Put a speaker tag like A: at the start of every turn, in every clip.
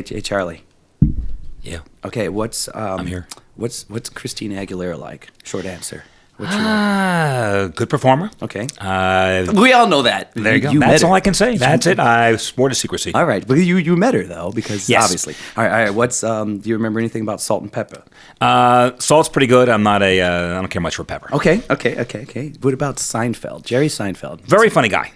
A: hey, Charlie.
B: Yeah.
A: Okay,
B: I'm here.
A: What's Christina Aguilera like? Short answer. What's your
B: Good performer.
A: Okay.
B: Uh,
A: We all know that.
B: there you go.
A: met
B: That's
A: her.
B: all I can say. That's it. I swore to secrecy.
A: All right, but you met her though, because
B: Yes.
A: obviously. All right. What's do you remember anything about Salt and Pepper?
B: Salt's pretty good. I'm not a. I don't care much for pepper.
A: Okay. What about Seinfeld? Jerry Seinfeld.
B: Very funny guy.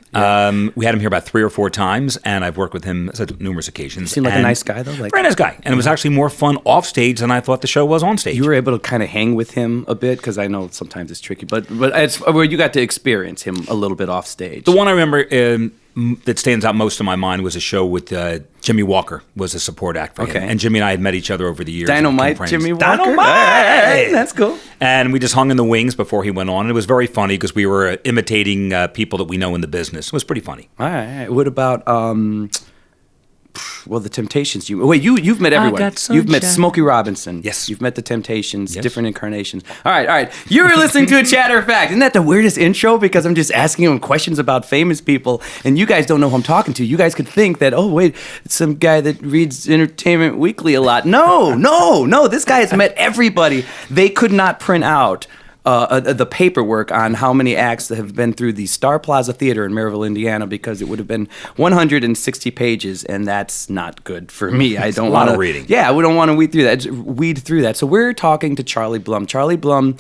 B: We had him here about 3 or 4 times, and I've worked with him on numerous occasions.
A: Seemed like a
B: And
A: nice guy though. Like
B: very nice guy, and it was actually more fun off stage than I thought the show was on stage.
A: you were able to kind of hang with him a bit, because I know sometimes it's tricky, but it's where you got to experience him a little bit off stage.
B: The one I remember that stands out most in my mind was a show with Jimmy Walker was a support act for him.
A: Okay.
B: And Jimmy and I had met each other over the years. and
A: Dynamite,
B: became friends.
A: Jimmy Walker.
B: Dynamite!
A: All right, that's cool.
B: And we just hung in the wings before he went on. And it was very funny because we were imitating people that we know in the business. It was pretty funny.
A: All right. What about the Temptations? You've met everyone.
B: got
A: You've met
B: sunshine.
A: Smokey Robinson.
B: Yes.
A: You've met the Temptations,
B: Yes.
A: different incarnations. All right. You're listening to a Chatter Fact. Isn't that the weirdest intro? Because I'm just asking him questions about famous people, and you guys don't know who I'm talking to. You guys could think that, oh wait, it's some guy that reads Entertainment Weekly a lot. No. This guy has met everybody. They could not print out the paperwork on how many acts that have been through the Star Plaza Theater in Maryville, Indiana, because it would have been 160 pages, and that's not good for me. I don't
B: a lot
A: want
B: of reading.
A: Yeah, we don't want to weed through that. So we're talking to Charlie Blum. Charlie Blum,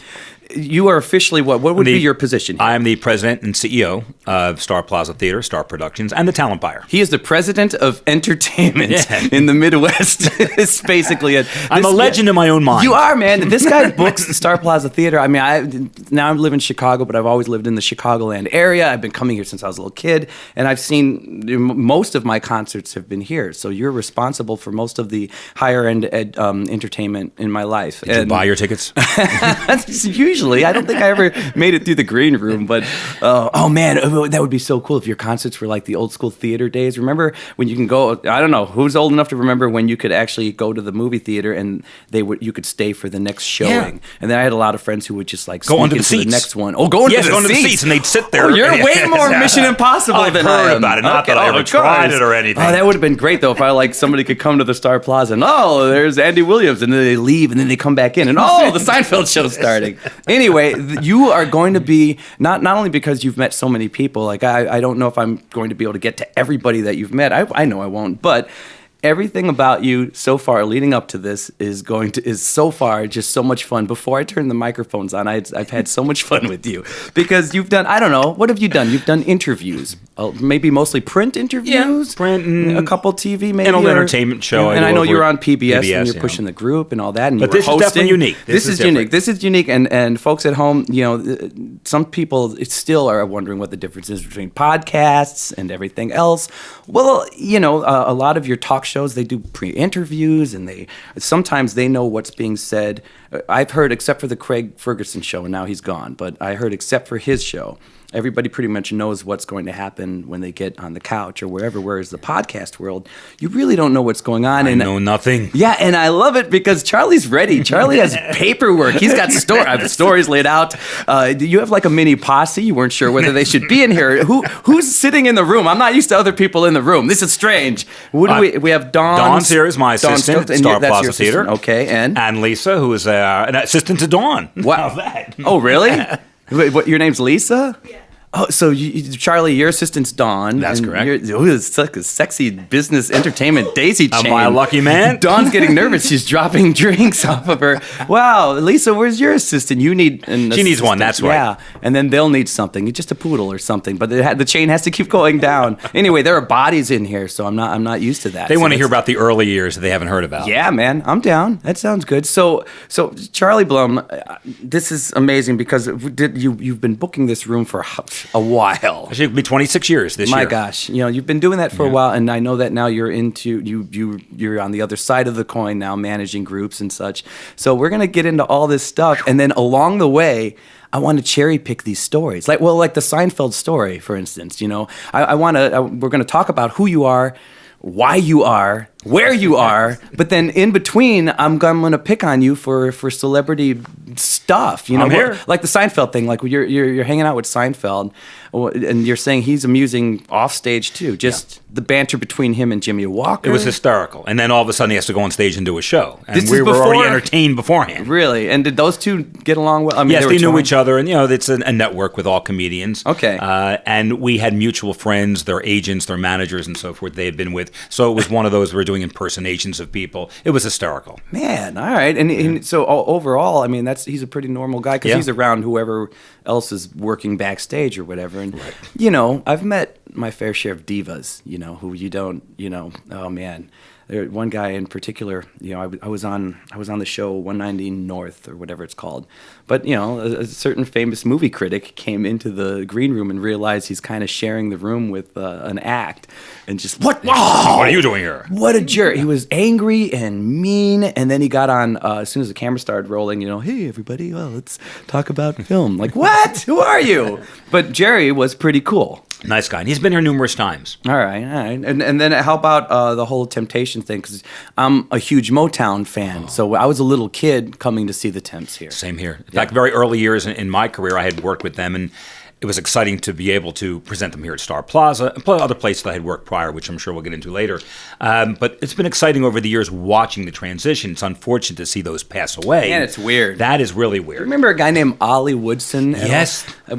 A: you are officially what? What would be your position here?
B: I am the president and CEO of Star Plaza Theater, Star Productions, and the Talent Buyer.
A: He is the president of entertainment
B: Yeah.
A: in the Midwest. It's basically it.
B: I'm a legend in my own mind.
A: You are, man. This guy books the Star Plaza Theater. I mean, now I live in Chicago, but I've always lived in the Chicagoland area. I've been coming here since I was a little kid, and I've seen most of my concerts have been here. So you're responsible for most of the higher end entertainment in my life.
B: Did you buy your tickets?
A: Usually, I don't think I ever made it through the green room, but oh man, that would be so cool if your concerts were like the old school theater days. Remember when you can go? I don't know who's old enough to remember when you could actually go to the movie theater and you could stay for the next showing.
B: Yeah.
A: And then I had a lot of friends who would just like
B: Go
A: sneak
B: under the
A: into
B: seats.
A: the next one. Oh, go into
B: Go into the seats, and they'd sit there.
A: Oh, you're way more Mission Impossible
B: I've
A: than
B: heard
A: I am.
B: about it. Not that I ever
A: of
B: tried
A: course.
B: it or anything.
A: Oh, that would have been great though if somebody could come to the Star Plaza and there's Andy Williams, and then they leave and then they come back in and the Seinfeld show's starting. Anyway, you are going to be not only because you've met so many people. Like I don't know if I'm going to be able to get to everybody that you've met. I know I won't, but everything about you so far leading up to this is so far just so much fun. Before I turn the microphones on, I've had so much fun with you because you've done, I don't know, what have you done? You've done interviews, maybe mostly print interviews,
B: print and
A: a couple TV, maybe
B: an old entertainment show.
A: And I know you're on PBS and you're
B: you know.
A: pushing the group and all that. And
B: But
A: you were
B: this is
A: hosting.
B: definitely unique.
A: This is
B: different.
A: unique. This is unique. And folks at home, some people still are wondering what the difference is between podcasts and everything else. Well, a lot of your talk shows, they do pre-interviews, and sometimes they know what's being said. I've heard, except for the Craig Ferguson show, and now he's gone, but I heard except for his show, everybody pretty much knows what's going to happen when they get on the couch or wherever. Whereas the podcast world, you really don't know what's going on.
B: I know nothing.
A: Yeah, and I love it because Charlie's ready. Charlie has paperwork. He's got stories laid out. You have like a mini posse. You weren't sure whether they should be in here. Who's sitting in the room? I'm not used to other people in the room. This is strange. What do we have?
B: Dawn's here is my assistant at Star Plaza Theater.
A: Okay, and
B: Lisa, who is an assistant to Dawn.
A: Wow.
B: How's that?
A: Oh, really? Wait, what? Your name's Lisa? Yeah. Oh, so Charlie, your assistant's Dawn.
B: That's correct.
A: It's like a sexy business entertainment daisy chain.
B: Am I a lucky man?
A: Dawn's getting nervous. She's dropping drinks off of her. Wow, Lisa, where's your assistant? You need an
B: She needs one,
A: assistant.
B: that's right.
A: Yeah, and then they'll need something, just a poodle or something. But the chain has to keep going down. Anyway, there are bodies in here, so I'm not used to that.
B: They want to hear about the early years that they haven't heard about.
A: Yeah, man, I'm down. That sounds good. So Charlie Blum, this is amazing because you've been booking this room for a while.
B: Actually, it'll be 26 years this year.
A: My gosh, you've been doing that for a while, and I know that now you're you're on the other side of the coin now, managing groups and such. So we're gonna get into all this stuff, and then along the way, I want to cherry pick these stories, like the Seinfeld story, for instance. We're gonna talk about who you are, why you are where you are, but then in between, I'm gonna pick on you for celebrity stuff. You know,
B: I'm here.
A: like the Seinfeld thing. Like you're hanging out with Seinfeld, and you're saying he's amusing off stage too. Just the banter between him and Jimmy Walker.
B: It was hysterical. And then all of a sudden he has to go on stage and do a show. And
A: This
B: we
A: is
B: were already
A: before-
B: entertained beforehand.
A: Really? And did those two get along well? I mean,
B: Yes,
A: were
B: they knew
A: touring?
B: each other, and it's a network with all comedians.
A: Okay.
B: And we had mutual friends, their agents, their managers, and so forth. They had been with, so it was one of those we were doing impersonations of people. It was hysterical.
A: Man, all right. And so overall, I mean, he's a pretty normal guy because
B: Yeah.
A: he's around whoever else is working backstage or whatever. And I've met my fair share of divas. Who you don't. Oh man. One guy in particular, I was on the show 190 North or whatever it's called, but a certain famous movie critic came into the green room and realized he's kind of sharing the room with an act, and just what
B: What are you doing here?
A: What a jerk! He was angry and mean, and then he got on as soon as the camera started rolling. Hey everybody, well let's talk about film. Like what? Who are you? But Jerry was pretty cool.
B: Nice guy. And he's been here numerous times.
A: All right. And then how about the whole Temptation thing? Because I'm a huge Motown fan, so I was a little kid coming to see the Temps here.
B: Same here. In fact, very early years in my career, I had worked with them, and it was exciting to be able to present them here at Star Plaza and other places that I had worked prior, which I'm sure we'll get into later. But it's been exciting over the years watching the transition. It's unfortunate to see those pass away.
A: Man, it's weird.
B: That is really weird.
A: Remember a guy named Ollie Woodson?
B: Yes.
A: I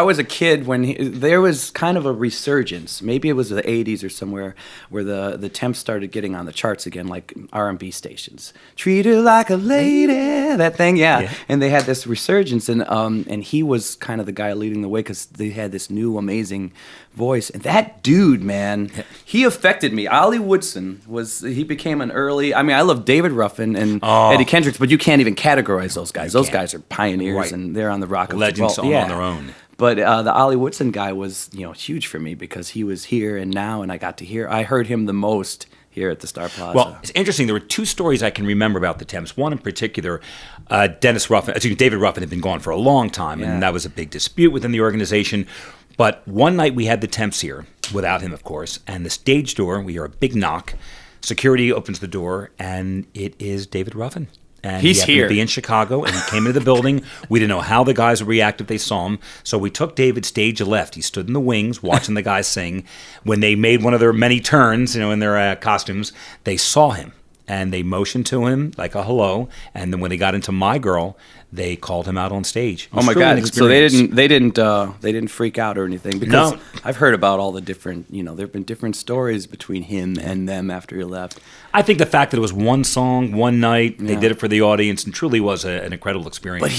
A: was a kid when there was kind of a resurgence. Maybe it was the 80s or somewhere where the Temps started getting on the charts again, like R&B stations. Treat her like a lady, that thing, yeah. And they had this resurgence, and he was kind of the guy leading the way because they had this new amazing voice. And that dude, man, he affected me. Ollie Woodson he became an early. I mean, I love David Ruffin and Eddie Kendricks, but you can't even categorize those guys. Those guys are pioneers,
B: Right.
A: and they're on the rock of
B: Legends
A: well,
B: on their own.
A: But the Ollie Woodson guy was, huge for me because he was here and now, and I heard him the most here at the Star Plaza.
B: Well, it's interesting. There were two stories I can remember about the Temps. One in particular, David Ruffin had been gone for a long time, and that was a big dispute within the organization. But one night we had the Temps here, without him, of course, and the stage door, we hear a big knock. Security opens the door, and it is David Ruffin. And
A: he's
B: he happened
A: here.
B: to be in Chicago, and he came into the building. We didn't know how the guys would react if they saw him. So we took David stage left. He stood in the wings watching the guys sing. When they made one of their many turns, in their costumes, they saw him. And they motioned to him like a hello. And then when they got into My Girl, they called him out on stage.
A: Oh my God! So they didn't freak out or anything because
B: No.
A: I've heard about all the different. There've been different stories between him and them after he left.
B: I think the fact that it was one song, one night, they did it for the audience, and truly was an incredible experience.
A: But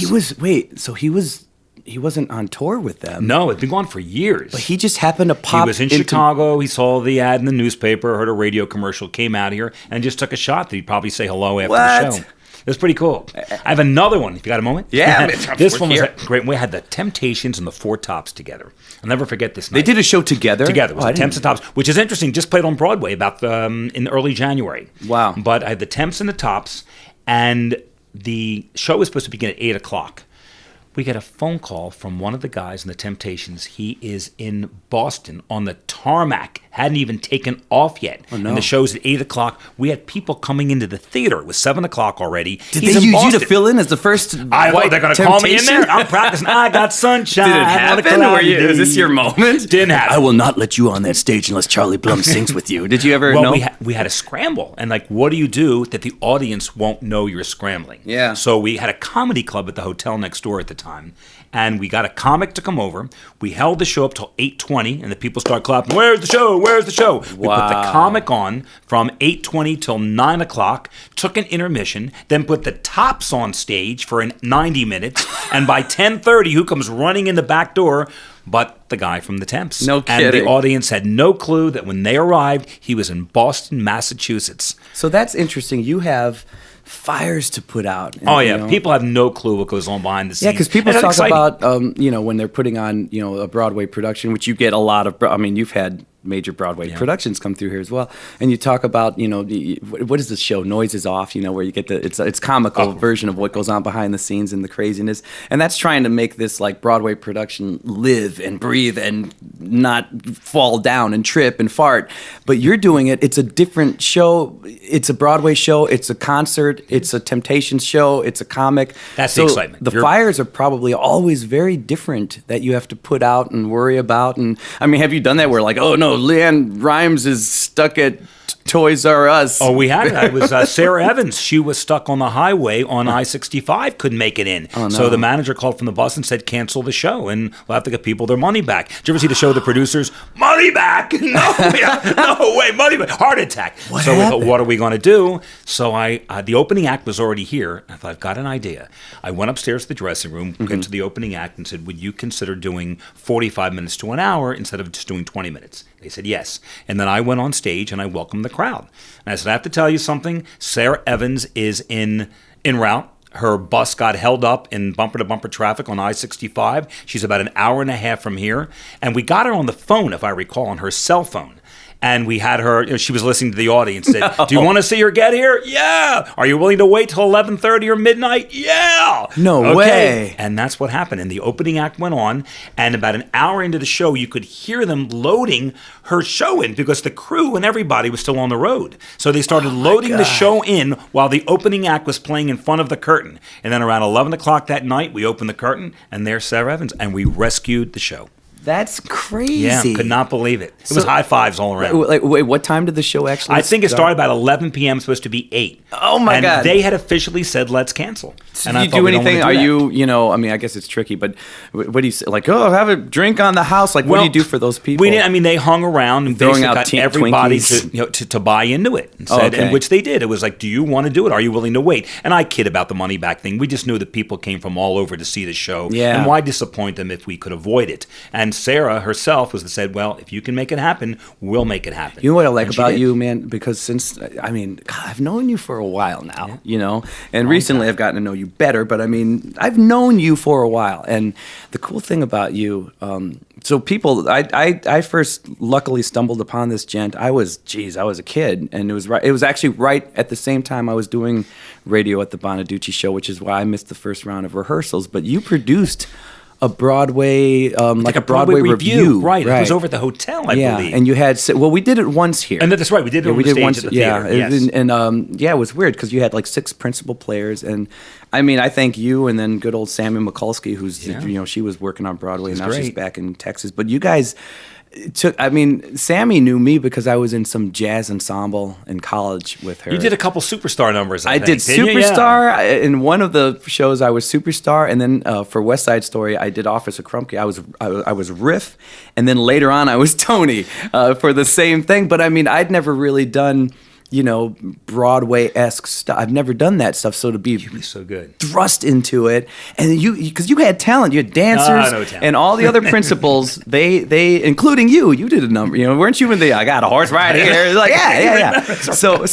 A: he wasn't on tour with them.
B: No, it'd been gone for years.
A: But he just happened to pop.
B: He was in Chicago. He saw the ad in the newspaper, heard a radio commercial, came out here, and just took a shot that he'd probably say hello after the show. It was pretty cool. I have another one, if you got a moment.
A: Yeah.
B: This one was great. We had the Temptations and the Four Tops together. I'll never forget this night.
A: They did a show together?
B: Together. It was the Temps and Tops, which is interesting. Just played on Broadway about in early January.
A: Wow.
B: But I had the Temps and the Tops, and the show was supposed to begin at 8 o'clock. We get a phone call from one of the guys in the Temptations. He is in Boston on the tarmac. Hadn't even taken off yet.
A: Oh, no.
B: And the show's at 8 o'clock. We had people coming into the theater. It was 7 o'clock already.
A: Did they use you to fill in as the first
B: I thought
A: white
B: they're going to call me in
A: Temptation?
B: there. I'm practicing. I got sunshine.
A: Did it
B: on a
A: happen?
B: cloudy
A: Was this
B: day.
A: your moment?
B: Didn't happen.
A: I will not let you on that stage unless Charlie Blum sings with you. Did you ever
B: Well,
A: know?
B: we had a scramble. And what do you do that the audience won't know you're scrambling?
A: Yeah.
B: So we had a comedy club at the hotel next door at the time. And we got a comic to come over. We held the show up till 8:20, and the people start clapping, "Where's the show? Where's the show?" We put the comic on from 8:20 till 9 o'clock, took an intermission, then put the Tops on stage for 90 minutes, and by 10:30, who comes running in the back door but the guy from the Temps?
A: No
B: And the
A: kidding.
B: audience had no clue that when they arrived, he was in Boston, Massachusetts.
A: So that's interesting. You have fires to put out. And,
B: Oh, yeah. People have no clue what goes on behind the scenes.
A: Yeah, because people
B: And
A: talk
B: it's exciting.
A: about, when they're putting on, a Broadway production, which you get a lot of. I mean, you've had major Broadway productions come through here as well. And you talk about, what is this show? Noise is Off, where you get it's comical version of what goes on behind the scenes and the craziness. And that's trying to make this like Broadway production live and breathe and not fall down and trip and fart. But you're doing it. It's a different show. It's a Broadway show. It's a concert. It's a Temptations show. It's a comic.
B: That's the excitement.
A: The fires are probably always very different that you have to put out and worry about. And I mean, have you done that where like, oh no, Leanne Rimes is stuck at Toys R Us?
B: Oh, we had it. It was Sarah Evans. She was stuck on the highway on I-65, couldn't make it in.
A: Oh, no.
B: So the manager called from the bus and said, cancel the show, and we'll have to get people their money back. Did you ever see the show, The Producers? Money back! No way, money back. Heart attack. So we thought, what are we going to do? So the opening act was already here. I thought, I've got an idea. I went upstairs to the dressing room, went to the opening act, and said, would you consider doing 45 minutes to an hour instead of just doing 20 minutes? They said yes. And then I went on stage and I welcomed the crowd. And I said, I have to tell you something. Sarah Evans is en route. Her bus got held up in bumper-to-bumper traffic on I-65. She's about an hour and a half from here. And we got her on the phone, if I recall, on her cell phone. And we had her, she was listening to the audience, said, do you want to see her get here? Yeah. Are you willing to wait till 11:30 or midnight? Yeah.
A: No way.
B: And that's what happened. And the opening act went on, and about an hour into the show, you could hear them loading her show in because the crew and everybody was still on the road. So they started loading the show in while the opening act was playing in front of the curtain. And then around 11 o'clock that night, we opened the curtain, and there's Sarah Evans, and we rescued the show.
A: That's crazy.
B: Yeah, could not believe it. It was high fives all around.
A: Wait, what time did the show actually start?
B: I think it started about 11 p.m., supposed to be 8.
A: Oh, my God.
B: And they had officially said, let's cancel.
A: So
B: and
A: do you do anything? Are you, I mean, I guess it's tricky, but what do you say? Like, oh, have a drink on the house? Like, what do you do for those people?
B: We didn't, I mean, they hung around and
A: throwing
B: basically
A: out
B: got everybody
A: Twinkies.
B: to buy into it. And said, and which they did. It was like, do you want to do it? Are you willing to wait? And I kid about the money back thing. We just knew that people came from all over to see the show.
A: Yeah.
B: And why disappoint them if we could avoid it? And Sarah herself was that said, well, if you can make it happen, we'll make it happen.
A: You know what I like about you, man? Because since, I mean, God, I've known you for a while now, and recently I've gotten to know you better, but I mean, I've known you for a while. And the cool thing about you, so people, I first luckily stumbled upon this gent. I was a kid, and it was actually right at the same time I was doing radio at the Bonaducci show, which is why I missed the first round of rehearsals. But you produced a Broadway, like a Broadway review.
B: Right. It was over at the hotel, I believe.
A: And you had, we did it once here.
B: And that's right, we did it on the stage at the theater. Yes.
A: And it was weird because you had like 6 principal players. And I mean, I thank you and then good old Sammy Mikulski, who's, she was working on Broadway and now she's back in Texas. But you guys Sammy knew me because I was in some jazz ensemble in college with her.
B: You did a couple Superstar numbers, I think.
A: did Superstar. Yeah. In one of the shows, I was Superstar, and then for West Side Story, I did Officer Krumke. I was Riff, and then later on, I was Tony for the same thing. But I mean, I'd never really done Broadway-esque stuff. I've never done that stuff, so to be
B: so good
A: thrust into it, and because you had talent, you had dancers, and all the other principals, they including you did a number. Weren't you in the I got a horse right here? Like yeah. So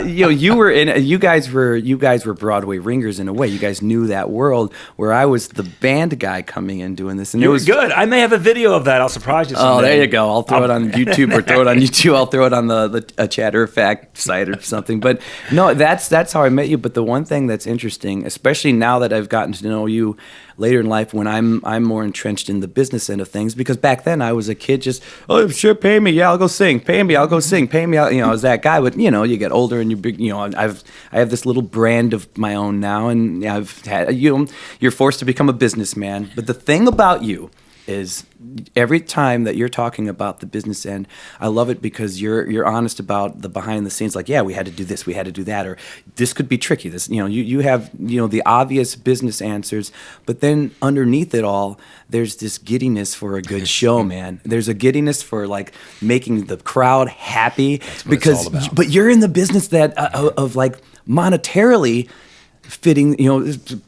A: you were in. You guys were Broadway ringers in a way. You guys knew that world where I was the band guy coming in doing this, and
B: it was good. I may have a video of that. I'll surprise you someday.
A: Oh, there you go. I'll throw it on YouTube or throw it on YouTube. I'll throw it on the Chatterfact site or something. But no, that's how I met you. But the one thing that's interesting, especially now that I've gotten to know you later in life, when I'm more entrenched in the business end of things, because back then I was a kid, just sure, pay me, yeah, I'll go sing, pay me, I'll go sing, pay me, I was that guy. But you get older and I have this little brand of my own now, and I've had you're forced to become a businessman. But the thing about you is every time that you're talking about the business end, I love it because you're honest about the behind the scenes. Like, yeah, we had to do this, we had to do that, or this could be tricky. This, you have the obvious business answers, but then underneath it all, there's this giddiness for a good show, man. There's a giddiness for like making the crowd happy.
B: That's what it's all about.
A: But you're in the business that of like monetarily fitting,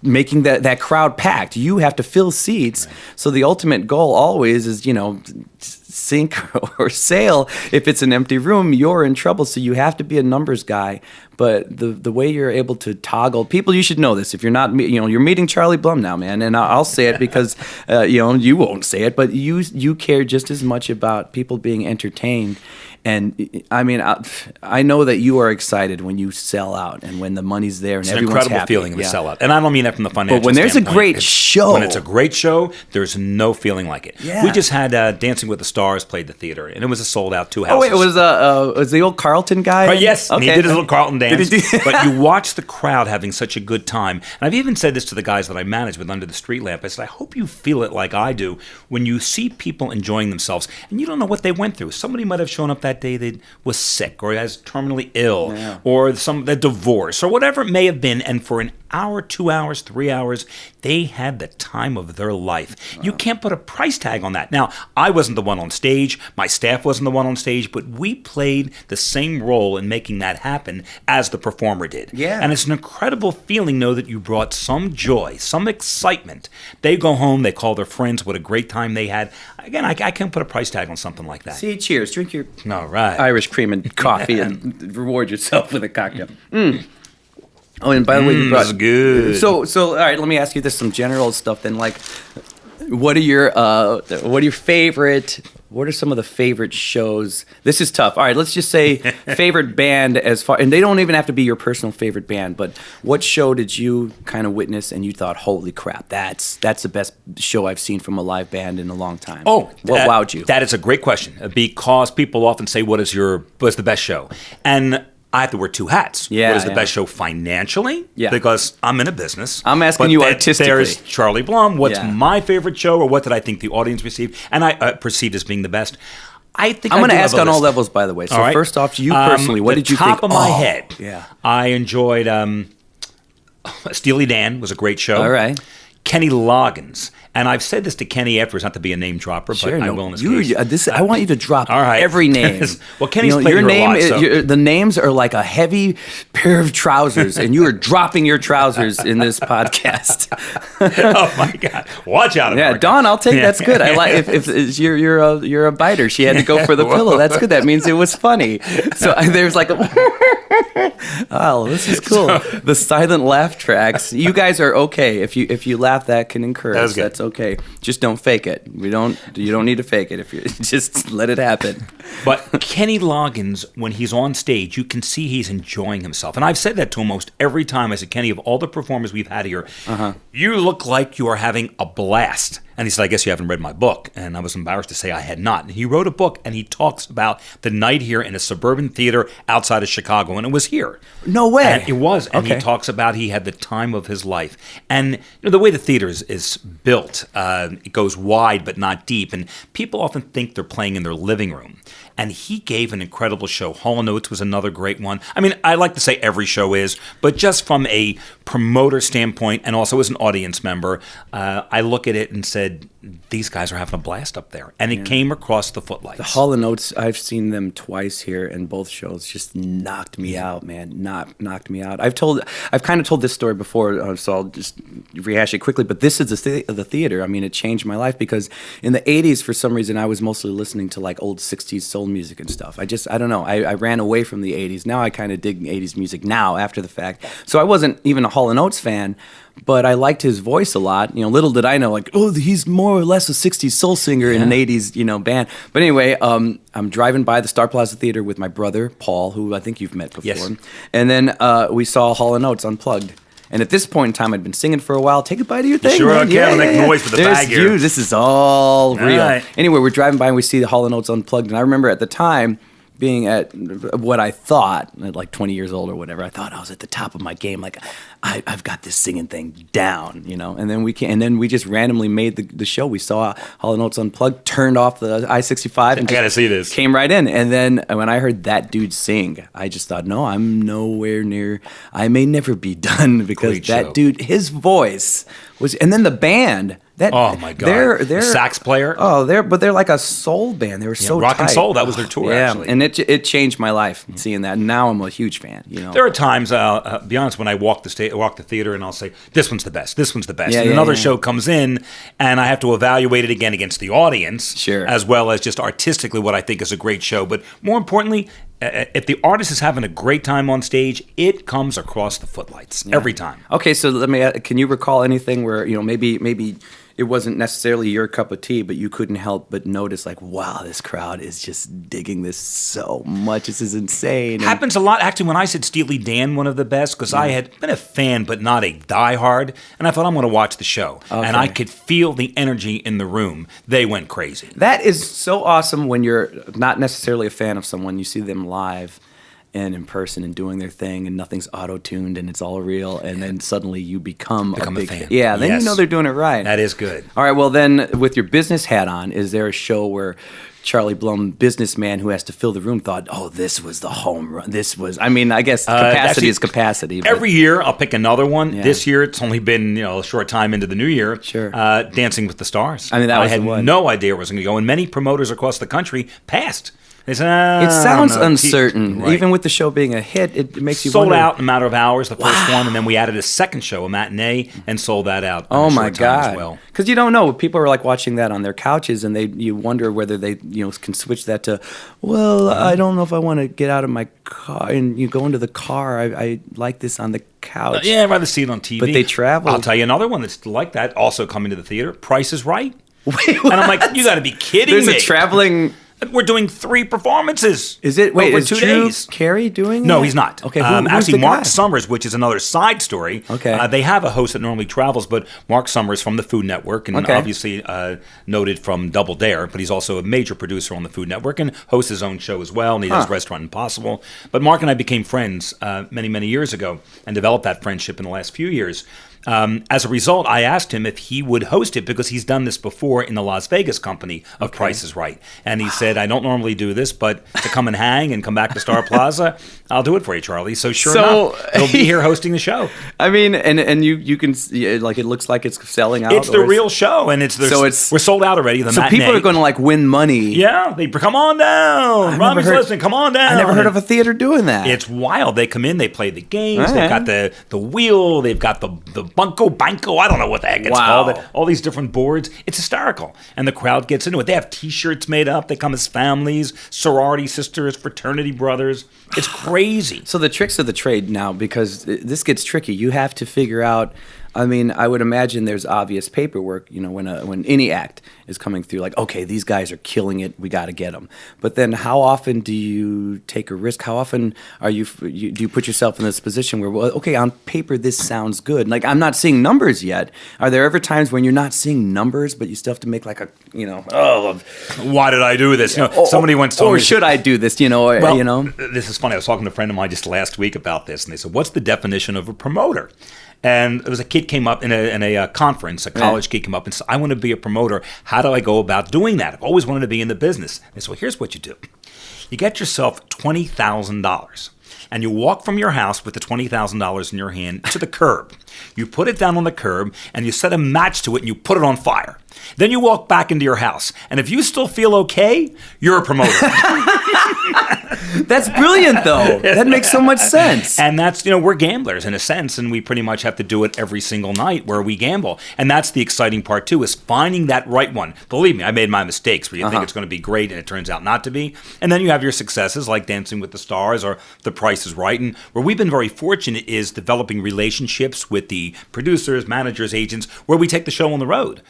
A: making that crowd packed. You have to fill seats. Right. So the ultimate goal always is, sink or sail. If it's an empty room, you're in trouble. So you have to be a numbers guy. But the way you're able to toggle people, you should know this. If you're not, you're meeting Charlie Blum now, man. And I'll say it because, you won't say it, but you care just as much about people being entertained. And I mean, I know that you are excited when you sell out and when the money's there and
B: it's an
A: everyone's
B: incredible
A: happy.
B: feeling of a sellout. And I don't mean that from the financial
A: But when there's
B: standpoint.
A: a great show.
B: When it's a great show, there's no feeling like it.
A: Yeah.
B: We just had Dancing with the Stars played the theater, and it was a sold-out 2 houses.
A: Oh, wait, it was the old Carlton guy?
B: Right, yes, and he did his little Carlton dance.
A: Did he do-
B: But you watch the crowd having such a good time. And I've even said this to the guys that I manage with Under the Street Lamp. I said, I hope you feel it like I do when you see people enjoying themselves, and you don't know what they went through. Somebody might have shown up that day that was sick, or is terminally ill, or the divorce, or whatever it may have been, and for an hour, 2 hours, 3 hours, they had the time of their life. You can't put a price tag on that. Now, I wasn't the one on stage, my staff wasn't the one on stage, but we played the same role in making that happen as the performer did.
A: Yeah.
B: And it's an incredible feeling, know that you brought some joy, some excitement. They go home, they call their friends, what a great time they had. Again, I can't put a price tag on something like that.
A: See, cheers. Drink your
B: All right.
A: Irish cream and coffee and reward yourself with a cocktail. Oh, and by the way, you brought...
B: That's good.
A: So, all right, let me ask you this, some general stuff then. Like, what are your favorite... What are some of the favorite shows? This is tough. All right, let's just say favorite band as far... And they don't even have to be your personal favorite band, but what show did you kind of witness and you thought, holy crap, that's the best show I've seen from a live band in a long time?
B: Oh,
A: what wowed you?
B: That is a great question because people often say, what's the best show? And I have to wear 2 hats.
A: Yeah,
B: what is the best show financially?
A: Yeah.
B: Because I'm in a business.
A: I'm asking you artistically.
B: There's Charlie Blum. What's
A: Yeah.
B: my favorite show, or what did I think the audience received, and I perceived as being the best? I think
A: I'm
B: I
A: going to
B: do
A: ask
B: have a
A: on all
B: list.
A: levels, by the way. So
B: All right.
A: first off, you personally, what did you think?
B: Top of my head,
A: Yeah.
B: I enjoyed Steely Dan was a great show.
A: All right.
B: Kenny Loggins. And I've said this to Kenny afterwards, not to be a name dropper, but I will in this case.
A: I want you to drop
B: All right.
A: every name.
B: Well, Kenny's played
A: your
B: here a
A: name
B: lot, so-
A: the names are like a heavy pair of trousers, and you are dropping your trousers in this podcast.
B: Oh my God! Watch out!
A: Yeah,
B: America.
A: Dawn, I'll take. That's good. I like if you're a biter. She had to go for the pillow. That's good. That means it was funny. So there's like oh, this is cool. The silent laugh tracks. You guys are okay. If you laugh, that can encourage.
B: That was good.
A: That's okay. Just don't fake it. You don't need to fake it. If you just let it happen.
B: But Kenny Loggins, when he's on stage, you can see he's enjoying himself. And I've said that to him almost every time. I said, Kenny, of all the performers we've had here, you look like you are having a blast. And he said, I guess you haven't read my book. And I was embarrassed to say I had not. And he wrote a book, and he talks about the night here in a suburban theater outside of Chicago. And it was here.
A: No way.
B: And it was. And
A: Okay.
B: he talks about he had the time of his life. And the way the theater is built, it goes wide but not deep. And people often think they're playing in their living room. And he gave an incredible show. Hall & Oates was another great one. I mean, I like to say every show is, but just from a promoter standpoint and also as an audience member, I look at it and said, these guys are having a blast up there. And it came across the footlights.
A: The Hall & Oates, I've seen them twice here, and both shows just knocked me out, man. Knocked me out. I've kind of told this story before, so I'll just rehash it quickly. But this is the theater. I mean, it changed my life because in the '80s, for some reason, I was mostly listening to like old '60s soul music and stuff. I don't know. I ran away from the '80s. Now I kind of dig '80s music now after the fact. So I wasn't even a Hall & Oates fan. But I liked his voice a lot. Little did I know, like, oh, he's more or less a '60s soul singer in an '80s, band. But anyway, I'm driving by the Star Plaza Theater with my brother Paul, who I think you've met before.
B: Yes.
A: And then we saw Hall & Oates Unplugged. And at this point in time, I'd been singing for a while. Take a bite of your thing.
B: Sure,
A: man.
B: okay. I'll make noise with the
A: There's
B: bag here.
A: you. This is all real.
B: right.
A: Anyway, we're driving by and we see the Hall & Oates Unplugged. And I remember at the time, being at what I thought, at like 20 years old or whatever, I thought I was at the top of my game. Like, I've got this singing thing down, And then we just randomly made the show. We saw Hall & Oates Unplugged, turned off the I-65, and
B: I gotta see this.
A: came right in. And then when I heard that dude sing, I just thought, no, I'm nowhere near. I may never be done because
B: Great
A: that
B: show.
A: dude, his voice was, and then the band.
B: Oh my God!
A: They're
B: The sax player.
A: Oh, they're like a soul band. They were so
B: rock and
A: tight.
B: soul. That was their tour,
A: Yeah,
B: actually.
A: and it changed my life seeing that. And now I'm a huge fan.
B: There are times, be honest, when I walk walk the theater and I'll say, this one's the best, this one's the best.
A: Yeah,
B: and
A: yeah,
B: another
A: yeah.
B: show comes in and I have to evaluate it again against the audience,
A: Sure.
B: as well as just artistically what I think is a great show. But more importantly, if the artist is having a great time on stage, it comes across the footlights every time.
A: Okay, so let me. Can you recall anything where maybe it wasn't necessarily your cup of tea, but you couldn't help but notice, like, wow, this crowd is just digging this so much. This is insane.
B: Happens a lot. Actually, when I said Steely Dan, one of the best, because I had been a fan, but not a diehard, and I thought I'm going to watch the show.
A: Okay.
B: And I could feel the energy in the room. They went crazy.
A: That is so awesome when you're not necessarily a fan of someone. You see them live and in person and doing their thing, and nothing's auto-tuned and it's all real, and then suddenly you become a big
B: fan.
A: Yeah, then
B: Yes.
A: you know they're doing it right.
B: That is good.
A: All right, well then, with your business hat on, is there a show where Charlie Blum, businessman who has to fill the room, thought, oh, this was the home run. This was, I mean, I guess capacity
B: actually,
A: is capacity. But
B: Every year, I'll pick another one.
A: Yeah.
B: This year, it's only been a short time into the new year.
A: Sure.
B: Dancing with the Stars.
A: I mean, that was
B: I had
A: the one.
B: no idea where it was going to go, and many promoters across the country passed. They said,
A: it sounds
B: I don't know.
A: uncertain.
B: Right.
A: Even with the show being a hit, it makes you
B: sold
A: wonder.
B: out in a matter of hours, the first one, and then we added a second show, a matinee, and sold that out. In
A: Oh
B: a
A: my
B: short time as
A: God!
B: well.
A: Because you don't know, people are like watching that on their couches, and you wonder whether they can switch that to, well, I don't know if I want to get out of my car and you go into the car. I like this on the couch.
B: Yeah, I'd rather see it on TV.
A: But they travel.
B: I'll tell you another one that's like that, also coming to the theater. Price is Right.
A: Wait,
B: And I'm like, you got to be kidding
A: There's
B: me.
A: a traveling.
B: We're doing 3 performances.
A: Is it? Wait,
B: over
A: is
B: 2
A: Drew
B: days.
A: Carey doing it?
B: No, he's not.
A: Okay, who's
B: actually,
A: the
B: Mark
A: guy?
B: Summers, which is another side story.
A: Okay.
B: They have a host that normally travels, but Mark Summers from the Food Network, and
A: Okay.
B: obviously noted from Double Dare, but he's also a major producer on the Food Network and hosts his own show as well, and he does Restaurant Impossible. But Mark and I became friends many, many years ago and developed that friendship in the last few years. As a result, I asked him if he would host it because he's done this before in the Las Vegas company of Price is Right. And he said, I don't normally do this, but to come and hang and come back to Star Plaza, I'll do it for you, Charlie. So sure enough, he'll be here hosting the show.
A: I mean, and you can see, like, it looks like it's selling out.
B: It's the real show, and we're sold out already. The
A: So
B: matinee.
A: people are going to like win money.
B: Yeah, they come on down. Robby Celestin, come on down.
A: I never heard of a theater doing that.
B: It's wild. They come in, they play the games,
A: All
B: they've
A: right.
B: got the wheel, they've got the banco, I don't know what the heck it's
A: Wow.
B: called. All these different boards. It's hysterical. And the crowd gets into it. They have T-shirts made up. They come as families, sorority sisters, fraternity brothers. It's crazy.
A: So the tricks of the trade now, because this gets tricky, you have to figure out. I mean, I would imagine there's obvious paperwork, when any act is coming through, like, okay, these guys are killing it, we got to get them. But then how often do you take a risk? How often do you put yourself in this position where, well, okay, on paper, this sounds good. Like, I'm not seeing numbers yet. Are there ever times when you're not seeing numbers, but you still have to make like
B: Why did I do this? Somebody once told
A: or
B: me.
A: should I do this,
B: Well, this is funny. I was talking to a friend of mine just last week about this, and they said, what's the definition of a promoter? And there was a kid came up in a conference, a college kid came up and said, I want to be a promoter. How do I go about doing that? I've always wanted to be in the business. And so here's what you do. You get yourself $20,000. And you walk from your house with the $20,000 in your hand to the curb. You put it down on the curb, and you set a match to it, and you put it on fire. Then you walk back into your house. And if you still feel okay, you're a promoter.
A: That's brilliant, though. That makes so much sense.
B: And that's, we're gamblers in a sense, and we pretty much have to do it every single night where we gamble. And that's the exciting part, too, is finding that right one. Believe me, I made my mistakes where you think it's going to be great, and it turns out not to be. And then you have your successes like Dancing with the Stars or The Price is Right. And where we've been very fortunate is developing relationships with the producers, managers, agents, where we take the show on the road.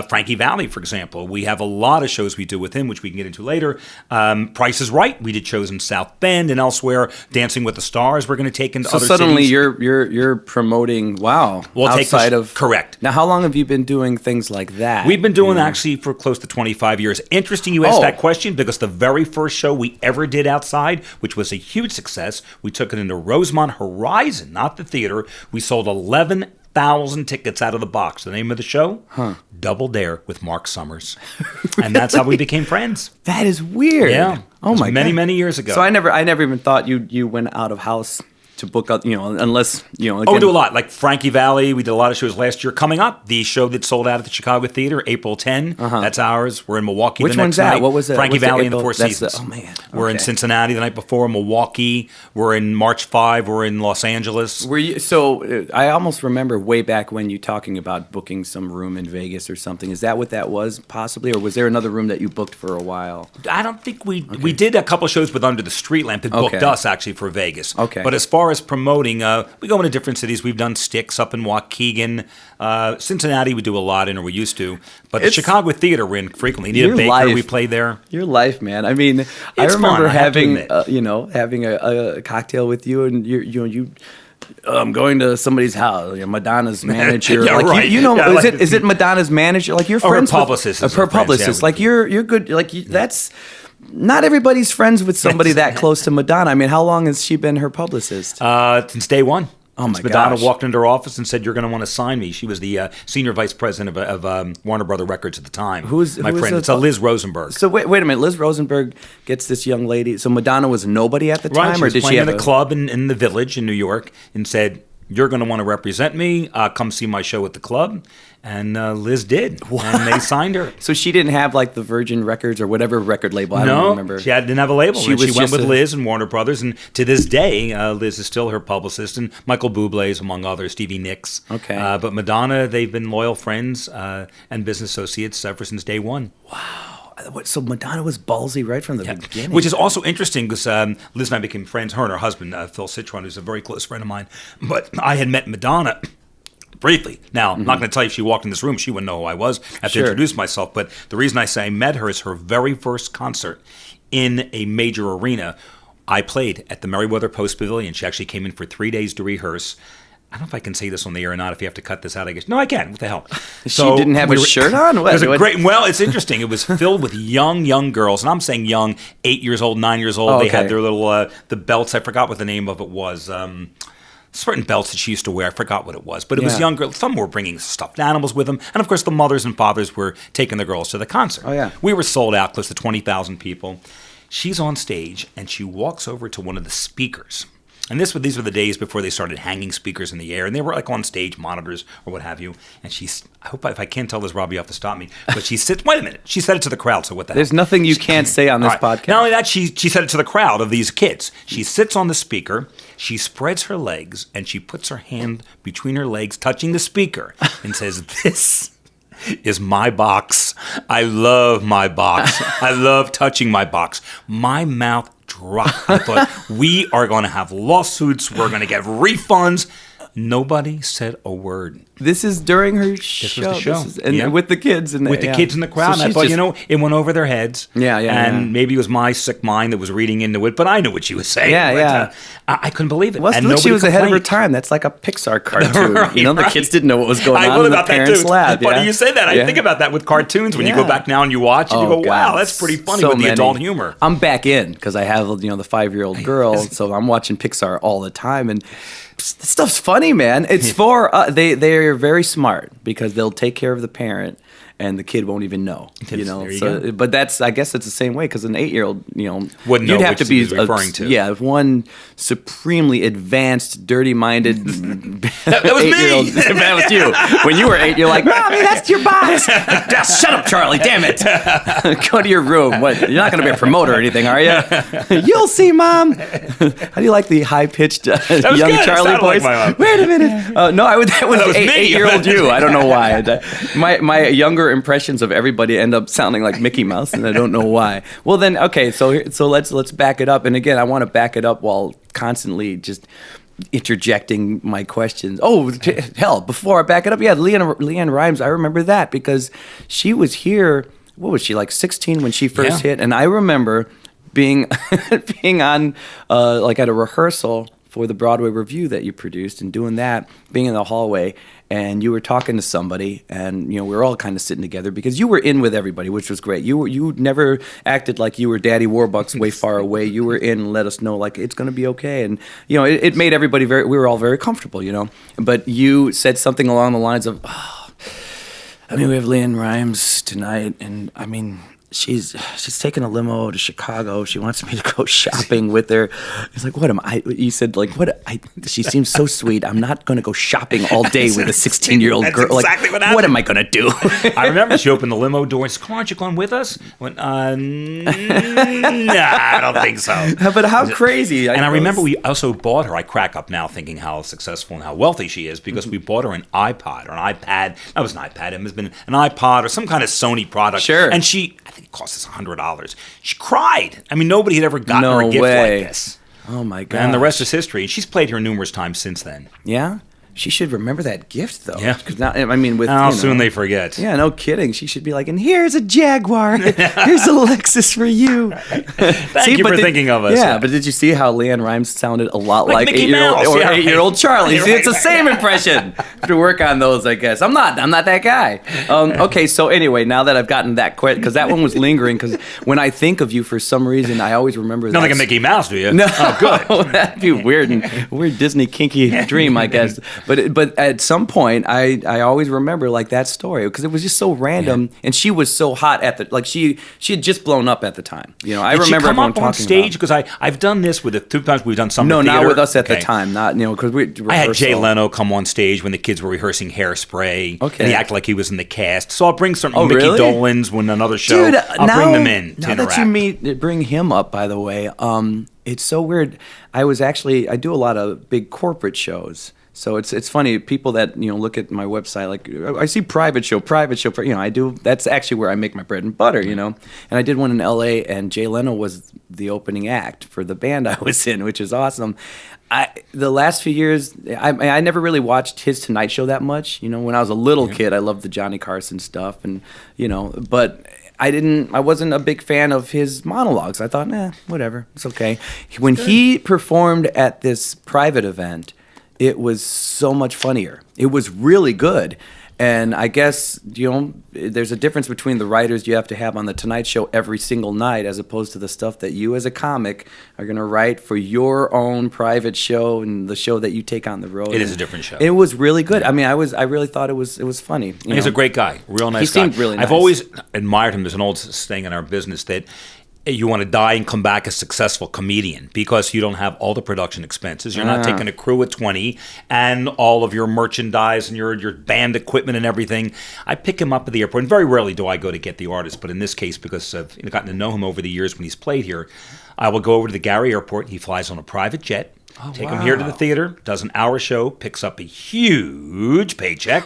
B: Frankie Valli, for example. We have a lot of shows we do with him, which we can get into later. Price is Right. We did shows in South Bend and elsewhere. Dancing with the Stars, we're going to take into other
A: suddenly
B: cities.
A: you're promoting outside of
B: correct.
A: Now, how long have you been doing things like that?
B: We've been doing actually for close to 25 years. Interesting you asked that question because the very first show we ever did outside, which was a huge success, we took it into Rosemont Horizon, not the theater. We sold 11,000 tickets out of the box. The name of the show? Double Dare with Mark Summers.
A: Really?
B: And that's how we became friends.
A: That is weird.
B: Yeah.
A: Oh my
B: many,
A: God.
B: many years ago.
A: So I never even thought you went out of house to book up, unless,
B: Oh, we
A: again,
B: do a lot. Like Frankie Valli, we did a lot of shows last year. Coming up, the show that sold out at the Chicago Theater, April 10. That's ours. We're in Milwaukee
A: Which
B: the next
A: one's that?
B: night.
A: What was it?
B: Frankie
A: What's the
B: Valli and the
A: April-
B: Four
A: that's
B: Seasons.
A: oh, man.
B: We're in
A: Okay.
B: Cincinnati the night before, Milwaukee. We're in March 5. We're in Los Angeles.
A: Were you, so I almost remember way back when you talking about booking some room in Vegas or something. Is that what that was, possibly? Or was there another room that you booked for a while?
B: I don't think we did a couple shows with Under the Street Lamp that booked
A: Okay.
B: us actually for Vegas.
A: Okay.
B: But as far as promoting, we go into different cities. We've done Sticks up in Waukegan. Cincinnati we do a lot in, or we used to. But the
A: It's-
B: Chicago Theater we're in frequently. Nita
A: Your
B: Baker,
A: life.
B: we played there.
A: Your life, man. I mean, I
B: It's
A: remember
B: fun, I have to
A: having,
B: admit.
A: having a cocktail with you, and you. I'm going to somebody's house. Madonna's manager.
B: Yeah,
A: like
B: right.
A: Yeah,
B: like
A: is it Madonna's manager? Like you're
B: Oh, her
A: friends
B: publicist
A: with
B: is her
A: her
B: friends,
A: publicist.
B: yeah,
A: Like you're good. Like that's not everybody's friends with somebody that close to Madonna. I mean, how long has she been her publicist?
B: Since day one.
A: Oh, my
B: Since Madonna
A: gosh.
B: walked into her office and said, "You're going to want to sign me." She was the senior vice president of Warner Brother Records at the time.
A: Who is
B: friend?
A: the-
B: It's Liz Rosenberg.
A: So wait a minute. Liz Rosenberg gets this young lady. So Madonna was nobody at the time,
B: Right, she
A: or
B: was
A: did she
B: playing
A: have
B: in a club in the Village in New York and said, "You're going to want to represent me. Come see my show at the club." And Liz did, and they signed her.
A: So she didn't have like the Virgin Records or whatever record label. I don't remember.
B: She didn't have a label.
A: She
B: And she
A: was
B: went
A: just
B: with
A: a-
B: Liz and Warner Brothers, and to this day, Liz is still her publicist, and Michael Bublé's among others, Stevie Nicks.
A: Okay.
B: But Madonna, they've been loyal friends and business associates ever since day one.
A: So Madonna was ballsy right from the beginning.
B: Which is also interesting because Liz and I became friends, her and her husband, Phil Citron, who's a very close friend of mine. But I had met Madonna briefly. Now, I'm not going to tell you if she walked in this room, she wouldn't know who I was. I have to
A: Sure.
B: introduce myself. But the reason I say I met her is her very first concert in a major arena. I played at the Meriwether Post Pavilion. She actually came in for 3 days to rehearse. I don't know if I can say this on the air or not. If you have to cut this out, I guess. No, I can. What the hell?
A: She didn't have a shirt on?
B: It was a
A: What?
B: great. Well, it's interesting. It was filled with young girls, and I'm saying young, 8 years old, 9 years old.
A: Oh,
B: They
A: okay.
B: had their little the belts. I forgot what the name of it was. Certain belts that she used to wear. I forgot what it was, but it was
A: Yeah.
B: young girls. Some were bringing stuffed animals with them, and of course, the mothers and fathers were taking the girls to the concert.
A: Oh, yeah.
B: We were sold out, close to 20,000 people. She's on stage, and she walks over to one of the speakers. And these were the days before they started hanging speakers in the air, and they were like on stage monitors or what have you. And I hope if I can't tell this, Robbie, you have to stop me. But she sits. Wait a minute. She said it to the crowd. So what the hell?
A: There's nothing you can't say on this
B: All right.
A: podcast.
B: Not only that, she said it to the crowd of these kids. She sits on the speaker, she spreads her legs, and she puts her hand between her legs, touching the speaker, and says, "This is my box. I love my box. I love touching my box." My mouth dropped. I thought, we are going to have lawsuits. We're going to get refunds. Nobody said a word.
A: This is during her show.
B: was the show.
A: And
B: Yeah.
A: with the kids. And
B: With the
A: yeah.
B: kids in the crowd.
A: So
B: And I
A: she's
B: thought,
A: just-
B: it went over their heads.
A: Yeah,
B: And maybe it was my sick mind that was reading into it, but I knew what she was saying.
A: Yeah,
B: But,
A: yeah.
B: I couldn't believe it.
A: Well,
B: and
A: look, she
B: nobody
A: was ahead of her
B: complained.
A: time. That's like a Pixar cartoon.
B: Right,
A: The
B: right.
A: kids didn't know what was going
B: I
A: on
B: will
A: in the
B: about that
A: parents'
B: too.
A: lab.
B: Funny
A: yeah.
B: you say that. I
A: Yeah.
B: think about that with cartoons when you go
A: Yeah.
B: back now and you watch and you
A: Oh,
B: go, "Wow,
A: God.
B: that's pretty funny"
A: So
B: with the
A: many.
B: adult humor.
A: I'm back in because I have the 5-year-old girl, so I'm watching Pixar all the time, and this stuff's funny, man. It's for they're very smart because they'll take care of the parent. And the kid won't even know,
B: There you
A: So,
B: go.
A: but I guess it's the same way because an 8-year-old,
B: Wouldn't know
A: you'd have
B: which
A: to be
B: he was referring to.
A: Yeah, one supremely advanced, dirty-minded
B: That was me.
A: 8-year-old. That was you. When you were 8, you're like, "Mommy, that's your box." Shut up, Charlie. Damn it. Go to your room. What? You're not going to be a promoter or anything, are you? You'll see, Mom. How do you like the high-pitched
B: was
A: young
B: good. It
A: Charlie
B: sounded like
A: voice?
B: my mom.
A: Wait a minute. No, that was,
B: That was me.
A: 8-year-old you. I don't know why. My younger impressions of everybody end up sounding like Mickey Mouse, and I don't know why. Well, then, okay, so let's back it up. And again, I want to back it up while constantly just interjecting my questions. Oh, hell, before I back it up, yeah, Leanne Rimes, I remember that because she was here, what was she, like 16 when she first
B: Yeah.
A: hit? And I remember being on, like at a rehearsal for the Broadway review that you produced and doing that, being in the hallway, and you were talking to somebody, and we were all kind of sitting together because you were in with everybody, which was great. You never acted like you were Daddy Warbucks way far away. You were in and let us know like it's going to be okay, and it made everybody we were all very comfortable, But you said something along the lines of, we have Leanne Rimes tonight, and she's taking a limo to Chicago. She wants me to go shopping with her. He's like, what am I? You said like, she seems so sweet. I'm not going to go shopping all day with a 16-year-old girl.
B: That's exactly
A: like,
B: what
A: am I going to do?
B: I remember she opened the limo door and said, come on, aren't you going with us? I went, nah, I don't think so.
A: But how crazy.
B: I remember we also bought her, I crack up now thinking how successful and how wealthy she is, because we bought her an iPod or an iPad. That was an iPad. It has been an iPod or some kind of Sony product.
A: Sure.
B: And I think it cost us $100. She cried. I mean, nobody had ever gotten her a gift
A: way.
B: like this.
A: Oh, my God.
B: And the rest is history. And she's played here numerous times since then.
A: Yeah? She should remember that gift, though.
B: Yeah.
A: Because now, I mean, with
B: How soon they forget.
A: Yeah, no kidding. She should be like, and here's a Jaguar. Here's a Lexus for you.
B: Thank you for thinking of us.
A: Yeah, but did you see how Leanne Rimes sounded a lot like
B: Mickey
A: 8-year-old
B: Mouse,
A: or
B: yeah,
A: 8-year-old Charlie?
B: Right.
A: See, it's the same impression. Have to work on those, I guess. I'm not that guy. Okay, so anyway, now that I've gotten that quick, because that one was lingering, because when I think of you, for some reason, I always remember that.
B: Not like a Mickey Mouse, do you?
A: No,
B: Oh, good.
A: That'd be weird and weird Disney kinky dream, I guess. But at some point, I always remember like that story because it was just so random, and she was so hot at the she had just blown up at the time. You know, I
B: Did
A: remember
B: she come
A: everyone
B: up on
A: talking
B: stage
A: about it.
B: because I've done this with the 2 times we've done some.
A: No,
B: theater.
A: not with us at the
B: Okay.
A: time. Not because
B: I had Jay Leno come on stage when the kids were rehearsing Hairspray.
A: Okay.
B: And he acted like he was in the cast. So I'll bring some
A: Oh,
B: Mickey
A: really?
B: Dolans when another show.
A: Dude,
B: I'll bring them in to
A: now
B: interact.
A: that you bring him up, by the way, it's so weird. I do a lot of big corporate shows. So it's funny, people that, look at my website, like, I see private show, I do, that's actually where I make my bread and butter, And I did one in LA, and Jay Leno was the opening act for the band I was in, which is awesome. The last few years, I never really watched his Tonight Show that much. When I was a little kid, I loved the Johnny Carson stuff, and, but I wasn't a big fan of his monologues. I thought, whatever, it's okay. When he performed at this private event, it was so much funnier. It was really good. And I guess, there's a difference between the writers you have to have on the Tonight Show every single night as opposed to the stuff that you as a comic are going to write for your own private show and the show that you take on the road.
B: It is a different show.
A: It was really good. I mean, I really thought it was funny.
B: He's a great guy, real nice guy.
A: He seemed really nice.
B: I've always admired him. There's an old saying in our business that you want to die and come back a successful comedian because you don't have all the production expenses. You're not taking a crew of 20 and all of your merchandise and your band equipment and everything. I pick him up at the airport, and very rarely do I go to get the artist, but in this case, because I've gotten to know him over the years when he's played here, I will go over to the Gary Airport. He flies on a private jet. Take him here to the theater, does an hour show, picks up a huge paycheck,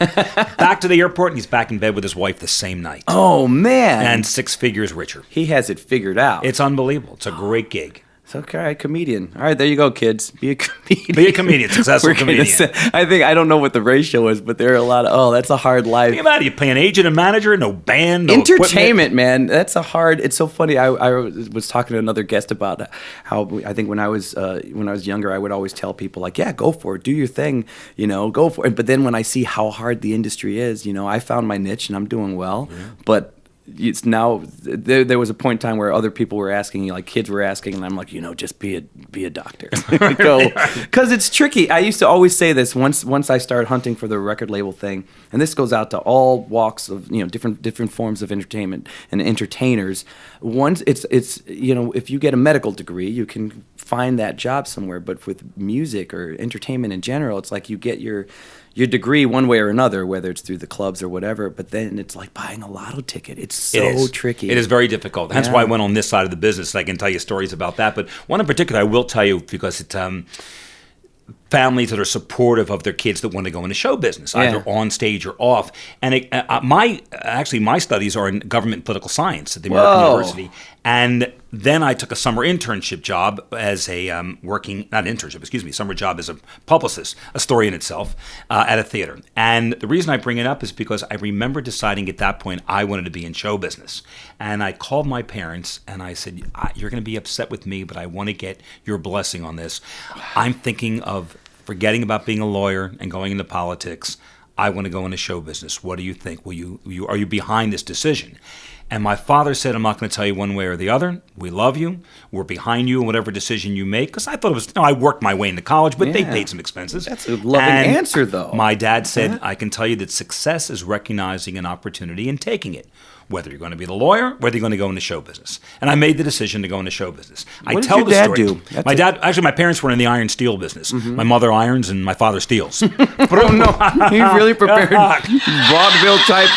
B: back to the airport, and he's back in bed with his wife the same night.
A: Oh, man.
B: And 6 figures richer.
A: He has it figured out.
B: It's unbelievable. It's a great gig.
A: It's okay, all right, comedian. All right, there you go, kids. Be a comedian.
B: Be a comedian, successful comedian.
A: I don't know what the ratio is, but there are a lot of, that's a hard life.
B: Think about it. You pay an agent, a manager, no band, no
A: entertainment,
B: equipment.
A: man. That's it's so funny. I was talking to another guest about how I think when I was younger, I would always tell people like, yeah, go for it, do your thing, go for it. But then when I see how hard the industry is, I found my niche and I'm doing well, but it's now there was a point in time where other people were asking, like kids were asking, and I'm like, just be a doctor. Go, because it's tricky. I used to always say this once I started hunting for the record label thing, and this goes out to all walks of different forms of entertainment and entertainers. Once it's if you get a medical degree, you can find that job somewhere, but with music or entertainment in general, it's like you get your degree one way or another, whether it's through the clubs or whatever, but then it's like buying a lotto ticket. It's so tricky.
B: It is very difficult. Hence why I went on this side of the business. I can tell you stories about that. But one in particular I will tell you because it's families that are supportive of their kids that want to go into show business, either on stage or off. And my studies are in government and political science at the American University. And then I took a summer internship job as a summer job as a publicist, a story in itself, at a theater. And the reason I bring it up is because I remember deciding at that point I wanted to be in show business. And I called my parents and I said, you're going to be upset with me, but I want to get your blessing on this. I'm thinking of forgetting about being a lawyer and going into politics. I want to go into show business. What do you think? Are you behind this decision? And my father said, I'm not going to tell you one way or the other. We love you. We're behind you in whatever decision you make. Because I thought it was, I worked my way into college, but they paid some expenses.
A: That's a loving answer, though.
B: My dad said, I can tell you that success is recognizing an opportunity and taking it. whether you're going to be the lawyer, whether you're going to go into show business. And I made the decision to go into show business.
A: What did your dad do?
B: My parents were in the iron steel business. My mother irons and my father steels.
A: Oh no, he really prepared vaudeville type.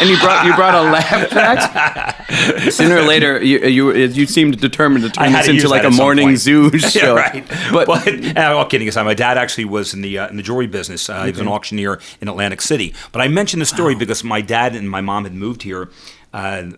A: And you brought a laugh track. Sooner or later, you seemed determined to turn this into like a morning zoo show.
B: Yeah, right. But all kidding aside, my dad actually was in the jewelry business. He was an auctioneer in Atlantic City. But I mentioned the story because my dad and my mom had moved here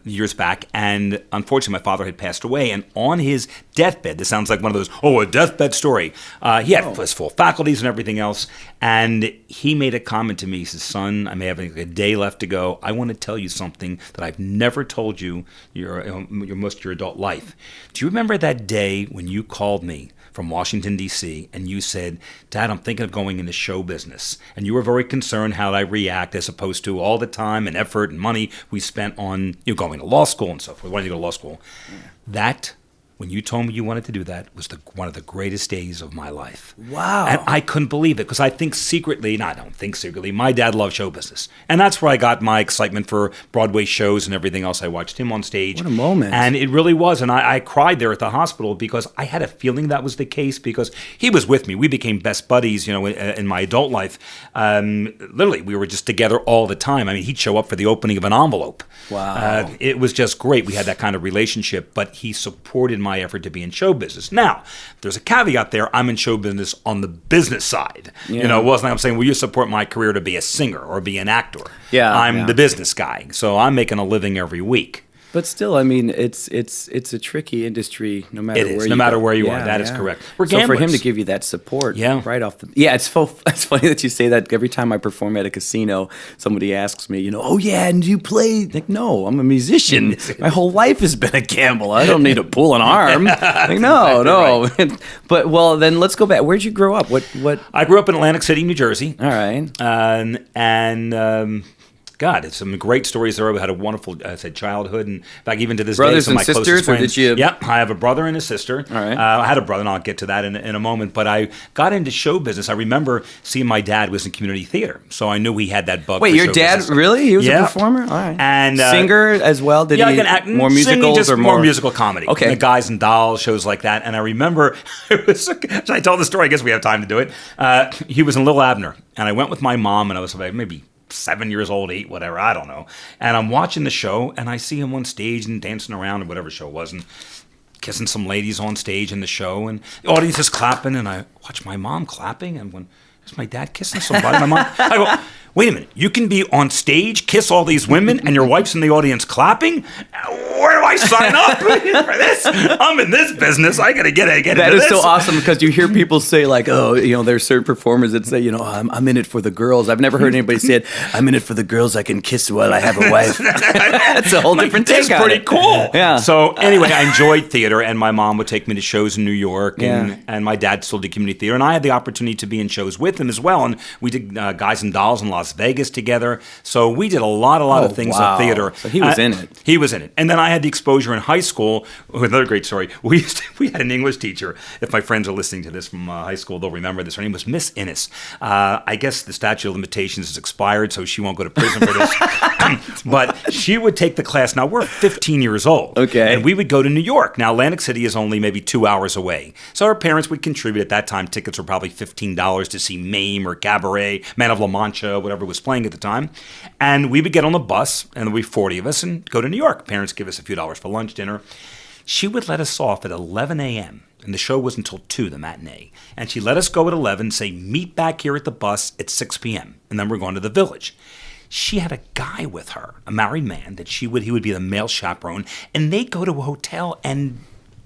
B: years back, and unfortunately my father had passed away, and on his deathbed, this sounds like one of those, a deathbed story, he had his full faculties and everything else, and he made a comment to me. He says, son, I may have a day left to go. I want to tell you something that I've never told you most of your adult life. Do you remember that day when you called me from Washington, D.C., and you said, Dad, I'm thinking of going into show business. And you were very concerned how I react as opposed to all the time and effort and money we spent on going to law school and so forth. We wanted to go to law school. Yeah. That, when you told me you wanted to do that, was one of the greatest days of my life.
A: Wow.
B: And I couldn't believe it because I think secretly, no, I don't think secretly, my dad loved show business. And that's where I got my excitement for Broadway shows and everything else. I watched him on stage.
A: What a moment.
B: And it really was. And I cried there at the hospital because I had a feeling that was the case because he was with me. We became best buddies, in my adult life. Literally, we were just together all the time. I mean, he'd show up for the opening of an envelope.
A: Wow.
B: It was just great. We had that kind of relationship, but he supported my effort to be in show business. Now, there's a caveat there. I'm in show business on the business side.
A: Yeah.
B: It wasn't like I'm saying, will you support my career to be a singer or be an actor?
A: Yeah.
B: I'm the business guy. So I'm making a living every week.
A: But still, I mean, it's a tricky industry no matter where you
B: no matter
A: go.
B: where you are. That is correct. We're
A: so
B: gamblers.
A: for him to give you that support right off the... Yeah, it's funny that you say that. Every time I perform at a casino, somebody asks me, oh yeah, and do you play? Like, no, I'm a musician. My whole life has been a gamble. I don't need to pull an arm. Like, no. Right. But, well, then let's go back. Where'd you grow up? What?
B: I grew up in Atlantic City, New Jersey.
A: All right.
B: God, it's some great stories there. We had a wonderful, childhood, and back even to this
A: Brothers
B: day, some
A: and
B: of my
A: sisters,
B: closest
A: or
B: friends.
A: did you?
B: Yep, I have a brother and a sister.
A: All right.
B: I had a brother, and I'll get to that in a moment. But I got into show business. I remember seeing my dad was in community theater, so I knew he had that bug.
A: Wait,
B: for
A: your
B: show
A: dad
B: business.
A: really? He was a performer. All right.
B: And
A: singer as well. Did he?
B: I can act,
A: more
B: singing,
A: musicals
B: just
A: or more
B: musical comedy?
A: Okay.
B: The Guys and Dolls shows like that. And I remember, should I tell the story? I guess we have time to do it. He was in Little Abner, and I went with my mom, and I was about maybe 7 years old, 8, whatever, I don't know. And I'm watching the show, and I see him on stage and dancing around, or whatever show it was, and kissing some ladies on stage in the show, and the audience is clapping, and I watch my mom clapping, and when is my dad kissing somebody? My mom, I go, wait a minute, you can be on stage, kiss all these women, and your wife's in the audience clapping? Where do I sign up for this? I'm in this business. I got to get into this.
A: That is so awesome because you hear people say like, there's certain performers that say, I'm in it for the girls. I've never heard anybody say it. I'm in it for the girls I can kiss while I have a wife. That's a whole different take on it.
B: That's pretty cool.
A: Yeah.
B: So anyway, I enjoyed theater, and my mom would take me to shows in New York, and my dad still did community theater, and I had the opportunity to be in shows with him as well. And we did Guys and Dolls in Las Vegas together. So we did a lot of things of theater.
A: So he was in it.
B: He was in it. And then I had the exposure in high school. Another great story. We had an English teacher. If my friends are listening to this from high school, they'll remember this. Her name was Miss Innes. I guess the statute of limitations has expired, so she won't go to prison for this. But she would take the class. Now, we're 15 years old.
A: Okay.
B: And we would go to New York. Now, Atlantic City is only maybe 2 hours away. So our parents would contribute. At that time, tickets were probably $15 to see Mame or Cabaret, Man of La Mancha, whatever was playing at the time. And we would get on the bus, and there would be 40 of us, and go to New York. Parents give us a few dollars for lunch, dinner. She would let us off at 11 a.m., and the show was until 2, the matinee. And she let us go at 11, say, meet back here at the bus at 6 p.m., and then we're going to the Village. She had a guy with her, a married man, that he would be the male chaperone, and they'd go to a hotel and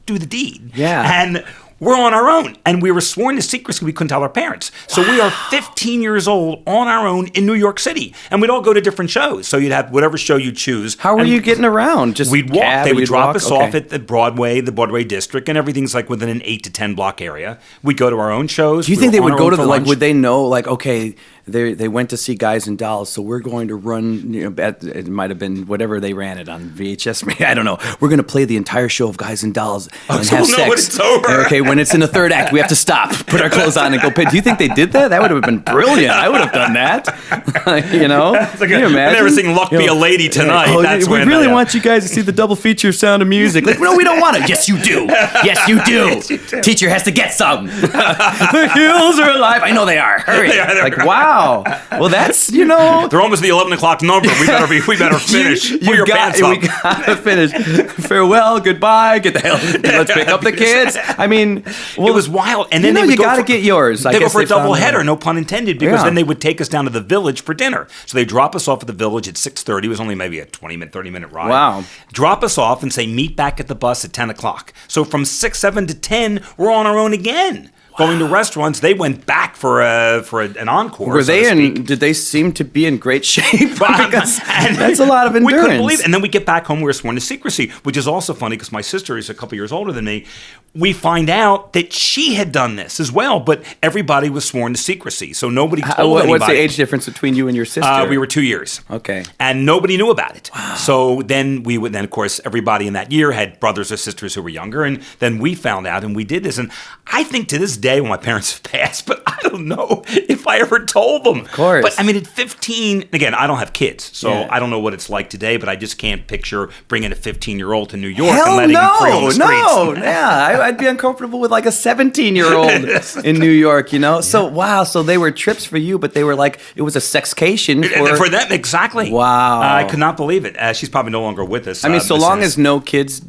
B: do the deed.
A: Yeah.
B: And we're on our own, and we were sworn to secrecy. We couldn't tell our parents. So we are 15 years old on our own in New York City, and we'd all go to different shows. So you'd have whatever show you choose.
A: How were you getting around? Just
B: we'd walk.
A: Cab,
B: they would drop us off
A: Okay.
B: at the Broadway district, and everything's like within an 8 to 10 block area. We'd go to our own shows.
A: Do you think they would go to
B: lunch.
A: would they know, like, okay, they went to see Guys and Dolls, so we're going to run, it might have been whatever they ran it on VHS, I don't know. We're going to play the entire show of Guys and Dolls and
B: so
A: have
B: we'll
A: sex.
B: know when it's over.
A: Okay, when it's in the third act, we have to stop, put our clothes on, and go pay. Do you think they did that? That would have been brilliant. I would have done that. You know? Can you imagine?
B: I've never seen Luck Be a Lady Tonight.
A: We really want you guys to see the double feature of Sound of Music. Like, no, we don't want it. Yes, you do. Yes, you do. Yes, you do. Teacher has to get some. The hills are alive. I know they are. Hurry. Like, wow. Well, that's, you know.
B: They're almost the 11 o'clock number. We better finish.
A: We gotta finish. Farewell, goodbye, get the hell. Let's pick up the kids. I mean, well,
B: it was wild. And then
A: you gotta get yours.
B: They go for a double header, no pun intended, because then they would take us down to the Village for dinner. So they drop us off at the Village at 6:30. It was only maybe a 20-minute, 30-minute ride.
A: Wow.
B: Drop us off and say meet back at the bus at 10 o'clock. So from 6, 7 to 10, we're on our own again. Going to restaurants, they went back for an encore.
A: Were they did they seem to be in great shape? Because that's a lot of endurance.
B: We couldn't believe it. And then we get back home, we were sworn to secrecy, which is also funny because my sister is a couple years older than me. We find out that she had done this as well, but everybody was sworn to secrecy, so nobody told anybody.
A: What's the age difference between you and your sister?
B: We were 2 years.
A: Okay.
B: And nobody knew about it. Wow. So then of course, everybody in that year had brothers or sisters who were younger, and then we found out and we did this. And I think to this day, when my parents have passed, but I don't know if I ever told them.
A: Of course.
B: But I mean, at 15, again, I don't have kids, so I don't know what it's like today, but I just can't picture bringing a 15-year-old to New York and letting him free on the streets.
A: Yeah, I'd be uncomfortable with like a 17-year-old in New York, you know? So, wow, so they were trips for you, but they were like, it was a sexcation
B: for them, exactly.
A: Wow.
B: I could not believe it. She's probably no longer with us.
A: I mean, so long as no kids,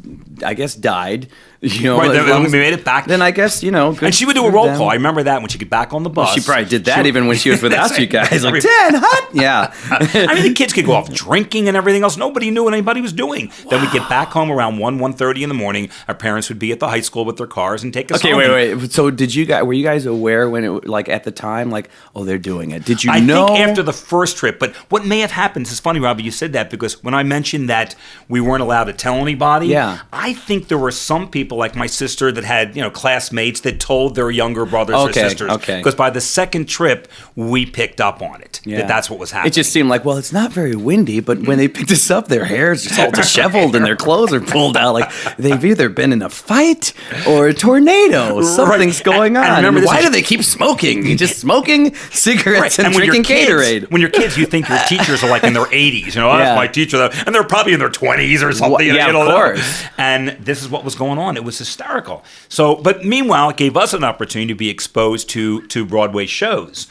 A: I guess, died, you know,
B: right, then we made it back.
A: Then I guess, you know, good.
B: And she would do a roll call. I remember that when she got back on the bus.
A: Well, she probably did that even when she was without you guys. Like, 10, hot? Yeah.
B: I mean, the kids could go off drinking and everything else. Nobody knew what anybody was doing. Wow. Then we'd get back home around 1:30 in the morning. Our parents would be at the high school with their cars and take us home.
A: Okay, wait. So were you guys aware when it, like at the time, like, oh, they're doing it? Did you know?
B: I think after the first trip. But what may have happened, this is funny, Robby, you said that, because when I mentioned that we weren't allowed to tell anybody, I think there were some people like my sister that had, you know, classmates that told their younger brothers or sisters. Okay. Because by the second trip, we picked up on it. Yeah. That's what was happening.
A: It just seemed like, well, it's not very windy, but when they picked us up, their hair is just all disheveled and their clothes are pulled out. Like they've either been in a fight or a tornado. Something's going on. And remember, why do they keep smoking? Just smoking cigarettes and drinking Gatorade.
B: When you're kids, you think your teachers are like in their 80s. You know, that's my teacher. And they're probably in their 20s or something.
A: Yeah, of course.
B: And this is what was going on. It was hysterical. So, but meanwhile, it gave us an opportunity to be exposed to Broadway shows,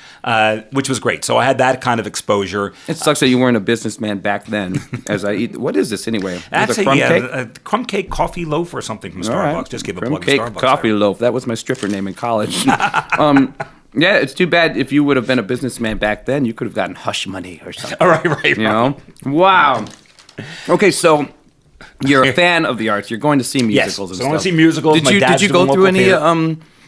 B: which was great. So I had that kind of exposure.
A: It sucks that you weren't a businessman back then. As I eat, what is this anyway?
B: That's a crumb cake coffee loaf or something from Starbucks. Right. Just give a plug to Starbucks.
A: Coffee loaf. That was my stripper name in college. Yeah, it's too bad if you would have been a businessman back then, you could have gotten hush money or something.
B: Right.
A: You know? Wow. Okay, so you're a fan of the arts. You're going to see musicals and stuff.
B: I want to see musicals.
A: Did you go through any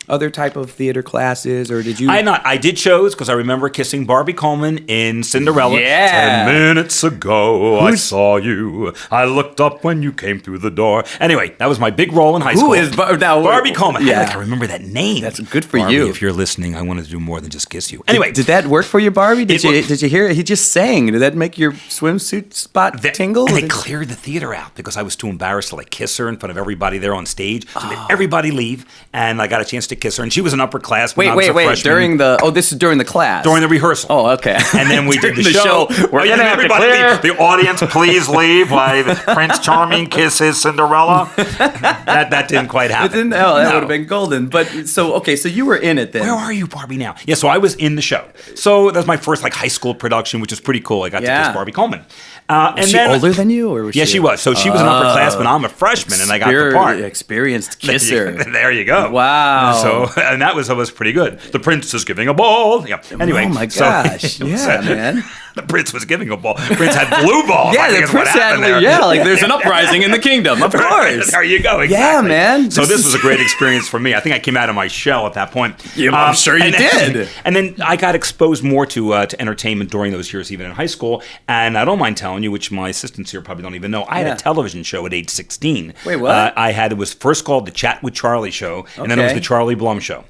A: other type of theater classes, or did you?
B: I did shows because I remember kissing Barbie Coleman in Cinderella.
A: Yeah.
B: 10 minutes ago, I saw you. I looked up when you came through the door. Anyway, that was my big role in high school.
A: Who is
B: Barbie Coleman?
A: Yeah.
B: I remember that name.
A: That's good for
B: Barbie,
A: you.
B: If you're listening, I wanted to do more than just kiss you. Anyway,
A: did that work for you, Barbie? Did you hear it? He just sang. Did that make your swimsuit spot tingle?
B: And they cleared the theater out because I was too embarrassed to like kiss her in front of everybody there on stage. So made everybody leave, and I got a chance to kiss her, and she was an upperclassman.
A: Wait. This is during the class.
B: During the rehearsal.
A: Oh, okay.
B: And then we did the show.
A: We're gonna have to clear.
B: The audience, please leave. While Prince Charming kisses Cinderella. That didn't quite happen.
A: It didn't. Oh, that would have been golden. But so you were in it then.
B: Where are you, Barbie? Now? Yeah, so I was in the show. So that was my first like high school production, which was pretty cool. I got to kiss Barbie Coleman.
A: Was she older than you, or was she?
B: Yeah, she was. So she was an upperclassman. I'm a freshman, and I got the part.
A: Experienced kisser.
B: There you go.
A: Wow.
B: So and that was pretty good. The prince is giving a ball. Yeah. Anyway.
A: Oh my gosh. Yeah, man.
B: The prince was giving a ball. The prince had blue balls.
A: Yeah, the prince had. Yeah, like there's an uprising in the kingdom. Of course.
B: There you go. Exactly.
A: Yeah, man.
B: So this was a great experience for me. I think I came out of my shell at that point.
A: Yeah, I'm sure you did.
B: And then I got exposed more to entertainment during those years, even in high school. And I don't mind telling you, which my assistants here probably don't even know, I had a television show at age 16.
A: Wait, what?
B: It was first called the Chat with Charlie Show, and then it was the Charlie Blum Show.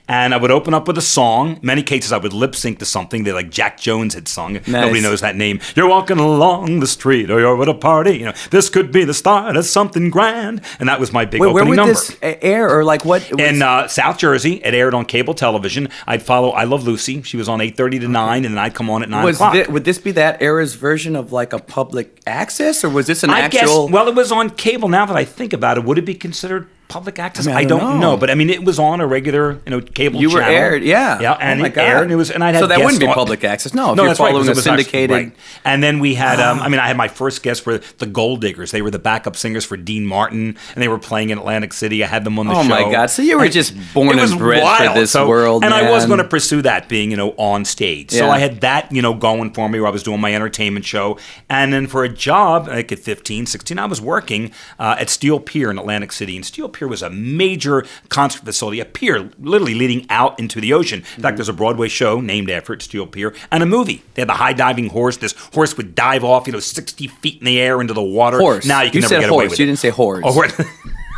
B: And I would open up with a song. In many cases, I would lip sync to something that like Jack Jones had sung.
A: Nice.
B: Nobody knows that name. You're walking along the street or you're at a party. You know, this could be the start of something grand. And that was my big opening
A: Where would
B: number.
A: this air, or like what?
B: In South Jersey, it aired on cable television. I'd follow I Love Lucy. She was on 8:30 to 9, and then I'd come on at 9 o'clock.
A: Would this be that era's version of like a public access, or was this an
B: I
A: actual?
B: guess, well, it was on cable. Now that I think about it, would it be considered public access?
A: I
B: I
A: don't
B: don't
A: know.
B: know. But I mean, it was on a regular, cable
A: You
B: channel.
A: were aired, yeah.
B: Yeah, and
A: oh my
B: it
A: God.
B: aired, and it was, and I'd have
A: so that
B: guests
A: wouldn't be
B: on-
A: public access. No, if
B: No,
A: you're
B: that's right.
A: following
B: because
A: a
B: it was actually-
A: syndicated.
B: right. And then we had, I had my first guests were the Gold Diggers. They were the backup singers for Dean Martin, and they were playing in Atlantic City. I had them on the show.
A: Oh my God! So you were just born
B: It was
A: and bred
B: wild.
A: for this
B: So-
A: world,
B: and I was
A: man.
B: going to pursue that being, on stage. So
A: Yeah.
B: I had that, going for me where I was doing my entertainment show. And then for a job, like at 15, 16, I was working at Steel Pier in Atlantic City. And Steel Pier was a major concert facility, a pier literally leading out into the ocean. In fact, there's a Broadway show named after it, Steel Pier, and a movie. They had the high diving horse. This horse would dive off, 60 feet in the air into the water.
A: Horse.
B: Now you can
A: You
B: never
A: said
B: get
A: horse.
B: away with
A: You
B: it.
A: didn't say horse.
B: Oh, horse.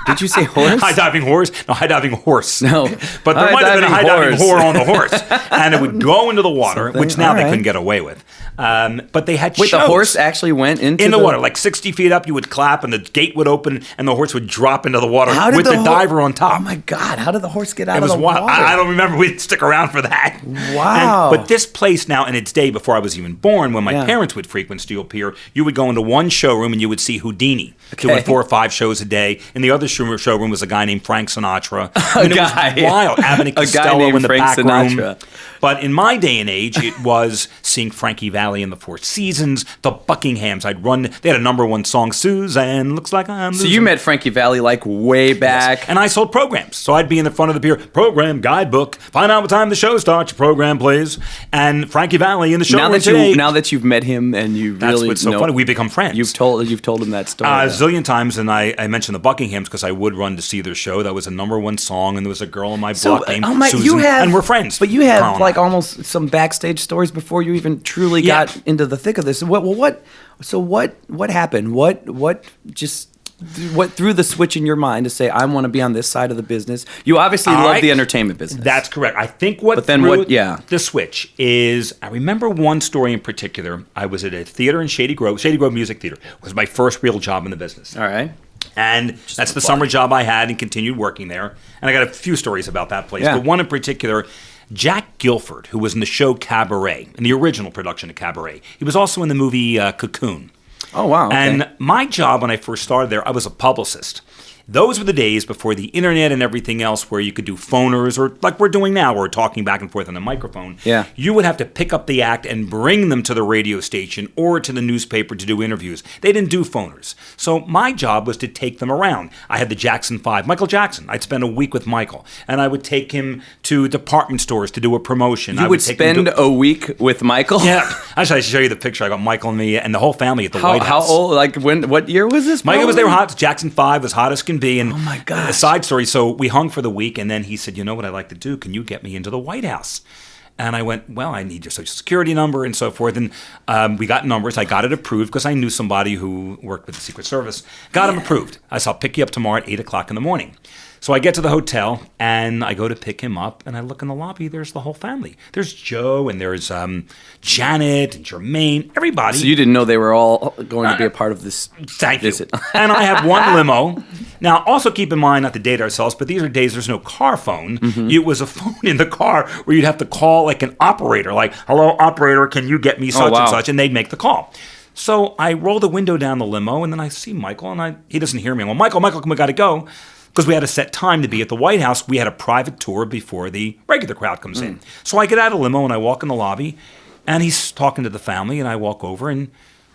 A: Did you say horse?
B: High diving horse? No, high diving horse.
A: No.
B: But there might have been a high diving
A: High-diving
B: whore on the horse. And it would go into the water,
A: Something,
B: which now
A: all
B: they
A: right.
B: couldn't get away with. But they had
A: Wait,
B: shows.
A: the horse actually went into
B: In the water, like 60 feet up, you would clap and the gate would open and the horse would drop into the water
A: How did
B: with the
A: ho-
B: diver on top.
A: Oh my God! How did the horse get out
B: It
A: of
B: was
A: the
B: wild.
A: water?
B: I don't remember. We didn't stick around for that.
A: Wow.
B: But this place now, in its day, before I was even born, when my
A: Yeah.
B: parents would frequent Steel Pier, you would go into one showroom and you would see Houdini doing
A: Okay.
B: 4 or 5 shows a day. In the other showroom was a guy named Frank Sinatra.
A: A guy.
B: It was wild. Abbott and
A: A guy
B: Costello
A: named
B: in the
A: Frank
B: back
A: Sinatra.
B: room. But in my day and age, it was seeing Frankie Valli in the Four Seasons, the Buckinghams. I'd run. They had a #1 song, Suzanne, looks like I'm
A: So
B: losing.
A: you met Frankie Valli like way back.
B: And I sold programs. So I'd be in the front of the pier, program guidebook. Find out what time the show starts, your program plays. And Frankie Valli in the show
A: Now that you've met him and you
B: That's
A: really
B: what's so
A: know,
B: funny. We become friends.
A: You've told him that story.
B: A
A: though.
B: zillion times, and I mentioned the Buckinghams because I would run to see their show. That was a #1 song, and there was a girl on my block named Susan,
A: you have,
B: and we're friends.
A: But you
B: Carl
A: have
B: and
A: like
B: I.
A: almost some backstage stories before you even truly
B: Yeah.
A: got into the thick of this. What happened? What threw the switch in your mind to say I want to be on this side of the business? You obviously
B: All
A: love
B: right.
A: the entertainment business.
B: That's correct. I think what
A: But then
B: threw
A: what- yeah.
B: the switch is I remember one story in particular. I was at a theater in Shady Grove. Shady Grove Music Theater was my first real job in the business.
A: all right.
B: And that's the summer job I had and continued working there. And I got a few stories about that place.
A: Yeah.
B: But one in particular, Jack Gilford, who was in the show Cabaret, in the original production of Cabaret. He was also in the movie Cocoon.
A: Oh wow. Okay.
B: And my job when I first started there, I was a publicist. Those were the days before the internet and everything else where you could do phoners or like we're doing now, we're talking back and forth on the microphone.
A: Yeah.
B: You would have to pick up the act and bring them to the radio station or to the newspaper to do interviews. They didn't do phoners. So my job was to take them around. I had the Jackson 5, Michael Jackson. I'd spend a week with Michael and I would take him to department stores to do a promotion.
A: you would
B: take him
A: spend
B: to-
A: a week with Michael.
B: Yeah. Actually, I should show you the picture. I got Michael and me and the whole family at the White
A: How
B: House.
A: old? Like when? What year was this?
B: Michael was
A: probably?
B: they were hot. Jackson 5 was hot as can be. And
A: Oh my gosh.
B: a side story. So we hung for the week, and then he said, "You know what I'd like to do? Can you get me into the White House?" And I went, "Well, I need your social security number and so forth." And we got numbers. I got it approved because I knew somebody who worked with the Secret Service. Got him approved. I said, "I'll pick you up tomorrow at 8:00 in the morning." So I get to the hotel and I go to pick him up and I look in the lobby. There's the whole family. There's Joe and there's Janet and Jermaine, everybody.
A: So you didn't know they were all going to be a part of this
B: Thank you.
A: visit.
B: And I have one limo. Now, also keep in mind, not to date ourselves, but these are days there's no car phone.
A: Mm-hmm.
B: It was a phone in the car where you'd have to call like an operator, like, "Hello, operator, can you get me such
A: wow.
B: and such?" And they'd make the call. So I roll the window down the limo, and then I see Michael, and he doesn't hear me. I'm like, Michael, we got to go. Because we had a set time to be at the White House. We had a private tour before the regular crowd comes in. So I get out of the limo, and I walk in the lobby, and he's talking to the family, and I walk over, and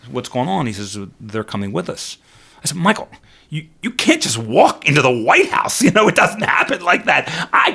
B: what's going on? He says, "They're coming with us." I said, "Michael, you can't just walk into the White House. It doesn't happen like that.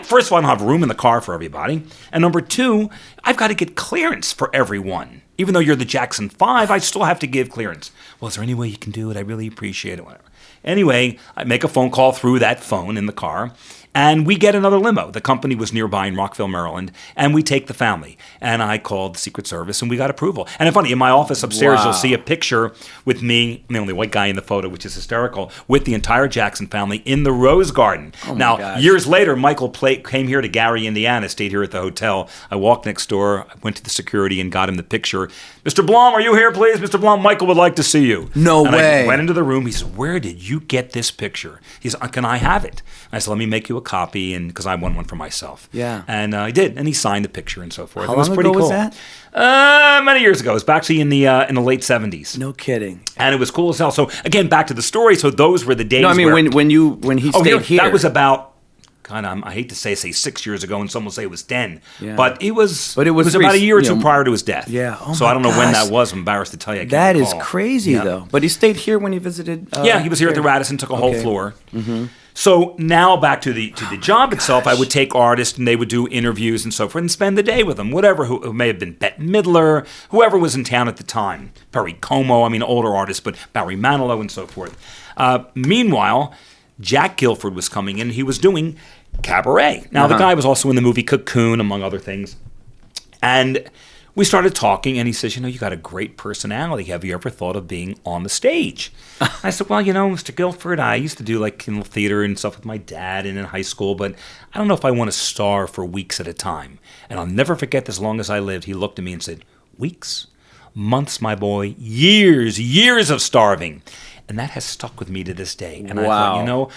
B: First of all, I don't have room in the car for everybody. And number two, I've got to get clearance for everyone. Even though you're the Jackson 5, I still have to give clearance." "Well, is there any way you can do it? I really appreciate it." Whatever. Anyway, I make a phone call through that phone in the car, And we get another limo. The company was nearby in Rockville, Maryland, and we take the family. And I called the Secret Service, and we got approval. And it's funny, in my office upstairs, you'll see a picture with me, the only white guy in the photo, which is hysterical, with the entire Jackson family in the Rose Garden. Now, years later, Michael came here to Gary, Indiana, stayed here at the hotel. I walked next door, I went to the security and got him the picture. Mr. Blum, are you here, please? Mr. Blum, Michael would like to see you.
A: No way.
B: I went into the room. He said, where did you get this picture? He said, can I have it? I said, let me make you a copy, and because I want one for myself.
A: Yeah.
B: And I did, and he signed the picture and so forth.
A: How
B: it was
A: long
B: pretty
A: ago
B: cool.
A: was that?
B: Many years ago. It was actually in the late 70s.
A: No kidding.
B: And it was cool as hell. So again, back to the story. So those were the days.
A: No, I mean when he stayed here.
B: That was about. God, I hate to say 6 years ago, and some will say it was 10.
A: Yeah.
B: But it was
A: about
B: a year or two prior to his death.
A: Yeah. Oh
B: so
A: my
B: I don't know when
A: gosh.
B: that was. I'm embarrassed to tell you. I can't
A: That is
B: recall.
A: crazy, though. But he stayed here when he visited.
B: Yeah, he was here at the Radisson, took a whole floor.
A: Mm-hmm.
B: So now back to the job itself, I would take artists and they would do interviews and so forth and spend the day with them. Whatever, who may have been Bette Midler, whoever was in town at the time. Perry Como, older artists, but Barry Manilow and so forth. Meanwhile, Jack Guilford was coming in. He was doing Cabaret. Now, the guy was also in the movie Cocoon, among other things. And we started talking, and he says, you got a great personality. Have you ever thought of being on the stage? I said, well, Mr. Guilford, I used to do theater and stuff with my dad and in high school, but I don't know if I want to star for weeks at a time. And I'll never forget this as long as I lived. He looked at me and said, weeks? Months, my boy. Years of starving. And that has stuck with me to this day. And I thought,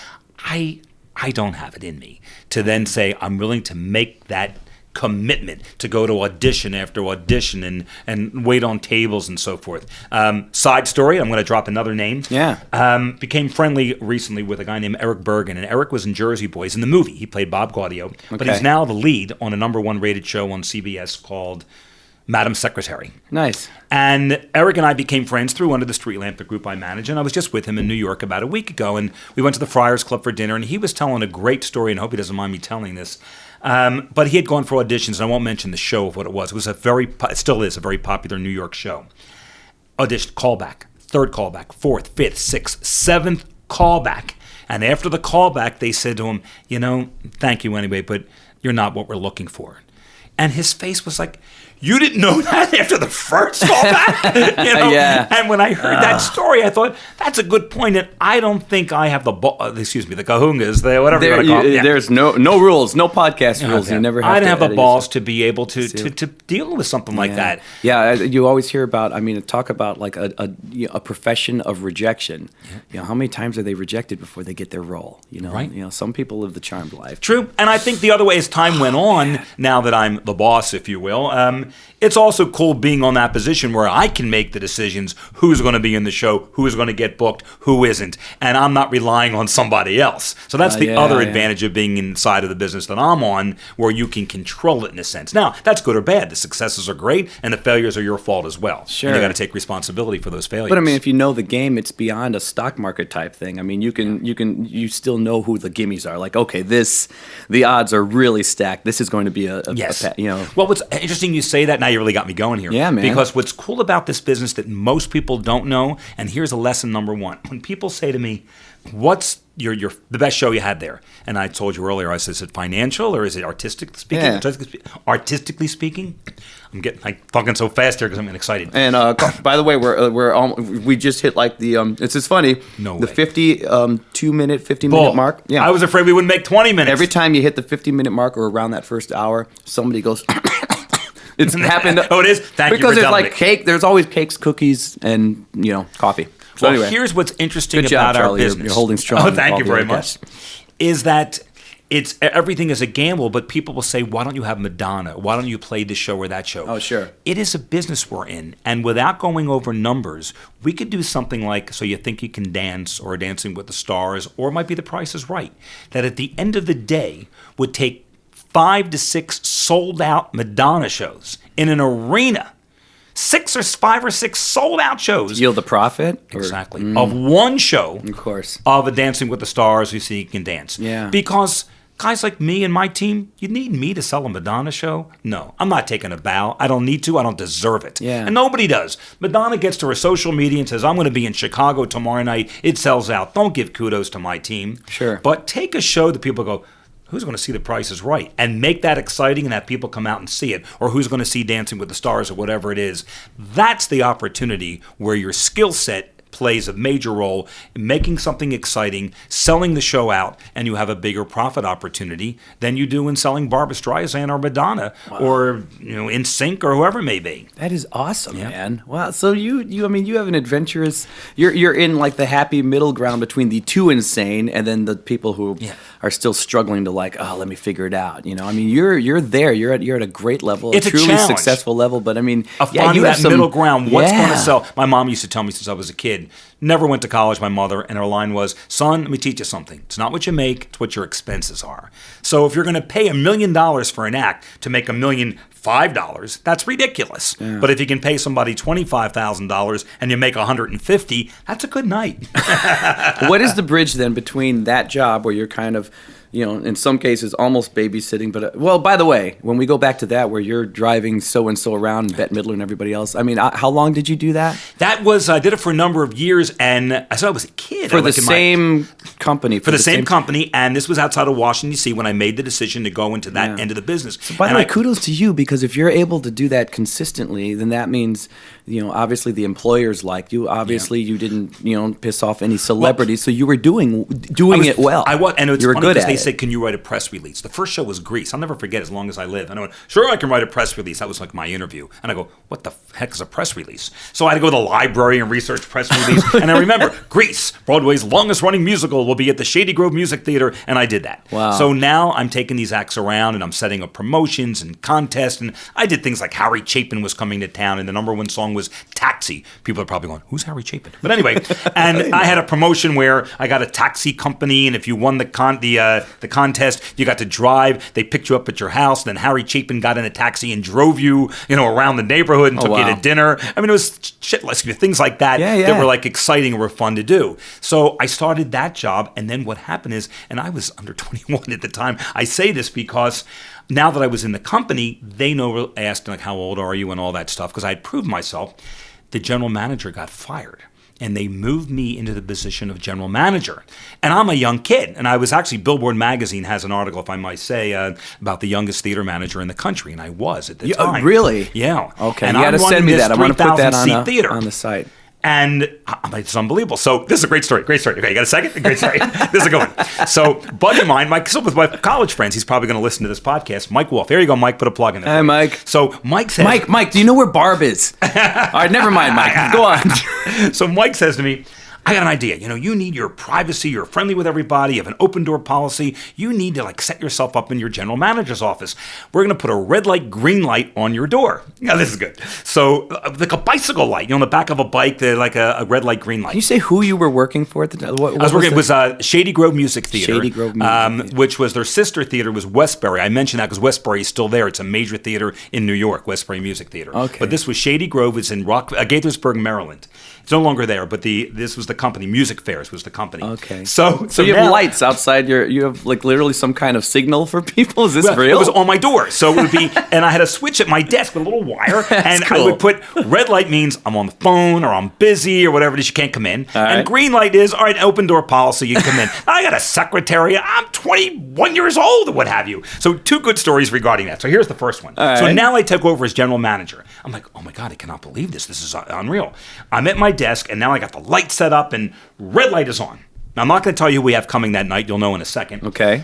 B: I don't have it in me to then say I'm willing to make that commitment to go to audition after audition and wait on tables and so forth. Side story, I'm going to drop another name.
A: Yeah.
B: Became friendly recently with a guy named Eric Bergen, and Eric was in Jersey Boys in the movie. He played Bob Gaudio, but he's now the lead on a #1 rated show on CBS called Madam Secretary.
A: Nice.
B: And Eric and I became friends through Under the Street Lamp, the group I manage, and I was just with him in New York about a week ago, and we went to the Friars Club for dinner, and he was telling a great story, and I hope he doesn't mind me telling this. But he had gone for auditions, and I won't mention the show of what it was. It was it still is a very popular New York show. Audition, callback, third callback, fourth, fifth, sixth, seventh callback. And after the callback, they said to him, thank you anyway, but you're not what we're looking for. And his face was like, you didn't know that after the first callback?
A: Yeah.
B: And when I heard that story, I thought, that's a good point. And I don't think I have the kahungas, whatever you want to call them.
A: There's no rules, no podcast rules.
B: Okay.
A: You never have
B: I didn't
A: to
B: have the balls to be able to deal with something like that.
A: Yeah, you always hear about, talk about like a profession of rejection. Yeah. How many times are they rejected before they get their role?
B: Right.
A: Some people live the charmed life.
B: True. And I think the other way, as time went on, now that I'm the boss, if you will, it's also cool being on that position where I can make the decisions who's going to be in the show, who is going to get booked, who isn't, and I'm not relying on somebody else. So that's the other advantage of being inside of the business that I'm on, where you can control it in a sense. Now, that's good or bad. The successes are great, and the failures are your fault as well.
A: Sure.
B: And you got to take responsibility for those failures.
A: But if you know the game, it's beyond a stock market type thing. You still know who the gimmies are. Like, okay, the odds are really stacked. This is going to be a
B: Well, what's interesting you say that. Now you really got me going here.
A: Yeah, man.
B: Because what's cool about this business that most people don't know, and here's a lesson number one. When people say to me, what's the best show you had there? And I told you earlier, I said, is it financial or is it artistic speaking?
A: Yeah.
B: Artistically speaking, I'm getting talking so fast here because I'm getting excited.
A: And by the way, we just hit like the it's just funny.
B: No way.
A: The 50-minute mark. Yeah.
B: I was afraid we wouldn't make 20 minutes.
A: Every time you hit the 50-minute mark or around that first hour, somebody goes. It's happened.
B: Oh, it is? Thank you
A: because
B: for
A: it's
B: telling
A: like
B: me.
A: cake. There's always cakes, cookies, and coffee. So
B: Well,
A: anyway,
B: here's what's interesting
A: good job,
B: about our
A: Charlie.
B: business.
A: You're holding strong.
B: Oh, thank you
A: All
B: very
A: the
B: much.
A: other guests.
B: Is that everything is a gamble, but people will say, why don't you have Madonna? Why don't you play this show or that show?
A: Oh, sure.
B: It is a business we're in, and without going over numbers, we could do something like So You Think You Can Dance or Dancing with the Stars, or it might be The Price is Right, that at the end of the day would take 5 to 6 sold-out Madonna shows in an arena. 5 or 6 sold-out shows.
A: Yield the profit?
B: Exactly. Of one show.
A: Of course.
B: Of a Dancing with the Stars, You See You Can Dance.
A: Yeah.
B: Because guys like me and my team, you need me to sell a Madonna show? No. I'm not taking a bow. I don't need to. I don't deserve it.
A: Yeah.
B: And nobody does. Madonna gets to her social media and says, I'm going to be in Chicago tomorrow night. It sells out. Don't give kudos to my team.
A: Sure.
B: But take a show that people go, who's going to see The Price is Right? And make that exciting and have people come out and see it. Or who's going to see Dancing with the Stars or whatever it is. That's the opportunity where your skill set plays a major role in making something exciting, selling the show out, and you have a bigger profit opportunity than you do in selling Barbra Streisand or Madonna or In Sync or whoever it may be.
A: That is awesome, man. Wow. So you have an adventurous. You're in like the happy middle ground between the too insane and then the people who are still struggling to let me figure it out. You're there. You're at a great level,
B: it's
A: a truly
B: challenge.
A: Successful level. But
B: Finding
A: you have
B: that middle ground. What's going to sell? My mom used to tell me since I was a kid. Never went to college, my mother, and her line was, son, let me teach you something. It's not what you make, it's what your expenses are. So if you're going to pay $1 million for an act to make $1,005,000, that's ridiculous. Yeah. But if you can pay somebody $25,000 and you make $150,000, that's a good night.
A: What is the bridge then between that job where you're kind of, in some cases almost babysitting, but by the way, when we go back to that where you're driving so-and-so around, Bette Midler and everybody else, how long did you do that?
B: That was, I did it for a number of years, and I said I was a kid.
A: For the same company.
B: For the same company, and this was outside of Washington, D.C. when I made the decision to go into that end of the business.
A: So by the way, kudos to you, because if you're able to do that consistently, then that means, obviously the employers liked you. Obviously you didn't, piss off any celebrities, so you were doing it well.
B: I was, and it's
A: you were
B: funny
A: good
B: because
A: at
B: they
A: it.
B: said, can you write a press release? The first show was Grease. I'll never forget as long as I live. And I went, sure, I can write a press release. That was like my interview. And I go, what the heck is a press release? So I had to go to the library and research press release. And I remember, Grease, Broadway's longest running musical, will be at the Shady Grove Music Theater. And I did that.
A: Wow.
B: So now I'm taking these acts around and I'm setting up promotions and contests. And I did things like Harry Chapin was coming to town and the number one song was Taxi. People are probably going, who's Harry Chapin? But anyway, and I had a promotion where I got a taxi company, and if you won the contest, you got to drive. They picked you up at your house. Then Harry Chapin got in a taxi and drove you, around the neighborhood and took you to dinner. It was shit, things like that that were like exciting and were fun to do. So I started that job, and then what happened is, and I was under 21 at the time. I say this because now that I was in the company, they asked like, how old are you and all that stuff, because I had proved myself. The general manager got fired, and they moved me into the position of general manager. And I'm a young kid, and I was actually, Billboard magazine has an article, if I might say, about the youngest theater manager in the country, and I was at the time.
A: Really?
B: Yeah.
A: Okay,
B: and
A: you got to send me that. I want to put that
B: on
A: the site.
B: And it's unbelievable. So this is a great story. Great story. Okay, you got a second? Great story. This is a good one. So buddy of mine, with my college friends, he's probably going to listen to this podcast, Mike Wolf. There you go, Mike. Put a plug in there.
A: Hi, Mike.
B: So Mike says...
A: Mike, do you know where Barb is? All right, never mind, Mike. Go on.
B: So Mike says to me, I got an idea. You need your privacy. You're friendly with everybody. You have an open door policy. You need to set yourself up in your general manager's office. We're going to put a red light, green light on your door. Yeah, this is good. So like a bicycle light, on the back of a bike, like a red light, green light.
A: Can you say who you were working for at the time?
B: It was Shady Grove Music Theater.
A: Shady Grove Music Theater.
B: Which was their sister theater was Westbury. I mentioned that because Westbury is still there. It's a major theater in New York, Westbury Music Theater.
A: Okay.
B: But this was Shady Grove. It's in Gaithersburg, Maryland. It's no longer there, but this was the company. Music Fairs was the company.
A: Okay.
B: So
A: you have lights outside you have literally some kind of signal for people? Is this real?
B: It was on my door. So it would be, and I had a switch at my desk with a little wire, and
A: cool.
B: I would put red light means I'm on the phone or I'm busy or whatever it is, you can't come in.
A: All right.
B: And green light is, all right, open door policy, you can come in. I got a secretary, I'm 21 years old or what have you. So two good stories regarding that. So here's the first one.
A: All
B: so
A: right.
B: now I took over as general manager. I'm like, oh my God, I cannot believe this. This is unreal. I'm at my desk, and now I got the light set up, and red light is on. Now, I'm not going to tell you who we have coming that night. You'll know in a second.
A: Okay.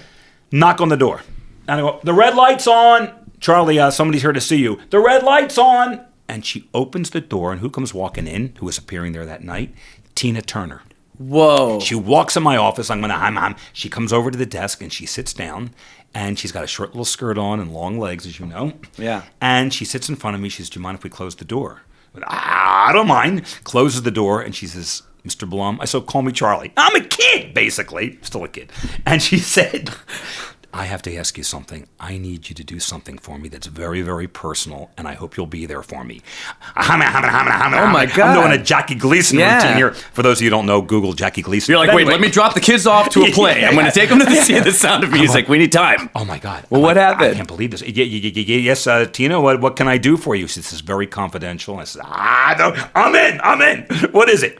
B: Knock on the door. And I go, the red light's on. Charlie, somebody's here to see you. The red light's on. And she opens the door, and who comes walking in, who was appearing there that night? Tina Turner.
A: Whoa.
B: She walks in my office. I'm going to, she comes over to the desk, and she sits down. And she's got a short little skirt on and long legs, as you know.
A: Yeah.
B: And she sits in front of me. She says, do you mind if we close the door? I don't mind. Closes the door, and she says, Mr. Blum, I said, call me Charlie. I'm a kid, basically. Still a kid. And she said, I have to ask you something. I need you to do something for me that's very, very personal, and I hope you'll be there for me. Oh,
A: my God.
B: I'm doing a Jackie Gleason routine here. For those of you who don't know, Google Jackie Gleason.
A: You're like, wait, let me drop the kids off to a play. I'm going to take them to see the Sound of Music. We need time.
B: Oh, my God.
A: Well, what happened?
B: I can't believe this. Yes, Tina, what can I do for you? She says, this is very confidential. I said, I'm in. What is it?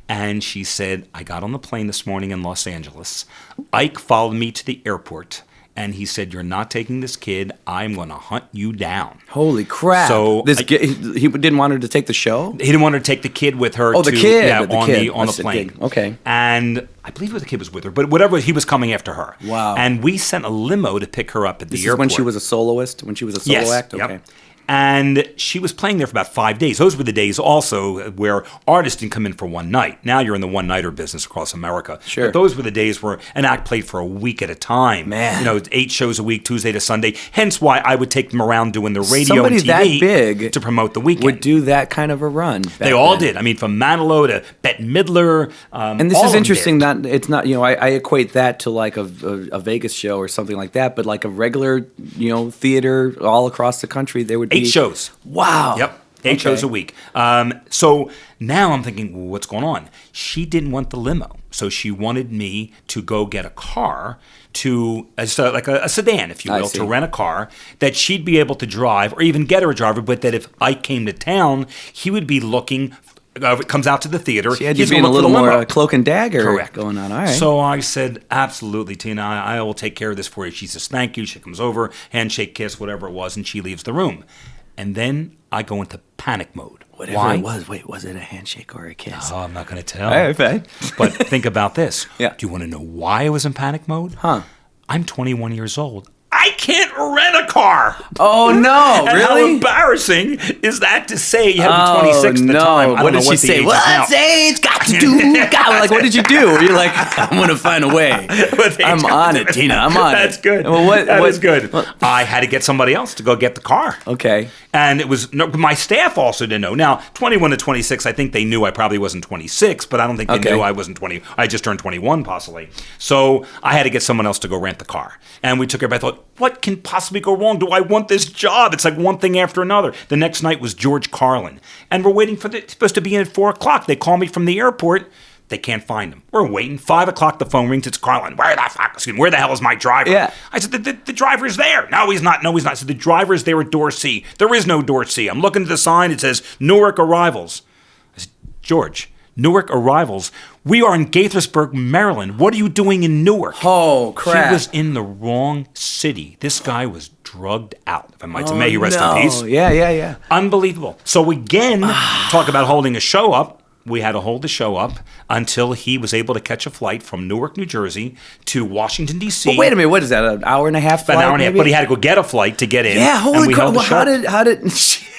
B: And she said, I got on the plane this morning in Los Angeles. Ike followed me to the airport. and he said, "You're not taking this kid. I'm going to hunt you down."
A: Holy crap!
B: So
A: he didn't want her to take the show.
B: He didn't want her to take the kid with her.
A: Oh, the kid,
B: yeah,
A: the
B: on
A: kid.
B: on the plane.
A: Okay.
B: And I believe the kid was with her, but whatever, he was coming after her.
A: Wow.
B: And we sent a limo to pick her up at the
A: This
B: airport.
A: is when she was a soloist. When she was a solo
B: Yes.
A: act. Okay.
B: Yep. And she was playing there for about 5 days. Those were the days also where artists didn't come in for one night. Now you're in the one-nighter business across America.
A: Sure.
B: But those were the days where an act played for a week at a time.
A: Man.
B: You know, 8 shows a week, Tuesday to Sunday. Hence why I would take them around doing the radio
A: Somebody
B: and TV
A: that big
B: to promote the weekend.
A: would do that kind of a run.
B: They all did. I mean, from Manilow to Bette Midler.
A: And this
B: all
A: is
B: of them
A: interesting.
B: did.
A: It's not. I equate that to like a Vegas show or something like that. But like a regular theater all across the country, there would be
B: 8 shows.
A: Wow.
B: Yep. 8 shows a week. So now I'm thinking, well, what's going on? She didn't want the limo. So she wanted me to go get a car like a sedan, if you will, to rent a car that she'd be able to drive or even get her a driver, but that if Ike came to town, he would be looking, comes out to the theater.
A: She had you being a little more cloak and dagger going on. All right.
B: So I said, absolutely, Tina, I will take care of this for you. She says, thank you. She comes over, handshake, kiss, whatever it was, and she leaves the room. And then I go into panic mode.
A: Whatever it was. Wait, was it a handshake or a kiss?
B: Oh, I'm not going to tell.
A: All right, fine.
B: But think about this.
A: Yeah.
B: Do you want to know why I was in panic mode?
A: Huh.
B: I'm 21 years old. I can't rent a car.
A: Oh, no.
B: And
A: really?
B: how embarrassing is that to say? You had to be 26 at the time.
A: What did she say? What's age got to do? God, like, what did you do? You're like, I'm going to find a way. I'm on it, Tina. I'm on
B: That's
A: it.
B: good.
A: Well,
B: That is good. I had to get somebody else to go get the car.
A: Okay.
B: And it was my staff also didn't know. Now, 21 to 26, I think they knew I probably wasn't 26, but I don't think they knew I wasn't 20. I just turned 21 possibly. So I had to get someone else to go rent the car. And we took it. I thought, what can possibly go wrong? Do I want this job? It's like one thing after another. The next night was George Carlin. And we're waiting for it's supposed to be in at 4 o'clock. They call me from the airport. They can't find him. We're waiting. 5 o'clock, the phone rings. It's Carlin. Where the hell is my driver?
A: Yeah.
B: I said, the driver's there. No, he's not. I said, the driver's there at door C. There is no door C. I'm looking at the sign. It says Newark Arrivals. I said, George, Newark Arrivals? We are in Gaithersburg, Maryland. What are you doing in Newark?
A: Oh, crap.
B: He was in the wrong city. This guy was drugged out, if I might say. May he rest in peace.
A: Yeah.
B: Unbelievable. So again, talk about holding a show up. We had to hold the show up until he was able to catch a flight from Newark, New Jersey to Washington, D.C.
A: But wait a minute, what is that, an hour and a half flight?
B: An hour and a half,
A: maybe?
B: but he had to go get a flight to get in.
A: Yeah, holy crap. Well, how did...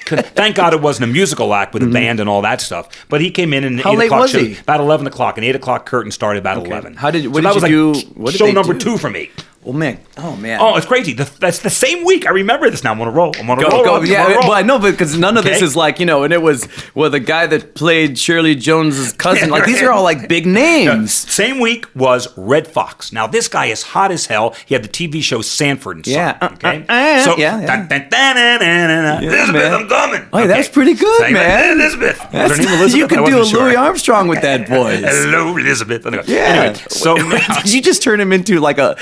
B: Thank God it wasn't a musical act with a band and all that stuff. But he came in and
A: How
B: 8
A: late
B: o'clock
A: was
B: show,
A: he?
B: about 11 o'clock, and 8 o'clock curtain started about 11.
A: What did you do?
B: Show number 2 for me.
A: Well, man. Oh, man.
B: Oh, it's crazy. That's the same week. I remember this now. I'm on a roll.
A: Go. Yeah, well, I know, because none of this is like, and it was, the guy that played Shirley Jones's cousin. Like, these are all like big names.
B: Same week was Red Fox. Now, this guy is hot as hell. He had the TV show Sanford and Son.
A: Yeah.
B: Okay?
A: Elizabeth,
B: I'm coming.
A: Oh, that was pretty good, man.
B: Elizabeth. Was her name Elizabeth?
A: You could do a Louis Armstrong with that voice.
B: Hello, Elizabeth.
A: Yeah.
B: Anyway, so
A: did you just turn him into like a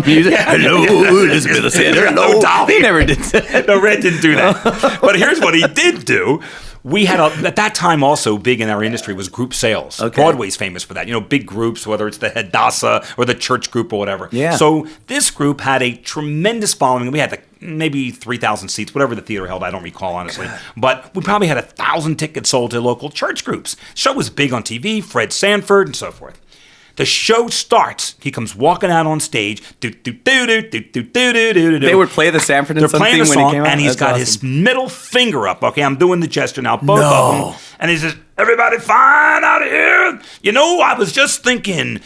A: music? Hello, Elizabeth. Hello. He never did that.
B: No, Red didn't do that. But here's what he did do. We had at that time also big in our industry was group sales.
A: Okay.
B: Broadway's famous for that. Big groups, whether it's the Hadassah or the church group or whatever.
A: Yeah.
B: So this group had a tremendous following. We had maybe 3,000 seats, whatever the theater held. I don't recall, honestly. God. But we probably had 1,000 tickets sold to local church groups. The show was big on TV, Fred Sanford and so forth. The show starts. He comes walking out on stage. They
A: would play the Sanford and Son theme when he came out?
B: And he's got his middle finger up. Okay, I'm doing the gesture now, both of them. And he says, everybody fine out here? I was just thinking,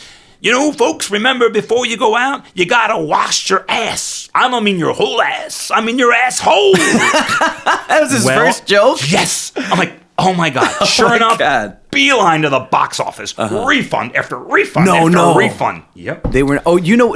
B: folks, remember before you go out, you got to wash your ass. I don't mean your whole ass. I mean your asshole.
A: That was his first joke?
B: Yes. I'm like, oh my God. Sure enough.
A: God.
B: Beeline to the box office, refund after refund after refund. Yep.
A: They were.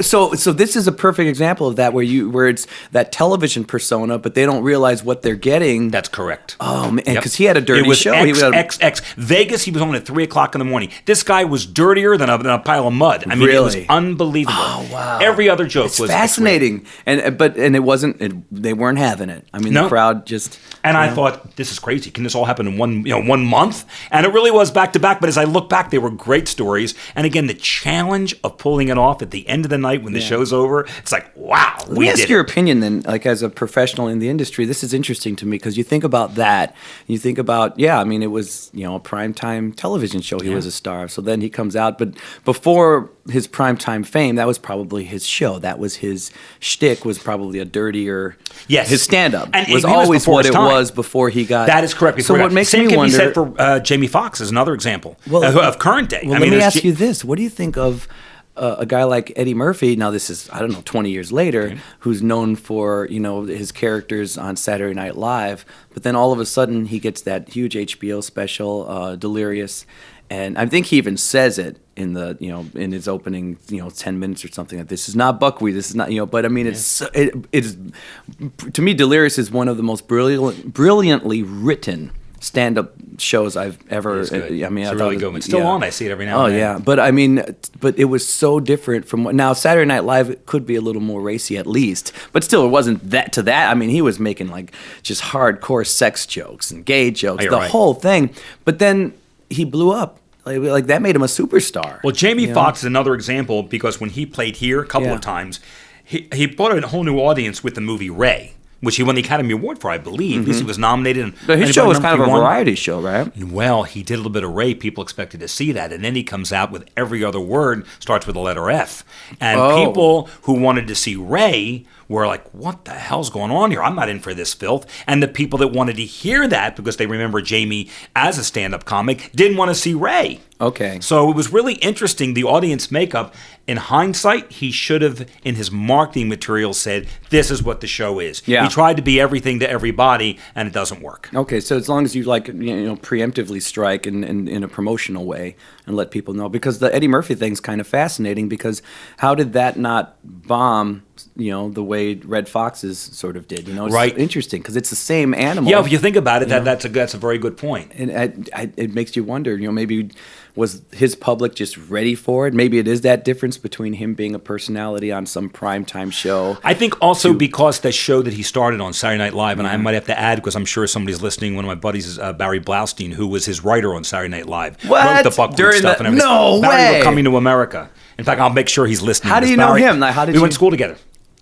A: So this is a perfect example of that, where it's that television persona, but they don't realize what they're getting.
B: That's correct.
A: Oh man, because he had a dirty show.
B: XXX Vegas. He was on at 3 o'clock in the morning. This guy was dirtier than a pile of mud. I mean, it was unbelievable.
A: Oh wow.
B: Every other joke was
A: fascinating, and it wasn't. They weren't having it. I mean, the crowd just.
B: And I thought, this is crazy. Can this all happen in one month? And it really was. those back to back, but as I look back, they were great stories. And again, the challenge of pulling it off at the end of the night when the show's over, it's like, wow,
A: Let me ask your opinion then, like as a professional in the industry. This is interesting to me because you think about that. You think about, it was, a primetime television show. He was a star. So then he comes out. But before his primetime fame, that was probably his show. That was his shtick, was probably a dirtier.
B: Yes.
A: His stand-up
B: and
A: was always what it was before he got.
B: That is correct.
A: So what makes
B: Same
A: me
B: can
A: wonder.
B: be said for Jamie Foxx as another example of current day.
A: Well, let me ask you this. What do you think of a guy like Eddie Murphy? Now, this is, 20 years later, who's known for, his characters on Saturday Night Live, but then all of a sudden he gets that huge HBO special, Delirious, and I think he even says it in the, in his opening, 10 minutes or something, that this is not buckwheat, this is not, but I mean, it's to me, Delirious is one of the most brilliantly written stand-up shows I've ever.
B: It's
A: I mean,
B: it's
A: I
B: really
A: thought
B: good. It's still on. I see it every now and then.
A: Oh yeah, but I mean, but it was so different from what now Saturday Night Live could be a little more racy at least, but still it wasn't that to that. I mean, he was making like just hardcore sex jokes and gay jokes, the whole thing. But then he blew up. Like that made him a superstar.
B: Well, Jamie Foxx is another example because when he played here a couple of times, he brought a whole new audience with the movie Ray, which he won the Academy Award for, I believe. He was nominated.
A: But his show was kind of a variety show, right?
B: Well, he did a little bit of Ray. People expected to see that. And then he comes out with every other word starts with the letter F. And people who wanted to see Ray were like, what the hell's going on here? I'm not in for this filth. And the people that wanted to hear that, because they remember Jamie as a stand-up comic, didn't want to see Ray.
A: Okay.
B: So it was really interesting, the audience makeup. In hindsight, he should have, in his marketing material, said, this is what the show is.
A: Yeah.
B: He tried to be everything to everybody, and it doesn't work.
A: Okay, so as long as you preemptively strike in a promotional way and let people know, because the Eddie Murphy thing's kind of fascinating, because how did that not bomb, the way Red Fox's sort of did? It's interesting because it's the same animal.
B: Yeah, if you think about it, that's a very good point.
A: And it makes you wonder, maybe was his public just ready for it? Maybe it is that difference between him being a personality on some primetime show.
B: I think also because the show that he started on Saturday Night Live, and I might have to add because I'm sure somebody's listening, one of my buddies is Barry Blaustein, who was his writer on Saturday Night Live.
A: What?
B: Wrote the Buckwheat stuff and everything.
A: No
B: Barry
A: way!
B: were Coming to America. In fact, I'll make sure he's listening.
A: How do you know him? Like,
B: we went to school together.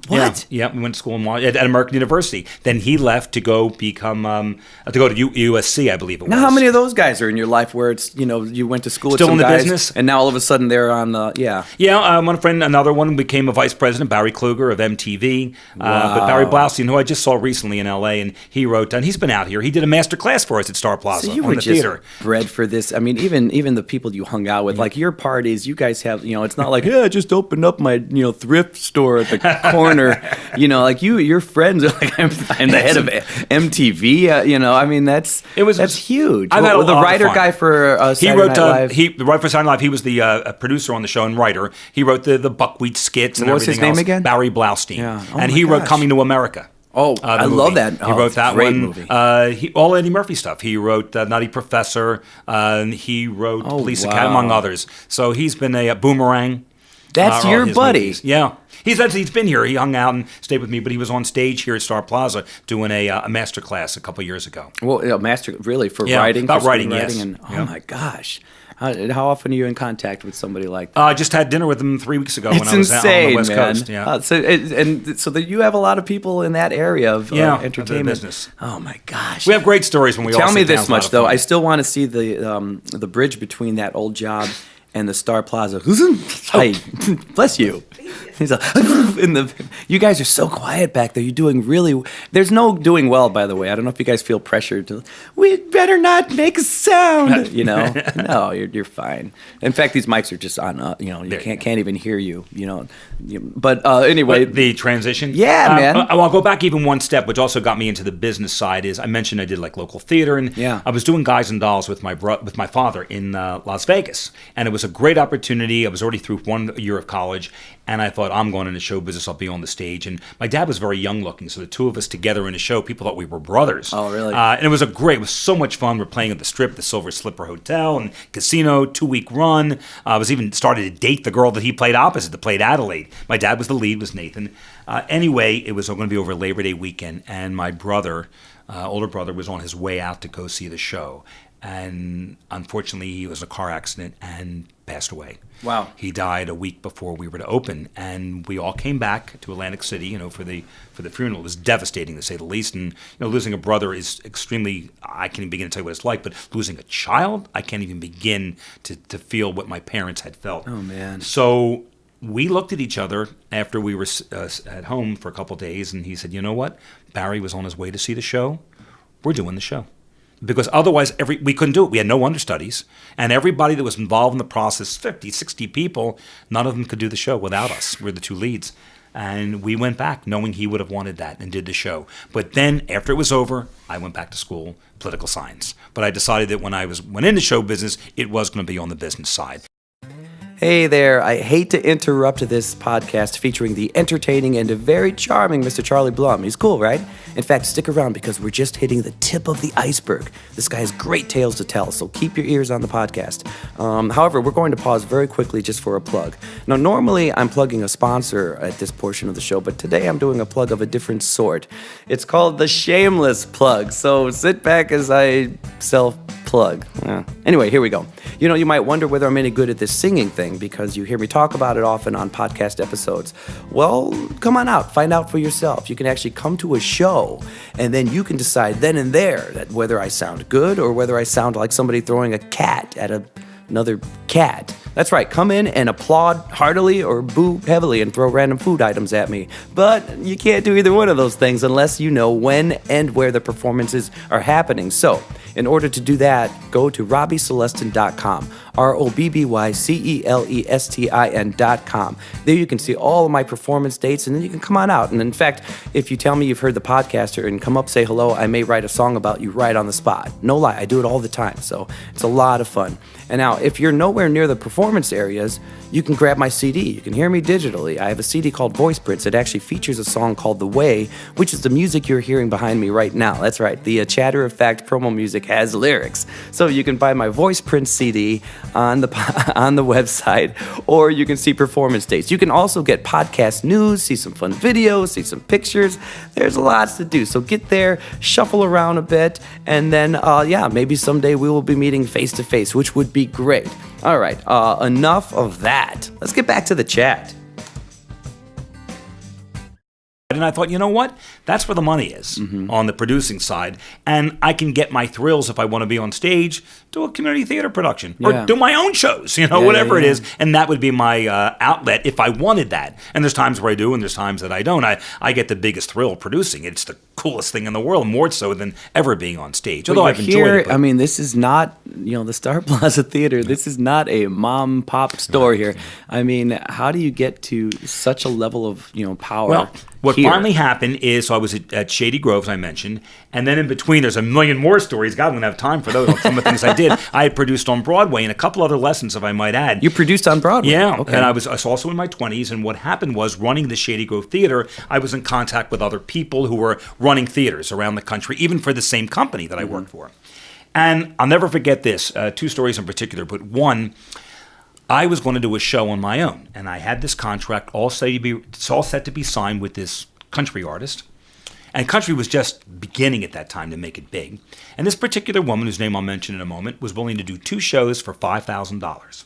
A: What?
B: Yeah, we went to school at American University. Then he left to go become to go to USC, I believe it was.
A: Now, how many of those guys are in your life where it's you went to school with
B: Still
A: some
B: in the
A: guys,
B: business?
A: and now all of a sudden they're on the
B: another one became a vice president, Barry Kluger of MTV. But Barry Blaustein, who I just saw recently in LA, and he wrote, and he's been out here. He did a master class for us at Star Plaza
A: so you
B: on
A: were
B: the
A: just
B: theater.
A: bred for this. I mean, even the people you hung out with, like your parties, you guys have, it's not like, I just opened up my thrift store at the corner. Like your friends are like, I'm the head of MTV. I mean, that's huge.
B: I've had
A: the writer guy for Saturday Night Live.
B: The writer for Saturday Night Live. He was the producer on the show and writer. He wrote the Buckwheat skits and
A: what was
B: everything
A: his name
B: else.
A: again?
B: Barry Blaustein.
A: Yeah.
B: And he wrote Coming to America.
A: Oh, I love that.
B: He wrote that
A: great
B: one.
A: Movie.
B: All Eddie Murphy stuff. He wrote Nutty Professor. He wrote Police Academy, among others. So he's been a Boomerang.
A: That's your buddy.
B: Movies. Yeah. He's been here. He hung out and stayed with me, but he was on stage here at Star Plaza doing a master class a couple years ago.
A: Well, master really for writing,
B: about
A: for
B: writing, yes.
A: And oh my gosh, how often are you in contact with somebody like that?
B: I just had dinner with him 3 weeks ago when I was out on the West Coast. Yeah.
A: So that you have a lot of people in that area of entertainment
B: business.
A: Oh my gosh,
B: we have great stories when we all
A: tell me
B: sit down.
A: this much though. I still want to see the bridge between that old job and the Star Plaza. Hi, bless you. He's like, you guys are so quiet back there. You're doing really. There's no doing well, by the way. I don't know if you guys feel pressured to. We better not make a sound. No, you're fine. In fact, these mics are just on. You can't even hear you. But anyway,
B: the transition.
A: Yeah, man.
B: I'll go back even one step, which also got me into the business side. Is I mentioned I did like local theater, and I was doing Guys and Dolls with my father in Las Vegas, and it was a great opportunity. I was already through 1 year of college, and I thought, I'm going into show business, I'll be on the stage. And my dad was very young looking, so the two of us together in a show, people thought we were brothers.
A: Oh, really?
B: And it was so much fun. We're playing at the Strip, the Silver Slipper Hotel and Casino, 2-week run. I was even started to date the girl that he played opposite, that played Adelaide. My dad was the lead, was Nathan. Anyway, it was going to be over Labor Day weekend, and my brother, older brother, was on his way out to go see the show. and unfortunately he was in a car accident and passed away.
A: Wow.
B: He died a week before we were to open, and we all came back to Atlantic City, for the funeral. It was devastating, to say the least. And losing a brother is extremely. I can't even begin to tell you what it's like. But losing a child, I can't even begin to feel what my parents had felt.
A: Oh man.
B: So we looked at each other after we were at home for a couple of days, and he said, "You know what? Barry was on his way to see the show. We're doing the show." Because otherwise, we couldn't do it. We had no understudies. And everybody that was involved in the process, 50, 60 people, none of them could do the show without us. We're the two leads. And we went back knowing he would have wanted that and did the show. But then, after it was over, I went back to school, political science. But I decided that when I went into show business, it was going to be on the business side.
A: Hey there, I hate to interrupt this podcast featuring the entertaining and very charming Mr. Charlie Blum. He's cool, right? In fact, stick around because we're just hitting the tip of the iceberg. This guy has great tales to tell, so keep your ears on the podcast. However, we're going to pause very quickly just for a plug. Now, normally I'm plugging a sponsor at this portion of the show, but today I'm doing a plug of a different sort. It's called the Shameless Plug, so sit back as I self-plug. Anyway, here we go. You might wonder whether I'm any good at this singing thing because you hear me talk about it often on podcast episodes. Well, come on out, find out for yourself. You can actually come to a show and then you can decide then and there that whether I sound good or whether I sound like somebody throwing a cat at another cat. That's right, come in and applaud heartily or boo heavily and throw random food items at me. But you can't do either one of those things unless you know when and where the performances are happening. So, in order to do that, go to robbycelestin.com, ROBBYCELESTIN.com. There you can see all of my performance dates, and then you can come on out. And in fact, if you tell me you've heard the podcaster and come up, say hello, I may write a song about you right on the spot. No lie, I do it all the time, so it's a lot of fun. And now, if you're nowhere near the performance areas, you can grab my CD. You can hear me digitally. I have a CD called Voice Prints. It actually features a song called The Way, which is the music you're hearing behind me right now. That's right. The Chatter of Fact promo music has lyrics. So you can buy my Voice Prints CD on the website, or you can see performance dates. You can also get podcast news, see some fun videos, see some pictures. There's lots to do. So get there, shuffle around a bit, and then, maybe someday we will be meeting face to face, which would be great. All right, enough of that. Let's get back to the chat.
B: And I thought, you know what? That's where the money is on the producing side. And I can get my thrills if I want to be on stage, do a community theater production or do my own shows, whatever it is. And that would be my outlet if I wanted that. And there's times where I do and there's times that I don't. I get the biggest thrill producing. It's the coolest thing in the world, more so than ever being on stage. Although I've enjoyed it.
A: I mean, this is not, the Star Plaza Theater. This is not a mom pop store here. I mean, how do you get to such a level of, power?
B: Well, what finally happened is, so I was at Shady Grove, as I mentioned, and then in between, there's a million more stories. God, I don't have time for those. Some of the things I did. I had produced on Broadway and a couple other lessons, if I might add.
A: You produced on Broadway?
B: Yeah,
A: okay.
B: And I was also in my 20s, and what happened was, running the Shady Grove Theater, I was in contact with other people who were running theaters around the country, even for the same company that I worked for. And I'll never forget this, two stories in particular, but one, I was going to do a show on my own, and I had this contract all set to be signed with this country artist. And country was just beginning at that time to make it big. And this particular woman, whose name I'll mention in a moment, was willing to do 2 shows for $5,000.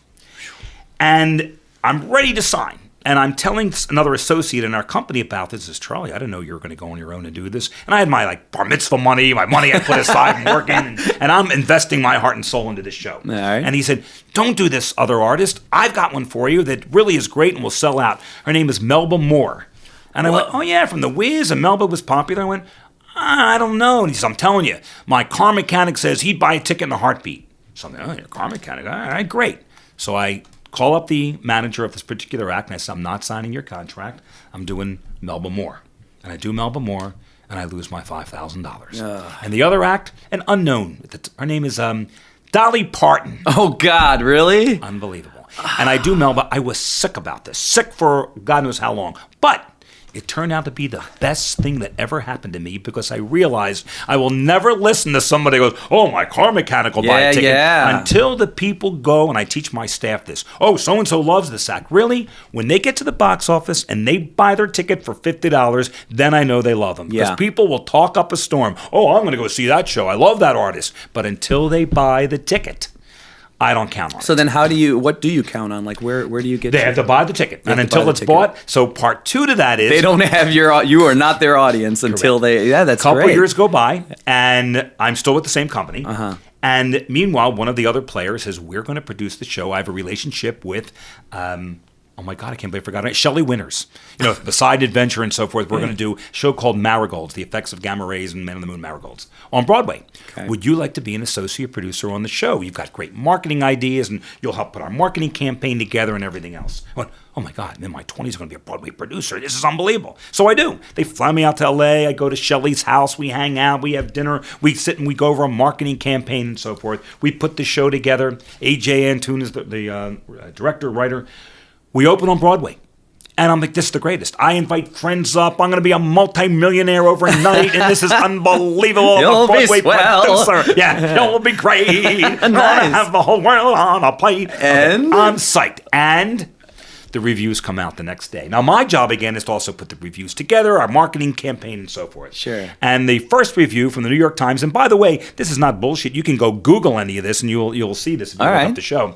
B: And I'm ready to sign. And I'm telling another associate in our company about this. Is Charlie, I didn't know you were going to go on your own and do this. And I had my bar mitzvah money, my money I put aside and working, and I'm investing my heart and soul into this show.
A: All right.
B: And he said, don't do this, other artist. I've got one for you that really is great and will sell out. Her name is Melba Moore. And I went, oh yeah, from The Wiz, and Melba was popular. I went, I don't know. And he said, I'm telling you, my car mechanic says he'd buy a ticket in a heartbeat. So I'm like, oh, your car mechanic, all right, great. So I call up the manager of this particular act, and I said, I'm not signing your contract. I'm doing Melba Moore. And I do Melba Moore, and I lose my $5,000. And the other act, an unknown. Her name is Dolly Parton.
A: Oh, God, really?
B: Unbelievable. And I do, Melba, I was sick about this. Sick for God knows how long. But it turned out to be the best thing that ever happened to me because I realized I will never listen to somebody who goes, oh, my car mechanic will buy a ticket. Until the people go, and I teach my staff this, oh, so-and-so loves this act. Really? When they get to the box office and they buy their ticket for $50, then I know they love them. Because people will talk up a storm. Oh, I'm going to go see that show. I love that artist. But until they buy the ticket, I don't count on it.
A: So then what do you count on? Like where do you get
B: They have to buy the ticket. And until it's bought, so part 2 to that is
A: they don't have you are not their audience until that's great.
B: A couple years go by and I'm still with the same company. And meanwhile, one of the other players says, we're going to produce the show. I have a relationship with oh my God, I can't believe I forgot it. Shelley Winters. Beside Adventure and so forth, we're going to do a show called Marigolds, the effects of gamma rays and Men on the Moon marigolds on Broadway. Okay. Would you like to be an associate producer on the show? You've got great marketing ideas and you'll help put our marketing campaign together and everything else. I went, oh my God, I'm in my 20s, I'm going to be a Broadway producer. This is unbelievable. So I do. They fly me out to LA. I go to Shelley's house. We hang out. We have dinner. We sit and we go over a marketing campaign and so forth. We put the show together. A.J. Antoon is the director, writer. We open on Broadway. And I'm like, this is the greatest. I invite friends up. I'm going to be a multi-millionaire overnight, and this is unbelievable.
A: You'll be swell.
B: Producer. Yeah, it'll be great. I'm going to have the whole world on a plate.
A: And?
B: I'm psyched. And the reviews come out the next day. Now, my job, again, is to also put the reviews together, our marketing campaign, and so forth.
A: Sure.
B: And the first review from the New York Times, and by the way, this is not bullshit. You can go Google any of this, and you'll see this if you look up the show.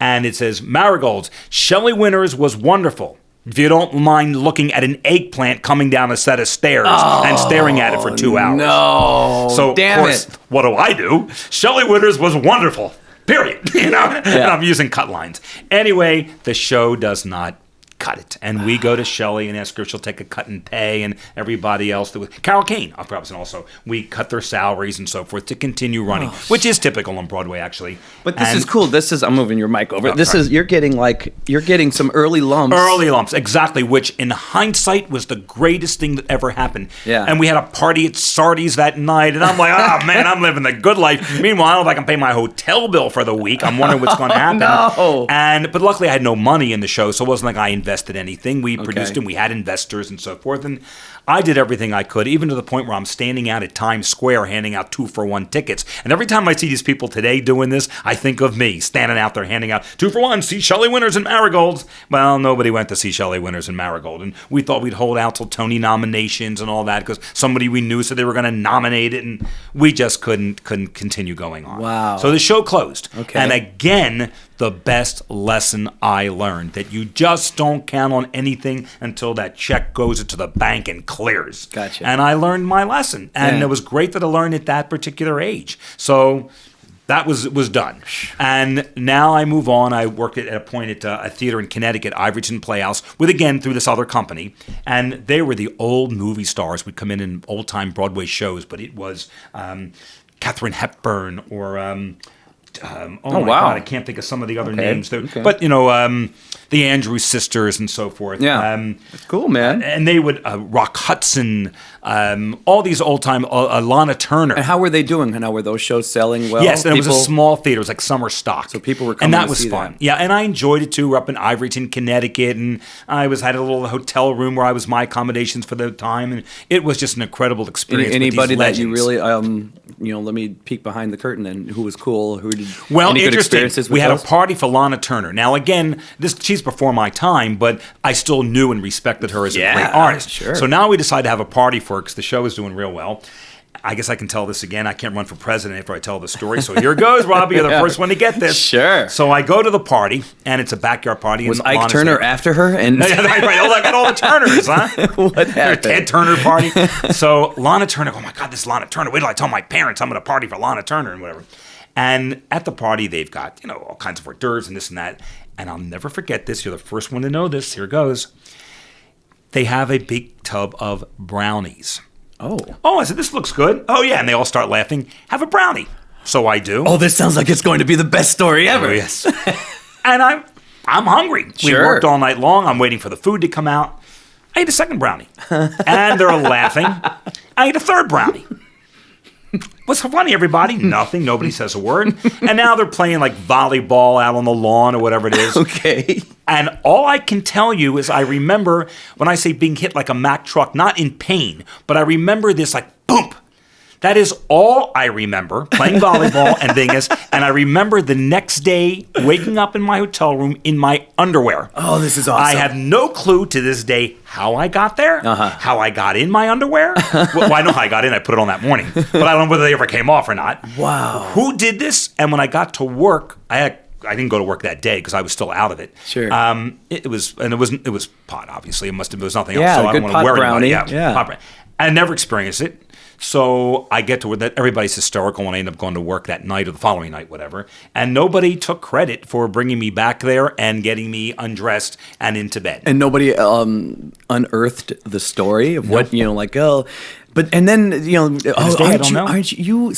B: And it says, Marigolds, Shelley Winters was wonderful. If you don't mind looking at an eggplant coming down a set of stairs and staring at it for 2 hours.
A: No.
B: So, of course, what do? Shelley Winters was wonderful. Period. And I'm using cut lines. Anyway, the show does not cut it. And we go to Shelley and ask her if she'll take a cut and pay, and everybody else. Carol Kane, perhaps, and also we cut their salaries and so forth to continue running, which is typical on Broadway, actually.
A: But this is cool. I'm moving your mic over. You're getting some early lumps.
B: Early lumps, exactly, which in hindsight was the greatest thing that ever happened.
A: Yeah.
B: And we had a party at Sardi's that night, and I'm like, oh man, I'm living the good life. Meanwhile, I don't know if I can pay my hotel bill for the week. I'm wondering what's going to happen.
A: No.
B: But luckily I had no money in the show, so it wasn't like I invested anything. We produced and we had investors and so forth, and I did everything I could, even to the point where I'm standing out at Times Square handing out 2-for-1 tickets. And every time I see these people today doing this, I think of me standing out there handing out 2-for-1, see Shelley Winters and Marigolds. Well, nobody went to see Shelley Winters and Marigold, and we thought we'd hold out till Tony nominations and all that because somebody we knew said they were going to nominate it, and we just couldn't continue going on.
A: Wow.
B: So the show closed.
A: Okay.
B: And again, the best lesson I learned, that you just don't count on anything until that check goes into the bank and clears.
A: Gotcha.
B: And I learned my lesson. And it was great that I learned at that particular age. So that was done. And now I move on. I worked at a point at a theater in Connecticut, Ivoryton Playhouse, again, through this other company. And they were the old movie stars. Would come in old-time Broadway shows, but it was Katharine Hepburn or... God, I can't think of some of the other names. But, the Andrews sisters and so forth.
A: Yeah, that's cool, man.
B: And they would, Rock Hudson, all these old-time, Lana Turner.
A: And how were they doing? And how were those shows selling well?
B: Yes, and it was a small theater. It was like summer stock.
A: So people were coming to see that.
B: And that was fun. Yeah, and I enjoyed it, too. We're up in Ivoryton, Connecticut, and I had a little hotel room where I was my accommodations for the time, and it was just an incredible experience.
A: Anybody
B: with these
A: that you really, let me peek behind the curtain then, who was cool, any good experiences with
B: we had
A: those?
B: A party for Lana Turner. Now, again, she's before my time, but I still knew and respected her as a great artist.
A: Sure.
B: So now we decided to have a party for her because the show is doing real well. I guess I can tell this again. I can't run for president after I tell the story. So here goes, Robbie. You're the first one to get this.
A: Sure.
B: So I go to the party, and it's a backyard party.
A: Was Ike Turner after her? And
B: right. I got all the Turners, huh?
A: What happened?
B: Ted Turner party. So Lana Turner, oh my God, this is Lana Turner. Wait till I tell my parents I'm going to party for Lana Turner and whatever. And at the party, they've got, all kinds of hors d'oeuvres and this and that. And I'll never forget this. You're the first one to know this. Here goes. They have a big tub of brownies.
A: Oh,
B: I said, this looks good. Oh, yeah. And they all start laughing. Have a brownie. So I do.
A: Oh, this sounds like it's going to be the best story ever.
B: Oh, yes. And I'm hungry.
A: Sure.
B: We worked all night long. I'm waiting for the food to come out. I ate a second brownie. And they're laughing. I ate a third brownie. What's so funny, everybody? Nothing. Nobody says a word. And now they're playing like volleyball out on the lawn or whatever it is.
A: Okay.
B: And all I can tell you is I remember when I say being hit like a Mack truck, not in pain, but I remember this like boom. That is all I remember, playing volleyball and dingus. And I remember the next day waking up in my hotel room in my underwear.
A: Oh, this is awesome.
B: I have no clue to this day how I got there, how I got in my underwear. Well, I know how I got in. I put it on that morning. But I don't know whether they ever came off or not.
A: Wow.
B: Who did this? And when I got to work, I didn't go to work that day because I was still out of it.
A: Sure.
B: It was pot, obviously. It was nothing else.
A: Yeah,
B: So I
A: good
B: don't want
A: pot
B: to worry
A: brownie.
B: about it.
A: Yeah.
B: Pot brownie. I never experienced it. So I get to where that everybody's hysterical when I end up going to work that night or the following night, whatever. And nobody took credit for bringing me back there and getting me undressed and into bed.
A: And nobody unearthed the story of what, like, but, and then, aren't you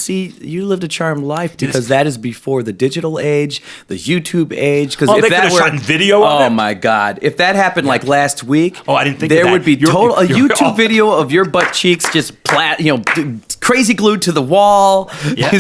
A: lived a charmed life because that is before the digital age, the YouTube age. Because if
B: they
A: that
B: could have
A: were
B: shot video of
A: oh
B: it.
A: my God, if that happened like last week,
B: I didn't think of
A: there
B: that.
A: would be a YouTube
B: oh.
A: video of your butt cheeks just crazy glued to the wall,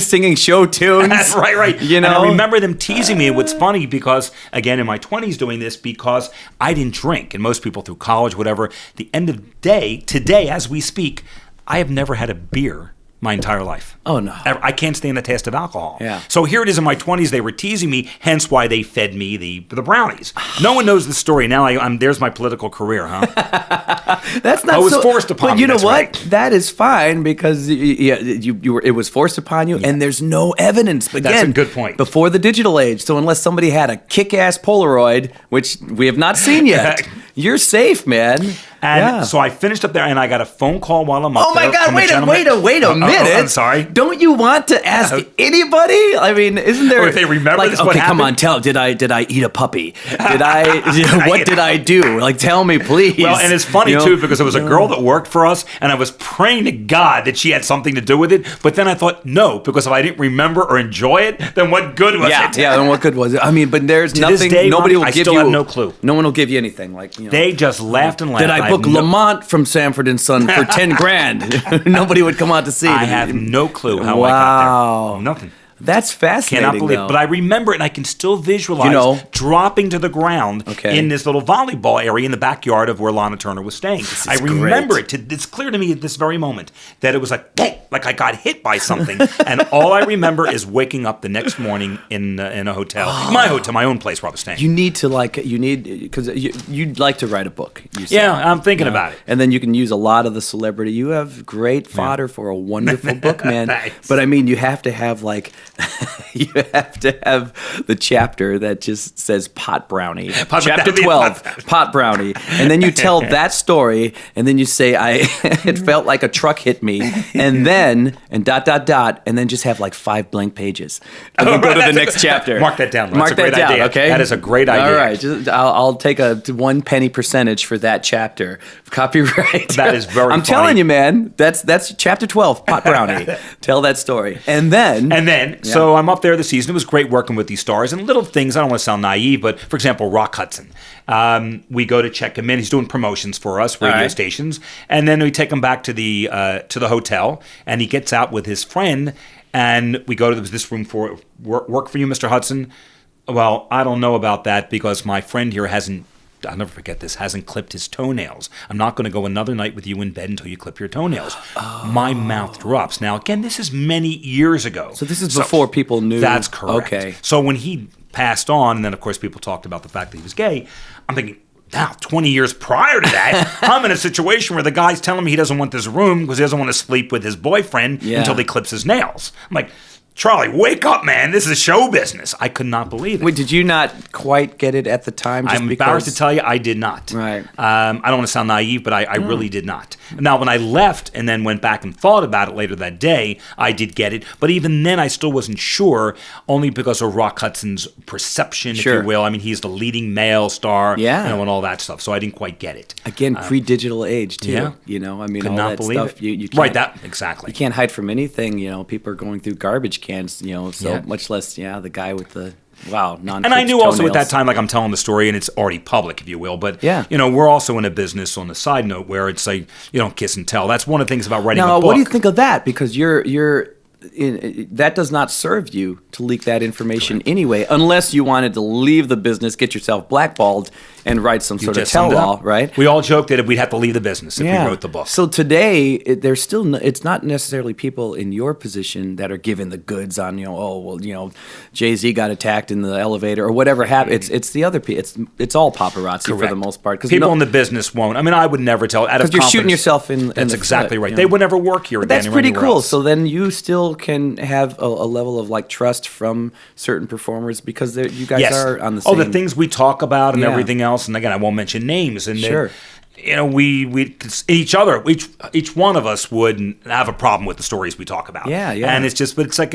A: singing show tunes.
B: right.
A: You know,
B: and I remember them teasing me. And what's funny because again in my 20s doing this because I didn't drink, and most people through college, whatever. The end of the day today, as we speak. I have never had a beer my entire life.
A: Oh, no.
B: I can't stand the taste of alcohol.
A: Yeah.
B: So here it is in my 20s. They were teasing me, hence why they fed me the brownies. No one knows the story. Now there's my political career, huh?
A: That's not.
B: I was forced upon me.
A: But you know what?
B: Right.
A: That is fine because you were. It was forced upon you, and there's no evidence. But
B: That's
A: again,
B: a good point.
A: Before the digital age, so unless somebody had a kick-ass Polaroid, which we have not seen yet, you're safe, man.
B: And so I finished up there, and I got a phone call while I'm up
A: Oh
B: there.
A: my God! Wait a minute!
B: I'm sorry.
A: Don't you want to ask anybody? I mean, isn't there?
B: Or if they remember this, what
A: okay, come
B: happened?
A: on, Did I eat a puppy? What did I do? Like, tell me, please.
B: Well, and it's funny too because there was a girl that worked for us, and I was praying to God that she had something to do with it. But then I thought, no, because if I didn't remember or enjoy it, then what good was it?
A: Yeah. Then what good was it? I mean, but there's
B: To
A: nothing.
B: this day,
A: nobody will
B: I
A: give
B: still
A: you.
B: have no clue.
A: No one will give you anything. Like
B: They just laughed and laughed.
A: Did I book Lamont from Sanford and Son for $10,000? Nobody would come out to see.
B: I have no clue how I got there. Nothing.
A: That's fascinating.
B: Cannot believe it. But I remember it, and I can still visualize dropping to the ground in this little volleyball area in the backyard of where Lana Turner was staying. I remember it. It's clear to me at this very moment that it was like, boom, like I got hit by something. And all I remember is waking up the next morning in a hotel. My own place where I was staying.
A: You need to because you'd like to write a book. You said,
B: I'm thinking about it.
A: And then you can use a lot of the celebrity. You have great fodder for a wonderful book, man.
B: Thanks.
A: But I mean, you have to have you have to have the chapter that just says pot brownie. Chapter 12, pot brownie. And then you tell that story, and then you say, it felt like a truck hit me, and then, and ... and then just have like 5 blank pages. And then go to the next chapter.
B: Mark that down.
A: Mark that down, okay?
B: That is a great idea.
A: All right. I'll take a 1 penny percentage for that chapter. Copyright.
B: That is very
A: I'm
B: funny.
A: telling you, man, that's chapter 12, pot brownie. Tell that story. And then,
B: so I'm up there this season. It was great working with these stars and little things. I don't want to sound naive, but for example, Rock Hudson. We go to check him in. He's doing promotions for us, radio stations, and then we take him back to the hotel, and he gets out with his friend, and we go to this room for work for you, Mr. Hudson. Well, I don't know about that because my friend here hasn't. I'll never forget this, hasn't clipped his toenails. I'm not going to go another night with you in bed until you clip your toenails. My mouth drops. Now, again, this is many years ago.
A: So this is before people knew.
B: That's correct.
A: Okay.
B: So when he passed on, and then, of course, people talked about the fact that he was gay, I'm thinking, now, 20 years prior to that, I'm in a situation where the guy's telling me he doesn't want this room because he doesn't want to sleep with his boyfriend until he clips his nails. I'm like, Charlie, wake up, man. This is show business. I could not believe it.
A: Wait, did you not quite get it at the time?
B: I'm embarrassed to tell you, I did not.
A: Right.
B: I don't want to sound naive, but I really did not. Now, when I left and then went back and thought about it later that day, I did get it. But even then, I still wasn't sure, only because of Rock Hudson's perception, if you will. I mean, he's the leading male star, and all that stuff. So I didn't quite get it.
A: Again, pre-digital age, too.
B: Yeah.
A: I mean,
B: could
A: all
B: not
A: that
B: believe
A: stuff.
B: it.
A: You can't,
B: right, that, exactly.
A: You can't hide from anything. People are going through garbage cans, so much less, the guy with the, non-clipped
B: And I knew also at
A: toenails.
B: that time, like I'm telling the story, and it's already public, if you will. But,
A: Yeah.
B: We're also in a business on the side note where it's like, you don't kiss and tell. That's one of the things about writing a
A: Now,
B: book.
A: what do you think of that? Because you're that does not serve you to leak that information anyway, unless you wanted to leave the business, get yourself blackballed, and write some sort of tell-all, right?
B: We all joked that we'd have to leave the business if we wrote the book.
A: So today, there's still it's not necessarily people in your position that are given the goods on, Jay-Z got attacked in the elevator or whatever happened. It's the other people. It's all paparazzi for the most part.
B: People in the business won't. I mean, I would never tell. Because
A: you're shooting yourself in.
B: That's
A: the
B: exactly
A: foot,
B: right. They would never work here.
A: But that's pretty cool. Else. So then you still can have a level of like trust from certain performers because you guys are on the same.
B: Oh, the things we talk about and everything else. And again, I won't mention names. And
A: sure.
B: We each one of us would have a problem with the stories we talk about.
A: Yeah.
B: And it's like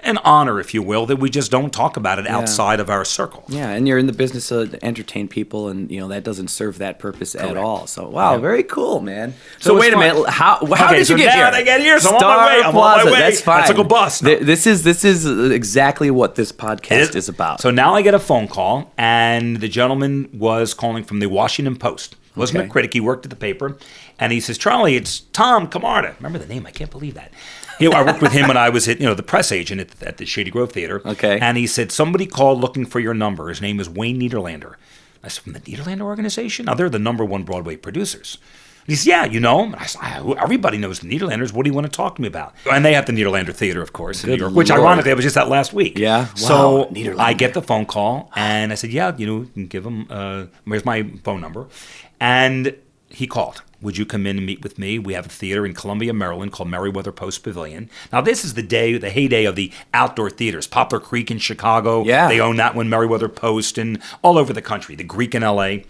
B: an honor, if you will, that we just don't talk about it outside of our circle.
A: Yeah, and you're in the business to entertain people, and that doesn't serve that purpose at all. So, wow, very cool, man. So wait a minute, how did you get here?
B: They get here. So
A: Star
B: I'm on my way.
A: That's fine.
B: I took a bus.
A: This is exactly what this podcast is about.
B: So now I get a phone call, and the gentleman was calling from the Washington Post. Wasn't a critic. He worked at the paper, and he says, "Charlie, it's Tom Camarda." Remember the name? I can't believe that. I worked with him when I was the press agent at the Shady Grove Theater.
A: Okay.
B: And he said, somebody called looking for your number. His name is Wayne Niederlander. I said, from the Niederlander organization? Now, they're the #1 Broadway producers. And he said, yeah, you know him. I said, everybody knows the Niederlanders. What do you want to talk to me about? And they have the Niederlander Theater, of course, in New York, which ironically, I was just at last week.
A: Yeah.
B: So I get the phone call, and I said, yeah, you can give him, here's my phone number. And he called. Would you come in and meet with me? We have a theater in Columbia, Maryland called Merriweather Post Pavilion. Now, this is the heyday of the outdoor theaters. Poplar Creek in Chicago.
A: Yeah.
B: They own that one, Merriweather Post, and all over the country. The Greek in L.A.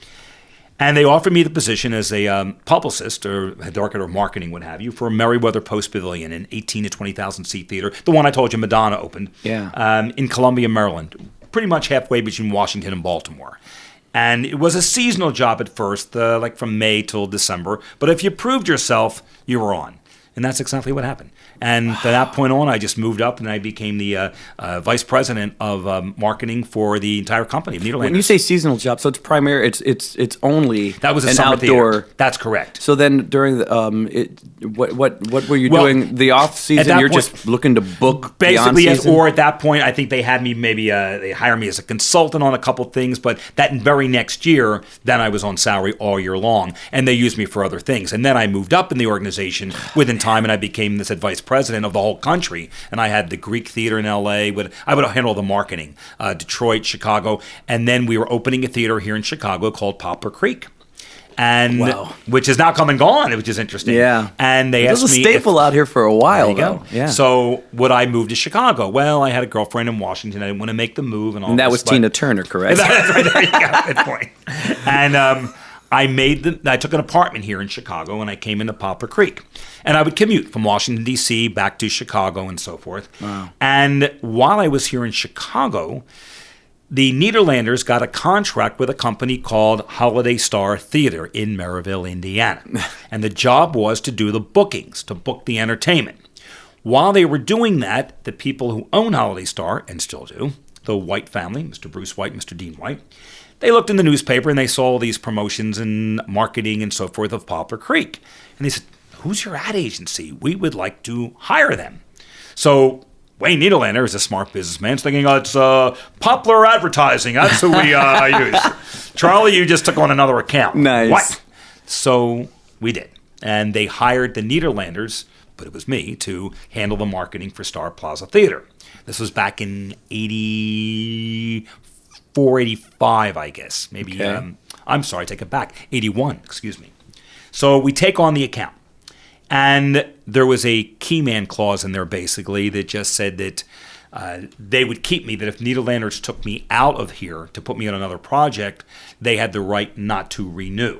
B: And they offered me the position as a publicist or director of marketing, what have you, for Merriweather Post Pavilion, an 18 to 20,000 seat theater. The one I told you Madonna opened.
A: Yeah.
B: In Columbia, Maryland. Pretty much halfway between Washington and Baltimore. And it was a seasonal job at first, like from May till December. But if you proved yourself, you were on. And that's exactly what happened. And from that point on, I just moved up and I became the vice president of marketing for the entire company of Niederlanders.
A: When you say seasonal job, so it's primary, it's only
B: that was
A: an
B: summer
A: outdoor.
B: Theater. That's correct.
A: So then during the what were you doing the off season? You're point, just looking to book
B: basically,
A: yes.
B: Or at that point, I think they had me maybe they hired me as a consultant on a couple things, but that very next year, then I was on salary all year long, and they used me for other things. And then I moved up in the organization within time, and I became this vice president of the whole country. And I had the Greek Theater in L.A. I would handle the marketing, Detroit, Chicago, and then we were opening a theater here in Chicago called Poplar Creek. And which is now come and gone, which is interesting.
A: Yeah.
B: And they asked me.
A: It was a staple out here for a while, though.
B: Yeah. So would I move to Chicago? Well, I had a girlfriend in Washington. I didn't want to make the move and all
A: that was Tina Turner, correct?
B: That's right. There you go. Good point. And I took an apartment here in Chicago, and I came into Poplar Creek. And I would commute from Washington, D.C. back to Chicago and so forth.
A: Wow.
B: And while I was here in Chicago, the Niederlanders got a contract with a company called Holiday Star Theater in Maryville, Indiana. And the job was to do the bookings, to book the entertainment. While they were doing that, the people who own Holiday Star, and still do, the White family, Mr. Bruce White, Mr. Dean White, they looked in the newspaper and they saw these promotions and marketing and so forth of Poplar Creek. And they said, who's your ad agency? We would like to hire them. So Wayne Niederlander is a smart businessman. He's thinking, it's Poplar Advertising. That's who we use. Charlie, you just took on another account.
A: Nice.
B: What? So we did. And they hired the Niederlanders, but it was me, to handle the marketing for Star Plaza Theater. This was back in 84, 85, I guess. Maybe,
A: okay.
B: I'm sorry, take it back. 81, excuse me. So we take on the account. And there was a key man clause in there, basically, that just said that they would keep me, that if Niederlanders took me out of here to put me on another project, they had the right not to renew,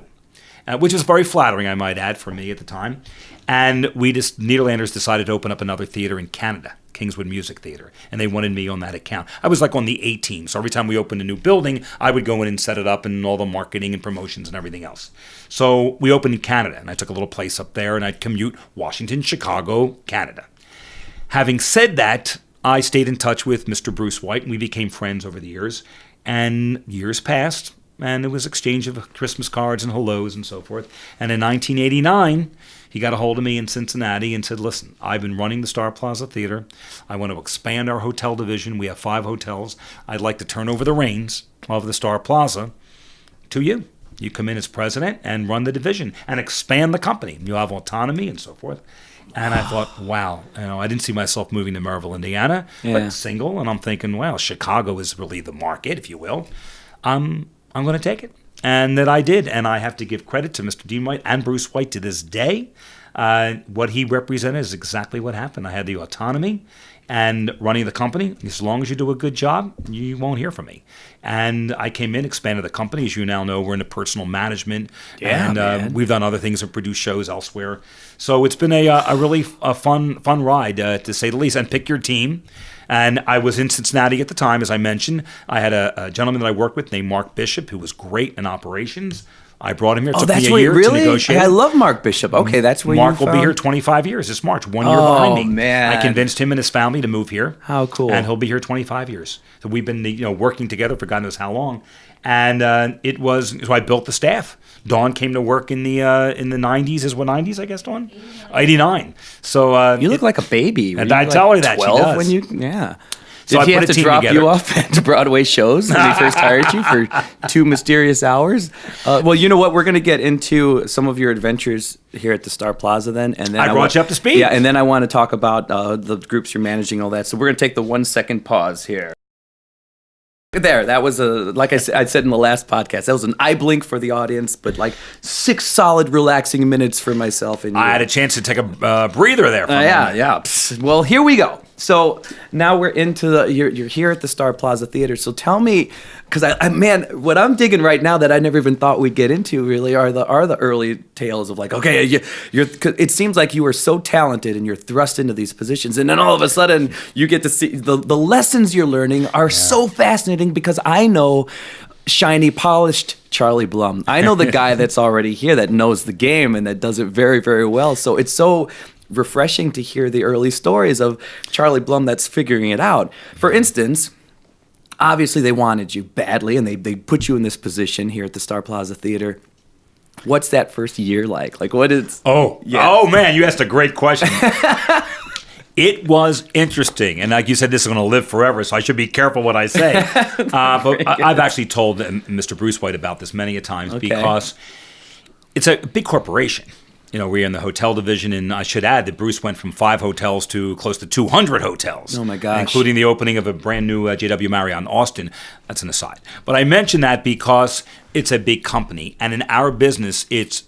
B: which was very flattering, I might add, for me at the time. And Niederlanders decided to open up another theater in Canada, Kingswood Music Theater, and they wanted me on that account. I was like on the A team, so every time we opened a new building, I would go in and set it up and all the marketing and promotions and everything else. So we opened in Canada, and I took a little place up there, and I'd commute Washington, Chicago, Canada. Having said that, I stayed in touch with Mr. Bruce White, and we became friends over the years. And years passed, and it was exchange of Christmas cards and hellos and so forth. And in 1989, he got a hold of me in Cincinnati and said, listen, I've been running the Star Plaza Theater. I want to expand our hotel division. We have 5 hotels. I'd like to turn over the reins of the Star Plaza to you. You come in as president and run the division and expand the company. You have autonomy and so forth. And I thought, wow, I didn't see myself moving to Maryville, Indiana, but single. And I'm thinking, well, Chicago is really the market, if you will. I'm going to take it. And that I did. And I have to give credit to Mr. Dean White and Bruce White to this day. What he represented is exactly what happened. I had the autonomy and running the company. As long as you do a good job, you won't hear from me. And I came in, expanded the company. As you now know, we're into personal management. And we've done other things and produced shows elsewhere. So it's been a really fun ride, to say the least. And pick your team. And I was in Cincinnati at the time, as I mentioned. I had a gentleman that I worked with named Mark Bishop, who was great in operations. I brought him here. It took me a year to negotiate.
A: I love Mark Bishop. Okay, that's where
B: Mark will be here 25 years this March, 1 year behind me.
A: Man.
B: I convinced him and his family to move here.
A: How cool.
B: And he'll be here 25 years. So we've been working together for God knows how long. And so I built the staff. Dawn came to work in the 90s. Is what 90s, I guess, Dawn? 89. So
A: you look like a baby.
B: And I tell her that
A: 12
B: she does.
A: when you
B: So
A: Did
B: I
A: he
B: put
A: have
B: a
A: to
B: team
A: drop
B: together.
A: you off at Broadway shows when he first hired you for 2 mysterious hours? Well, you know what? We're going to get into some of your adventures here at the Star Plaza then. And then
B: I brought you up to speed.
A: Yeah, and then I want to talk about the groups you're managing, all that. So we're going to take the 1 second pause here. There, that was like I said in the last podcast, that was an eye blink for the audience, but like 6 solid relaxing minutes for myself. And
B: I had a chance to take a breather there. For a moment.
A: Yeah. Well, here we go. So now we're into you're here at the Star Plaza Theater. So tell me, because man, what I'm digging right now that I never even thought we'd get into really are the early tales of like, okay, it seems like you were so talented and you're thrust into these positions, and then all of a sudden you get to see the lessons you're learning are so fascinating because I know shiny, polished Charlie Blum. I know the guy that's already here that knows the game and that does it very, very well. So it's so refreshing to hear the early stories of Charlie Blum that's figuring it out. For instance, obviously they wanted you badly and they put you in this position here at the Star Plaza Theater. What's that first year like? Like what is...
B: Oh man, you asked a great question. It was interesting. And like you said, this is going to live forever, so I should be careful what I say. But I've actually told Mr. Bruce White about this many a times because it's a big corporation. We're in the hotel division, and I should add that Bruce went from 5 hotels to close to 200 hotels.
A: Oh, my gosh.
B: Including the opening of a brand new JW Marriott in Austin. That's an aside. But I mention that because it's a big company, and in our business, it's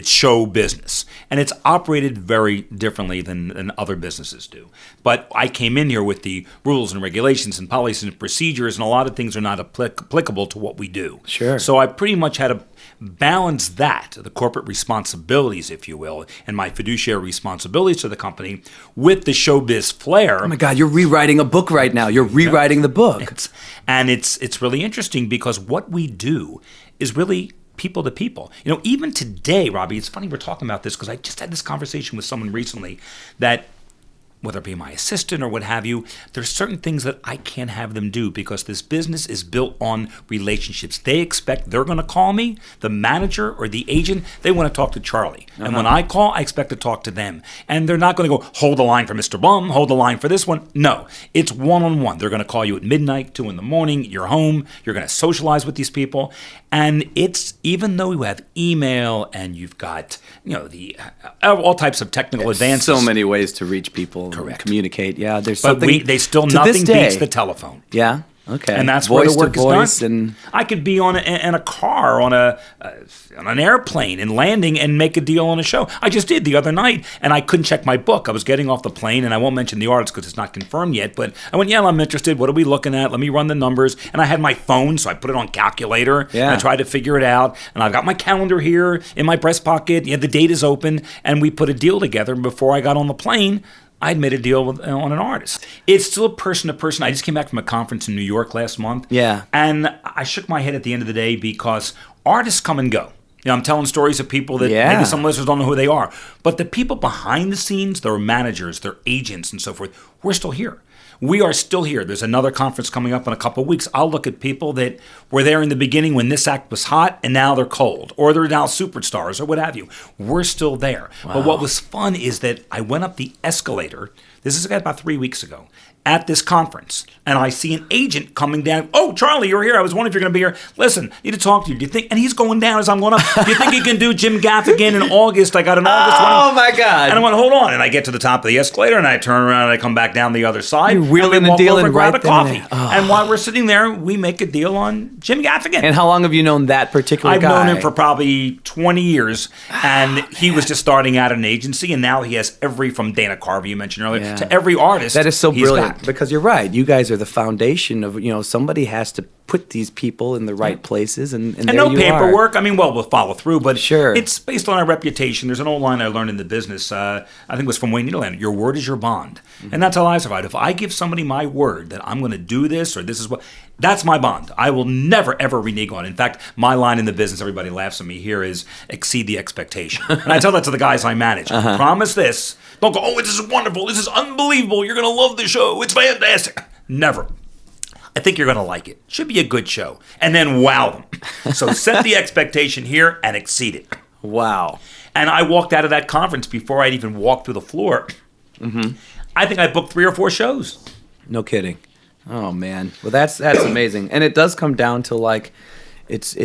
B: show business. And it's operated very differently than other businesses do. But I came in here with the rules and regulations and policies and procedures, and a lot of things are not applicable to what we do.
A: Sure.
B: So I pretty much had to balance that, the corporate responsibilities, if you will, and my fiduciary responsibilities to the company with the showbiz flair.
A: Oh my God, you're rewriting a book right now. You're rewriting the book.
B: It's really interesting because what we do is really people to people. Even today, Robby, it's funny we're talking about this because I just had this conversation with someone recently that, whether it be my assistant or what have you, there's certain things that I can't have them do because this business is built on relationships. They expect they're going to call me, the manager or the agent, they want to talk to Charlie. And when I call, I expect to talk to them. And they're not going to go, hold the line for Mr. Blum, hold the line for this one. No, it's one-on-one. They're going to call you at midnight, 2 a.m, you're home, you're going to socialize with these people. And it's, even though you have email and you've got, all types of technical advances.
A: So many ways to reach people.
B: Correct.
A: Communicate. Yeah, there's
B: but
A: something.
B: Nothing beats the telephone.
A: Yeah. Okay.
B: And that's
A: voice
B: where the work
A: to voice
B: is done.
A: And
B: I could be on a car, on an airplane, and landing and make a deal on a show. I just did the other night, and I couldn't check my book. I was getting off the plane, and I won't mention the artists because it's not confirmed yet. But I went, I'm interested. What are we looking at? Let me run the numbers. And I had my phone, so I put it on calculator.
A: Yeah.
B: And I tried to figure it out. And I've got my calendar here in my breast pocket. The date is open, and we put a deal together. And before I got on the plane, I'd made a deal on an artist. It's still person to person. I just came back from a conference in New York last month.
A: Yeah.
B: And I shook my head at the end of the day because artists come and go. I'm telling stories of people that maybe some listeners don't know who they are. But the people behind the scenes, their managers, their agents, and so forth, we're still here. We are still here. There's another conference coming up in a couple of weeks. I'll look at people that were there in the beginning when this act was hot and now they're cold, or they're now superstars or what have you. We're still there. Wow. But what was fun is that I went up the escalator. This is about 3 weeks ago. At this conference, and I see an agent coming down. Oh, Charlie, you're here. I was wondering if you're going to be here. Listen, I need to talk to you. Do you think? And he's going down as I'm going up. Do you think he can do Jim Gaffigan in August? I got an August one.
A: Oh my God!
B: And I went, hold on. And I get to the top of the escalator, and I turn around, and I come back down the other side.
A: You're wheeling and dealing
B: over, grab
A: right
B: a coffee.
A: Oh.
B: And while we're sitting there, we make a deal on Jim Gaffigan.
A: And how long have you known that particular guy?
B: I've known him for probably 20 years, and he was just starting out an agency, and now he has from Dana Carvey you mentioned earlier to every artist.
A: That is so brilliant because you're right. You guys are the foundation of, somebody has to put these people in the right places, and there
B: no
A: you
B: paperwork.
A: are.
B: I mean, we'll follow through, but
A: sure.
B: It's based on our reputation. There's an old line I learned in the business. I think it was from Wayne Nederlander. Your word is your bond, and that's how I survive. If I give somebody my word that I'm going to do this or this is what, that's my bond. I will never ever renege on it. In fact, my line in the business, everybody laughs at me here, is exceed the expectation, and I tell that to the guys I manage. Promise this. Don't go, oh, this is wonderful. This is unbelievable. You're going to love the show. It's fantastic. Never. I think you're going to like it. Should be a good show. And then wow them. So set the expectation here and exceed it.
A: Wow.
B: And I walked out of that conference before I'd even walked through the floor. I think I booked 3 or 4 shows.
A: No kidding. Oh, man. Well, that's amazing. And it does come down to, like, it's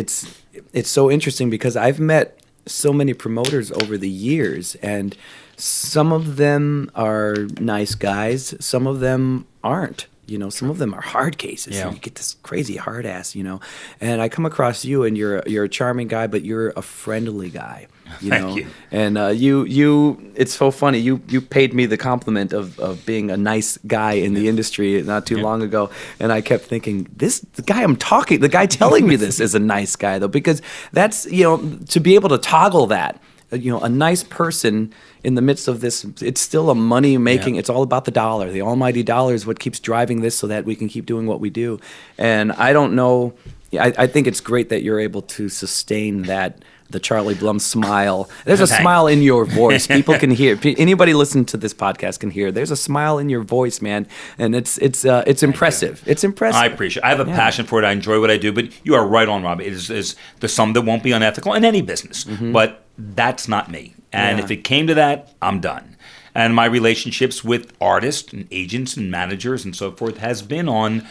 A: so interesting because I've met so many promoters over the years, and some of them are nice guys. Some of them aren't. Some of them are hard cases.
B: Yeah.
A: And you get this crazy hard ass, And I come across you, and you're a charming guy, but you're a friendly guy.
B: Thank you.
A: And you it's so funny. You paid me the compliment of being a nice guy in the industry not too long ago, and I kept thinking, the guy telling me this is a nice guy though, because that's to be able to toggle that. A nice person in the midst of this, it's still a money making. It's all about the dollar. The almighty dollar is what keeps driving this, so that we can keep doing what we do. And I don't know. I think it's great that you're able to sustain that. The Charlie Blum smile. There's a smile in your voice. People can hear. Anybody listening to this podcast can hear. There's a smile in your voice, man, and it's impressive. It's impressive.
B: I appreciate it. I have a passion for it. I enjoy what I do. But you are right on, Robbie. There's some that won't be unethical in any business, but that's not me. And if it came to that, I'm done. And my relationships with artists and agents and managers and so forth has been on.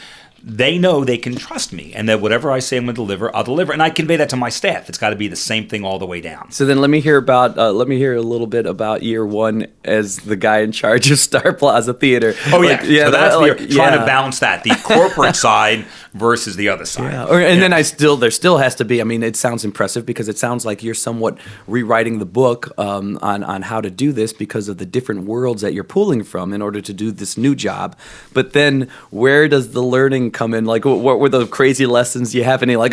B: They know they can trust me, and that whatever I say I'm going to deliver, I'll deliver. And I convey that to my staff. It's got to be the same thing all the way down.
A: So then let me hear a little bit about year one as the guy in charge of Star Plaza Theater.
B: Oh, yeah. So that's trying to balance that, the corporate side versus the other side.
A: Yeah. Then there still has to be, it sounds impressive because it sounds like you're somewhat rewriting the book on how to do this because of the different worlds that you're pulling from in order to do this new job. But then where does the learning come in? Like, what were the crazy lessons you have? Any it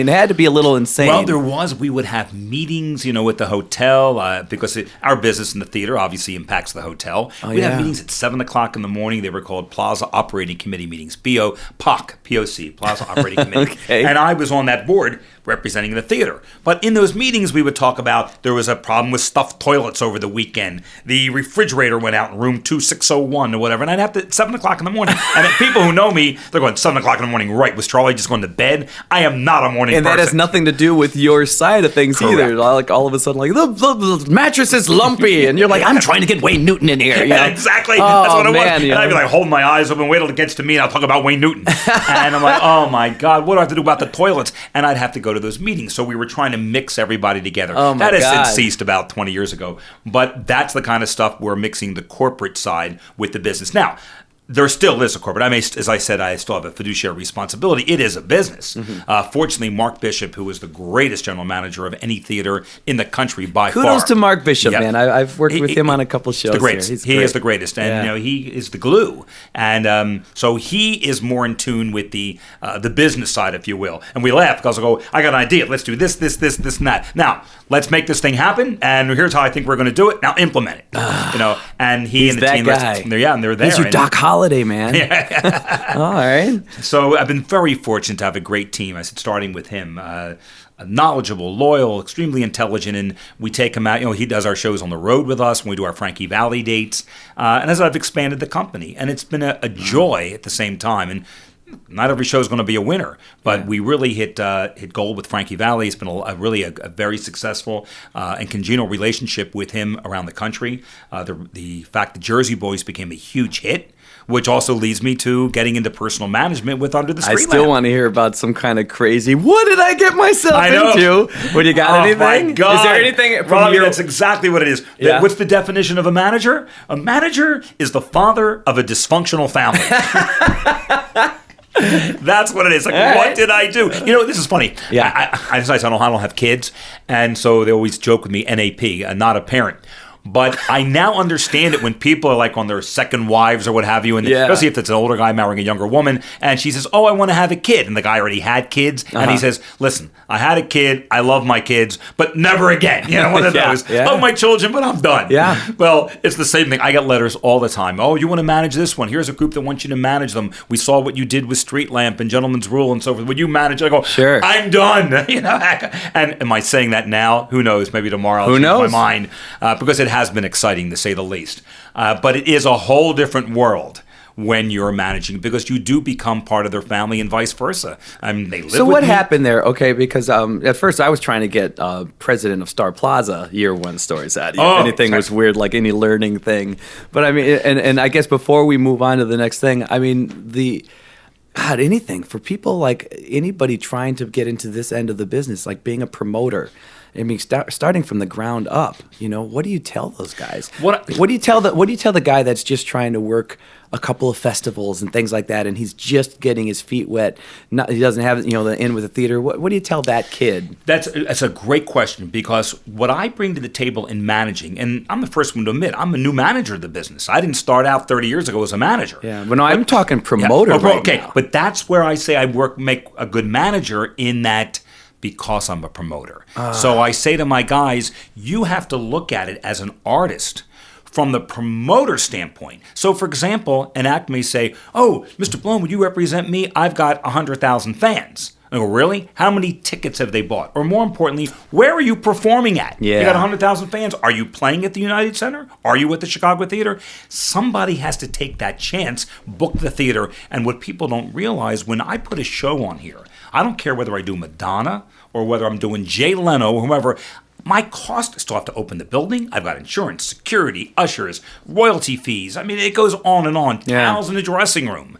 A: had to be a little insane.
B: Well, we would have meetings, with the hotel because our business in the theater obviously impacts the hotel. We'd have meetings at 7 o'clock in the morning. They were called Plaza Operating Committee meetings, POC, Plaza Operating Committee.
A: Okay.
B: And I was on that board representing the theater. But in those meetings, we would talk about there was a problem with stuffed toilets over the weekend. The refrigerator went out in room 2601 or whatever. And I'd have to, at 7 o'clock in the morning. And people who know me, they're going, 7 o'clock in the morning, right? Was Charlie just going to bed? I am not a morning person.
A: And that has nothing to do with your side of things either. Like all of a sudden, the mattress is lumpy. And you're like, I'm trying to get Wayne Newton in here.
B: Exactly. That's what it was. And I'd be like, holding my eyes open, wait till it gets to me, and I'll talk about Wayne Newton. And I'm like, oh my God, what do I have to do about the toilets? And I'd have to go to those meetings. So we were trying to mix everybody together. That has ceased about 20 years ago. But that's the kind of stuff we're mixing the corporate side with the business. Now, there still is a corporate. As I said, I still have a fiduciary responsibility. It is a business. Fortunately, Mark Bishop, who is the greatest general manager of any theater in the country by far.
A: Kudos to Mark Bishop, man. I've worked with him on a couple shows.
B: The greatest.
A: He
B: is the greatest, and he is the glue. And so he is more in tune with the business side, if you will. And we laugh because I go, I got an idea. Let's do this, and that. Now, let's make this thing happen. And here's how I think we're going to do it. Now implement it. And
A: he's
B: and the team. And they're there.
A: He's your Doc Holliday, man. All right.
B: So I've been very fortunate to have a great team. I said, starting with him. knowledgeable, loyal, extremely intelligent, and we take him out. He does our shows on the road with us when we do our Frankie Valli dates. And as I've expanded the company, and it's been a joy at the same time. And not every show is going to be a winner, but we really hit gold with Frankie Valli. It's been really a very successful and congenial relationship with him around the country. The fact that Jersey Boys became a huge hit, which also leads me to getting into personal management with Under the Street
A: I still want to hear about some kind of crazy, what did I get myself into? What, you got anything?
B: My God.
A: Is there anything from
B: Robby, that's exactly what it is.
A: Yeah.
B: What's the definition of a manager? A manager is the father of a dysfunctional family. That's what it is. Like, what did I do? This is funny.
A: Yeah.
B: I don't have kids, and so they always joke with me, NAP, not a parent. But I now understand it when people are like on their second wives or what have you, and especially if it's an older guy marrying a younger woman, and she says, "Oh, I want to have a kid," and the guy already had kids, and he says, "Listen, I had a kid, I love my kids, but never again." One of those. Love my children, but I'm done.
A: Yeah.
B: Well, it's the same thing. I get letters all the time. "Oh, you want to manage this one? Here's a group that wants you to manage them. We saw what you did with Street Lamp and Gentleman's Rule and so forth. Would you manage?" I go,
A: "Sure,
B: I'm done." And am I saying that now? Who knows? Maybe tomorrow I'll change my mind because it has been exciting to say the least. But it is a whole different world when you're managing because you do become part of their family and vice versa. I mean, they live
A: So
B: with
A: what
B: me.
A: happened there? Okay, because at first I was trying to get president of Star Plaza year one stories out of you. If anything was weird, like any learning thing. But I mean, and I guess before we move on to the next thing, I mean, anything for people like anybody trying to get into this end of the business, like being a promoter. I mean, starting from the ground up, what do you tell those guys? What do you tell the guy that's just trying to work a couple of festivals and things like that, and he's just getting his feet wet? He doesn't have the in with the theater. What do you tell that kid?
B: That's a great question because what I bring to the table in managing, and I'm the first one to admit, I'm a new manager of the business. I didn't start out 30 years ago as a manager.
A: Yeah, but no, I'm talking promoter right now.
B: But that's where I say make a good manager in that. Because I'm a promoter. So I say to my guys, you have to look at it as an artist from the promoter standpoint. So, for example, an act may say, "Oh, Mr. Blum, would you represent me? I've got 100,000 fans." I go, "Really? How many tickets have they bought? Or more importantly, where are you performing at?
A: Yeah.
B: You got 100,000 fans. Are you playing at the United Center? Are you at the Chicago Theater?" Somebody has to take that chance, book the theater. And what people don't realize, when I put a show on here, I don't care whether I do Madonna or whether I'm doing Jay Leno or whomever, my cost, I still have to open the building. I've got insurance, security, ushers, royalty fees. I mean, it goes on and on. Towels in the dressing room,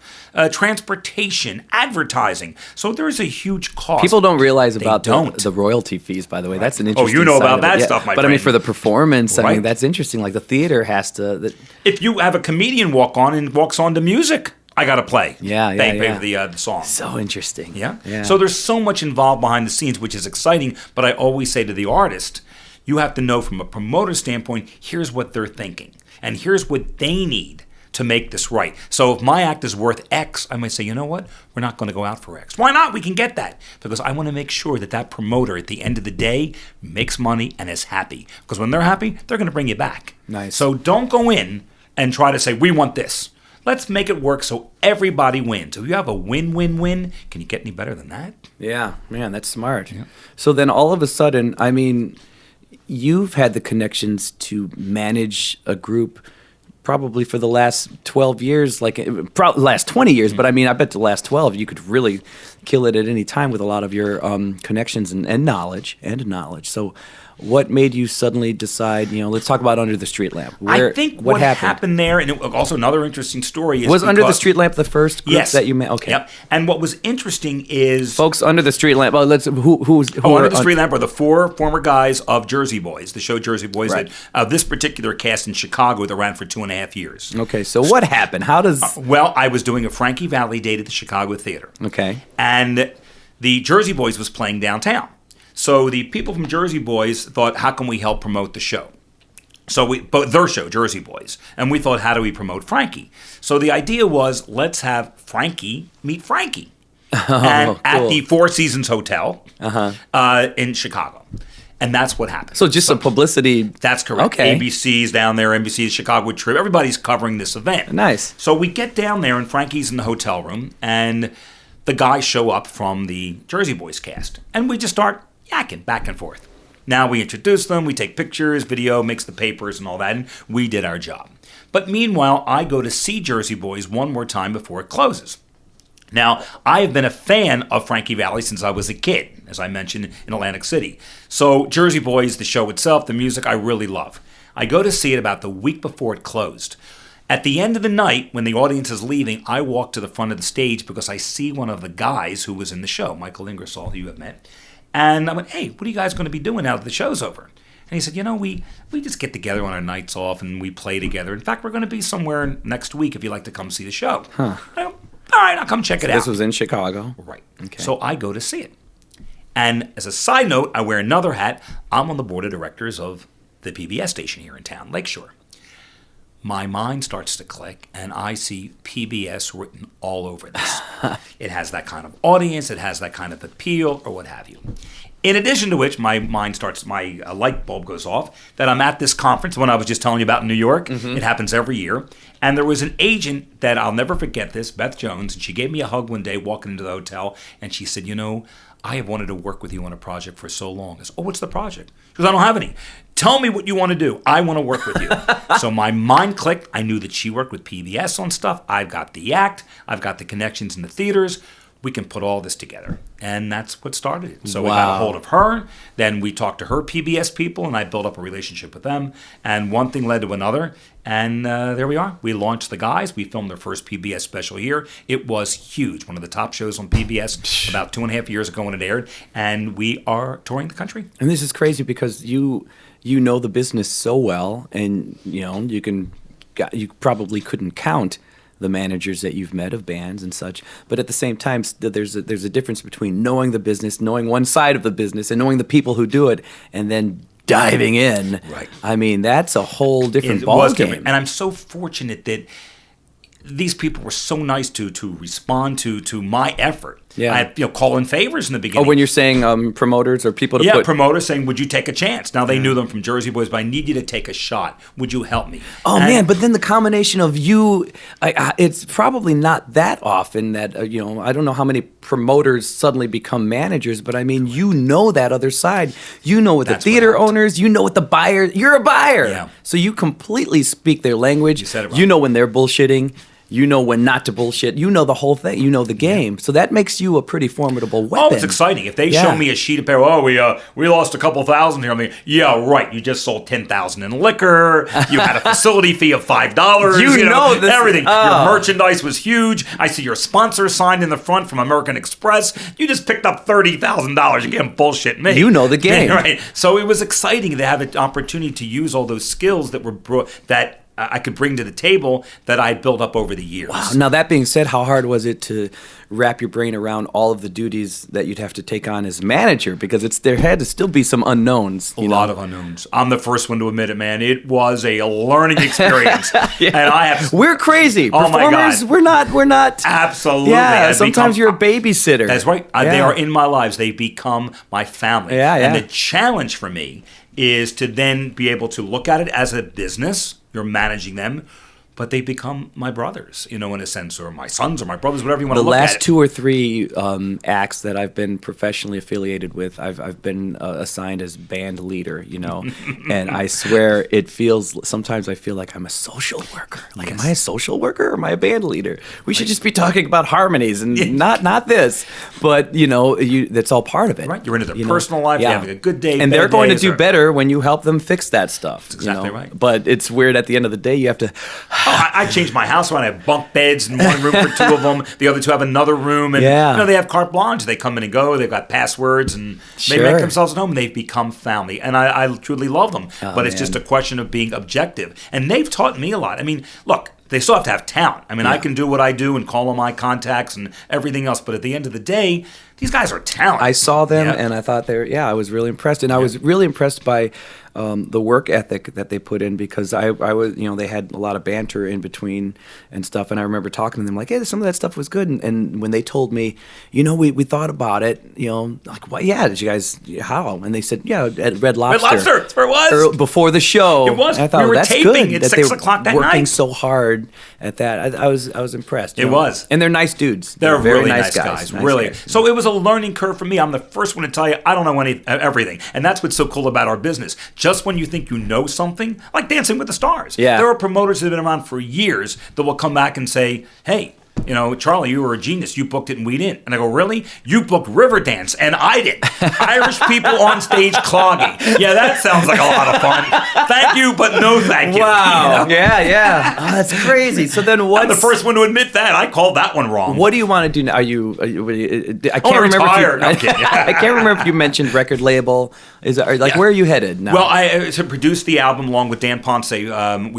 B: transportation, advertising. So there's a huge cost.
A: People don't realize about the royalty fees, by the way. That's an interesting
B: you know
A: side
B: about
A: of
B: that
A: it.
B: stuff, my
A: But
B: friend.
A: I mean, for the performance, I mean, that's interesting. Like the theater has to...
B: If you have a comedian walk on and walks on to music, I got to play. They pay for the song.
A: So interesting.
B: Yeah. So there's so much involved behind the scenes, which is exciting. But I always say to the artist, you have to know from a promoter standpoint, here's what they're thinking. And here's what they need to make this right. So if my act is worth X, I might say, you know what? We're not going to go out for X. Why not? We can get that. Because I want to make sure that promoter at the end of the day makes money and is happy. Because when they're happy, they're going to bring you back.
A: Nice.
B: So don't go in and try to say, we want this. Let's make it work so everybody wins. If you have a win-win-win, can you get any better than that?
A: Yeah, man, that's smart. Yeah. So then all of a sudden, I mean, you've had the connections to manage a group probably for the last 12 years, last 20 years, but I mean, I bet the last 12, you could really kill it at any time with a lot of your connections and knowledge. So what made you suddenly decide, let's talk about Under the Street Lamp.
B: I think what happened there, and also another interesting story is...
A: Was Under the Street Lamp the first group that you met? Okay.
B: Yep. And what was interesting is...
A: Folks, Under the Street Lamp, who
B: Under the Street Lamp are the four former guys of Jersey Boys, the show Jersey Boys, that this particular cast in Chicago that ran for 2.5 years.
A: Okay, so what happened? How does...
B: well, I was doing a Frankie Valli date at the Chicago Theater.
A: Okay.
B: And the Jersey Boys was playing downtown. So the people from Jersey Boys thought, how can we help promote the show? But their show, Jersey Boys. And we thought, how do we promote Frankie? So the idea was, let's have Frankie meet Frankie. At the Four Seasons Hotel in Chicago. And that's what happened.
A: So just some publicity.
B: That's correct.
A: Okay.
B: ABC's down there, NBC's Chicago trip. Everybody's covering this event.
A: Nice.
B: So we get down there, and Frankie's in the hotel room, and the guys show up from the Jersey Boys cast. And we just start, yakking back and forth. Now we introduce them, we take pictures, video, makes the papers and all that, and we did our job. But meanwhile, I go to see Jersey Boys one more time before it closes. Now, I have been a fan of Frankie Valli since I was a kid, as I mentioned, in Atlantic City. So Jersey Boys, the show itself, the music, I really love. I go to see it about the week before it closed. At the end of the night, when the audience is leaving, I walk to the front of the stage because I see one of the guys who was in the show, Michael Ingersoll, who you have met. And I went, hey, what are you guys going to be doing now that the show's over? And he said, we just get together on our nights off and we play together. In fact, we're going to be somewhere next week if you'd like to come see the show.
A: Huh.
B: I go, all right, I'll come check it out.
A: This was in Chicago?
B: Right.
A: Okay.
B: So I go to see it. And as a side note, I wear another hat. I'm on the board of directors of the PBS station here in town, Lakeshore. My mind starts to click, and I see PBS written all over this. It has that kind of audience, it has that kind of appeal, or what have you. In addition to which, my light bulb goes off that I'm at this conference, when I was just telling you about in New York. Mm-hmm. It happens every year. And there was an agent that I'll never forget this, Beth Jones, and she gave me a hug one day walking into the hotel, and she said, I have wanted to work with you on a project for so long. I said, oh, what's the project? She goes, I don't have any. Tell me what you want to do. I want to work with you. So my mind clicked. I knew that she worked with PBS on stuff. I've got the act. I've got the connections in the theaters. We can put all this together. And that's what started it. So we got a hold of her. Then we talked to her PBS people, and I built up a relationship with them. And one thing led to another. And there we are. We launched The Guys. We filmed their first PBS special here. It was huge. One of the top shows on PBS about 2.5 years ago when it aired. And we are touring the country.
A: And this is crazy because you know the business so well, and you probably couldn't count the managers that you've met of bands and such. But at the same time, there's a difference between knowing the business, knowing one side of the business, and knowing the people who do it, and then diving in.
B: Right.
A: I mean, that's a whole different ballgame.
B: And I'm so fortunate that these people were so nice to respond to my effort.
A: Yeah.
B: I had, call in favors in the beginning.
A: Oh, when you're saying promoters or people to put...
B: promoters saying, would you take a chance? Now, they knew them from Jersey Boys, but I need you to take a shot. Would you help me?
A: Oh, man, but then the combination of you... it's probably not that often that, I don't know how many promoters suddenly become managers, but I mean, you know that other side. You know with the theater owners, you know with the buyers. You're a buyer. Yeah. So you completely speak their language.
B: You said it right.
A: You know when they're bullshitting. You know when not to bullshit. You know the whole thing. You know the game. So that makes you a pretty formidable weapon.
B: Oh, it's exciting. If they show me a sheet of paper, we lost a couple thousand here. I mean, yeah, right. You just sold $10,000 in liquor. You had a facility fee of $5.
A: You know this,
B: everything. Your merchandise was huge. I see your sponsor signed in the front from American Express. You just picked up $30,000. You can't bullshit me.
A: You know the game,
B: right? So it was exciting to have an opportunity to use all those skills that were that I could bring to the table that I had built up over the years.
A: Wow. Now, that being said, how hard was it to wrap your brain around all of the duties that you'd have to take on as manager? Because there had to still be some unknowns.
B: A lot of unknowns. I'm the first one to admit it, man. It was a learning experience.
A: Yeah. And we're crazy.
B: Oh,
A: Performers,
B: my God.
A: We're not.
B: Absolutely.
A: Yeah, sometimes you're a babysitter.
B: That's right. They are in my lives. They become my family.
A: Yeah.
B: And the challenge for me is to then be able to look at it as a business. You're managing them, but they become my brothers, in a sense, or my sons or my brothers, whatever you want to look at.
A: The last 2 or 3 acts that I've been professionally affiliated with, I've been assigned as band leader, and I swear sometimes I feel like I'm a social worker. Like, am I a social worker or am I a band leader? We should just be talking about harmonies and not this. But, that's all part of it.
B: Right. You're into their personal life, you're having a good day.
A: And they're going to do better when you help them fix that stuff.
B: That's exactly right.
A: But it's weird at the end of the day, you have to...
B: I changed my house around. I have bunk beds in one room for 2 of them. The other 2 have another room. And they have carte blanche. They come in and go. They've got passwords. And they make themselves at home. And they've become family. And I truly love them. But it's just a question of being objective. And they've taught me a lot. I mean, look, they still have to have talent. I mean, I can do what I do and call on my contacts and everything else. But at the end of the day, these guys are talented.
A: I saw them and I thought I was really impressed. And I was really impressed by the work ethic that they put in, because I was, they had a lot of banter in between and stuff. And I remember talking to them like, hey, some of that stuff was good. And when they told me, we thought about it, like, well, yeah, did you guys, how? And they said, yeah, at Red Lobster.
B: Red Lobster, that's where it was.
A: Before the show.
B: It was.
A: And I thought,
B: we were
A: that's
B: taping
A: good
B: at 6 o'clock that night.
A: Working so hard record at that. I was impressed.
B: It was.
A: And they're nice dudes.
B: They're
A: very
B: really nice guys.
A: Nice
B: really.
A: guys.
B: So it was a learning curve for me. I'm the first one to tell you I don't know everything. And that's what's so cool about our business. Just when you think you know something, like Dancing with the Stars.
A: Yeah.
B: There are promoters that have been around for years that will come back and say, hey, Charlie, you were a genius. You booked it and we didn't. And I go, really? You booked Riverdance and I didn't. Irish people on stage clogging. Yeah, that sounds like a lot of fun. Thank you, but no thank you.
A: Wow. Yeah. Oh, that's crazy. So then what?
B: I'm the first one to admit that. I called that one wrong.
A: What do you want to do now? I can't remember.
B: I'm kidding.
A: I can't remember if you mentioned record label. Where are you headed now?
B: Well, I to produce the album along with Dan Ponce. We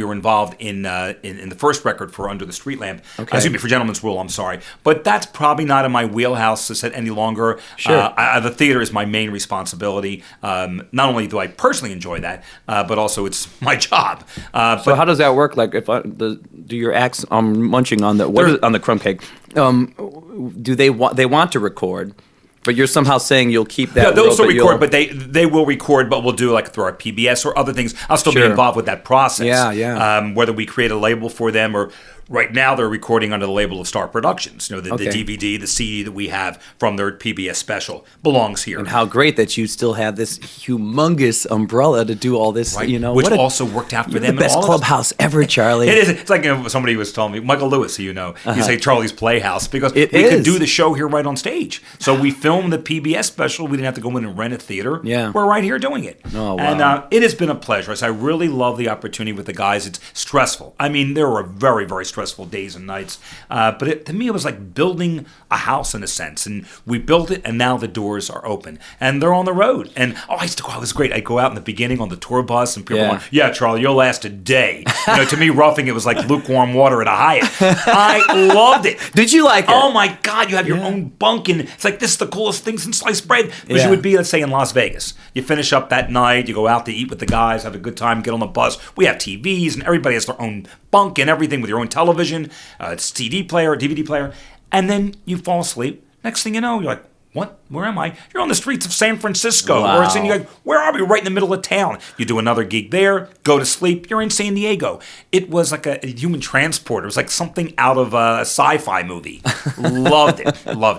B: were involved in the first record for Under the Street Lamp.
A: Okay.
B: Excuse me, for Gentleman's Rule. I'm sorry, but that's probably not in my wheelhouse to set any longer.
A: Sure.
B: The theater is my main responsibility. Not only do I personally enjoy that, but also it's my job.
A: So how does that work? Like, if do your acts? I'm munching on on the crumb cake. Do they want to record? But you're somehow saying you'll keep that.
B: Yeah, they'll also record, but they will record, but we'll do like through our PBS or other things. I'll still be involved with that process.
A: Yeah.
B: Whether we create a label for them or right now they're recording under the label of Star Productions. The DVD, the CD that we have from their PBS special belongs here.
A: And how great that you still have this humongous umbrella to do all this,
B: right. Which also worked out for them.
A: The best clubhouse ever, Charlie.
B: It is. It's like somebody was telling me, Michael Lewis, who you say Charlie's Playhouse, because we could do the show here right on stage. So we filmed the PBS special. We didn't have to go in and rent a theater.
A: Yeah.
B: We're right here doing it.
A: Oh, wow.
B: And it has been a pleasure. I really love the opportunity with the guys. It's stressful. I mean, there were very, very stressful days and nights. But to me, it was like building a house in a sense. And we built it, and now the doors are open. And they're on the road. And, I used to go, it was great. I'd go out in the beginning on the tour bus, and people were going, yeah, Charlie, you'll last a day. To me, roughing it was like lukewarm water at a Hyatt. I loved it.
A: Did you like it?
B: Oh, my God. You have your own bunk, and it's like, this is the coolest thing since sliced bread. Because you would be, let's say, in Las Vegas. You finish up that night, you go out to eat with the guys, have a good time, get on the bus. We have TVs, and everybody has their own bunk and everything with your own television, CD player, DVD player. And then you fall asleep. Next thing you know, you're like, what? Where am I? You're on the streets of San Francisco.
A: Wow.
B: Or you're like, where are we? Right in the middle of town. You do another gig there, go to sleep, you're in San Diego. It was like a human transporter. It was like something out of a sci-fi movie. Loved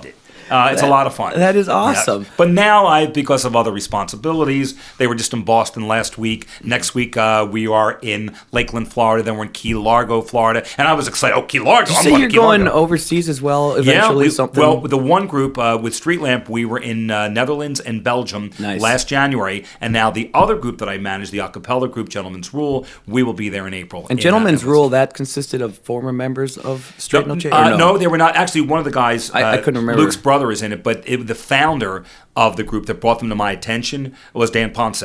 B: it. It's a lot of fun.
A: That is awesome.
B: Yeah. But now, because of other responsibilities, they were just in Boston last week. Next week, we are in Lakeland, Florida. Then we're in Key Largo, Florida. And I was excited. Oh, Key Largo.
A: So you're going overseas as well eventually?
B: Well, the one group with Street Lamp, we were in Netherlands and Belgium last January. And now the other group that I manage, the a cappella group, Gentleman's Rule, we will be there in April.
A: And Gentleman's Rule, that consisted of former members of Straight No Chaser?
B: No, they were not. Actually, one of the guys,
A: I couldn't remember.
B: Luke's brother is in it, but the founder of the group that brought them to my attention was Dan Ponce,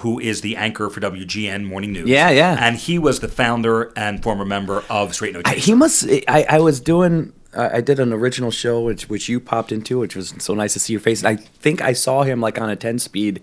B: who is the anchor for WGN Morning News.
A: Yeah.
B: And he was the founder and former member of Straight No Chaser.
A: He must. I was doing. I did an original show which you popped into, which was so nice to see your face. And I think I saw him like on a 10-speed,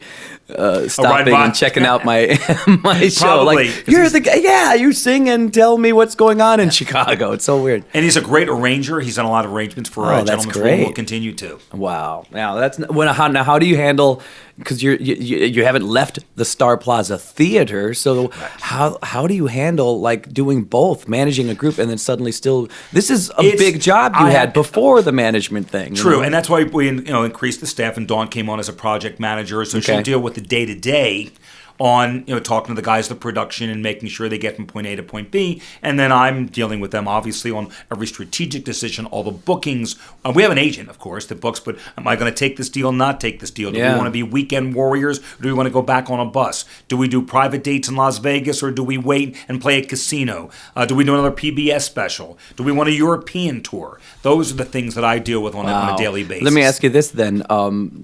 A: stopping and checking out my my show.
B: Probably.
A: Like, you're the guy. Yeah, you sing and tell me what's going on in Chicago. It's so weird.
B: And he's a great arranger. He's done a lot of arrangements for Gentleman's Rule. Will continue to.
A: Wow. Now how do you handle? Because you haven't left the Star Plaza Theater, so how do you handle like doing both, managing a group and then suddenly still? This is a big job you had before the management thing.
B: True, and that's why we increased the staff, and Dawn came on as a project manager, so she'll deal with the day-to-day on talking to the guys, the production, and making sure they get from point A to point B. And then I'm dealing with them, obviously, on every strategic decision, all the bookings. We have an agent, of course, that books, but am I going to take this deal, not take this deal? Do we want to be weekend warriors, or do we want to go back on a bus? Do we do private dates in Las Vegas, or do we wait and play a casino? Do we do another PBS special? Do we want a European tour? Those are the things that I deal with on a daily basis.
A: Let me ask you this then.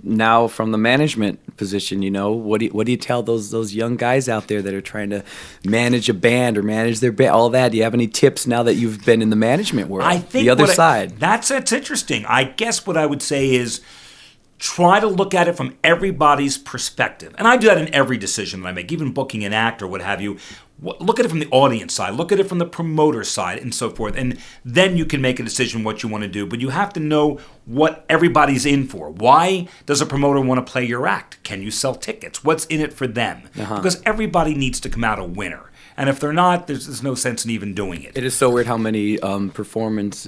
A: Now, from the management position, what do you tell those young guys out there that are trying to manage a band or manage their band, all that? Do you have any tips now that you've been in the management world?
B: I think
A: the other side.
B: That's interesting. I guess what I would say is try to look at it from everybody's perspective. And I do that in every decision that I make, even booking an act or what have you. Look at it from the audience side, look at it from the promoter side, and so forth. And then you can make a decision what you want to do. But you have to know what everybody's in for. Why does a promoter want to play your act? Can you sell tickets? What's in it for them? Because everybody needs to come out a winner. And if they're not, there's no sense in even doing it.
A: It is so weird how many performers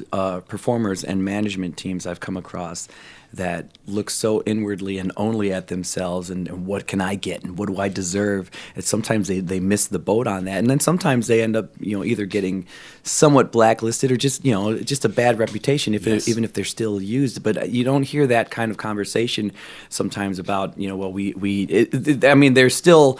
A: and management teams I've come across that look so inwardly and only at themselves and what can I get and what do I deserve. And sometimes they miss the boat on that, and then sometimes they end up either getting somewhat blacklisted or just just a bad reputation even if they're still used. But you don't hear that kind of conversation sometimes about I mean there's still.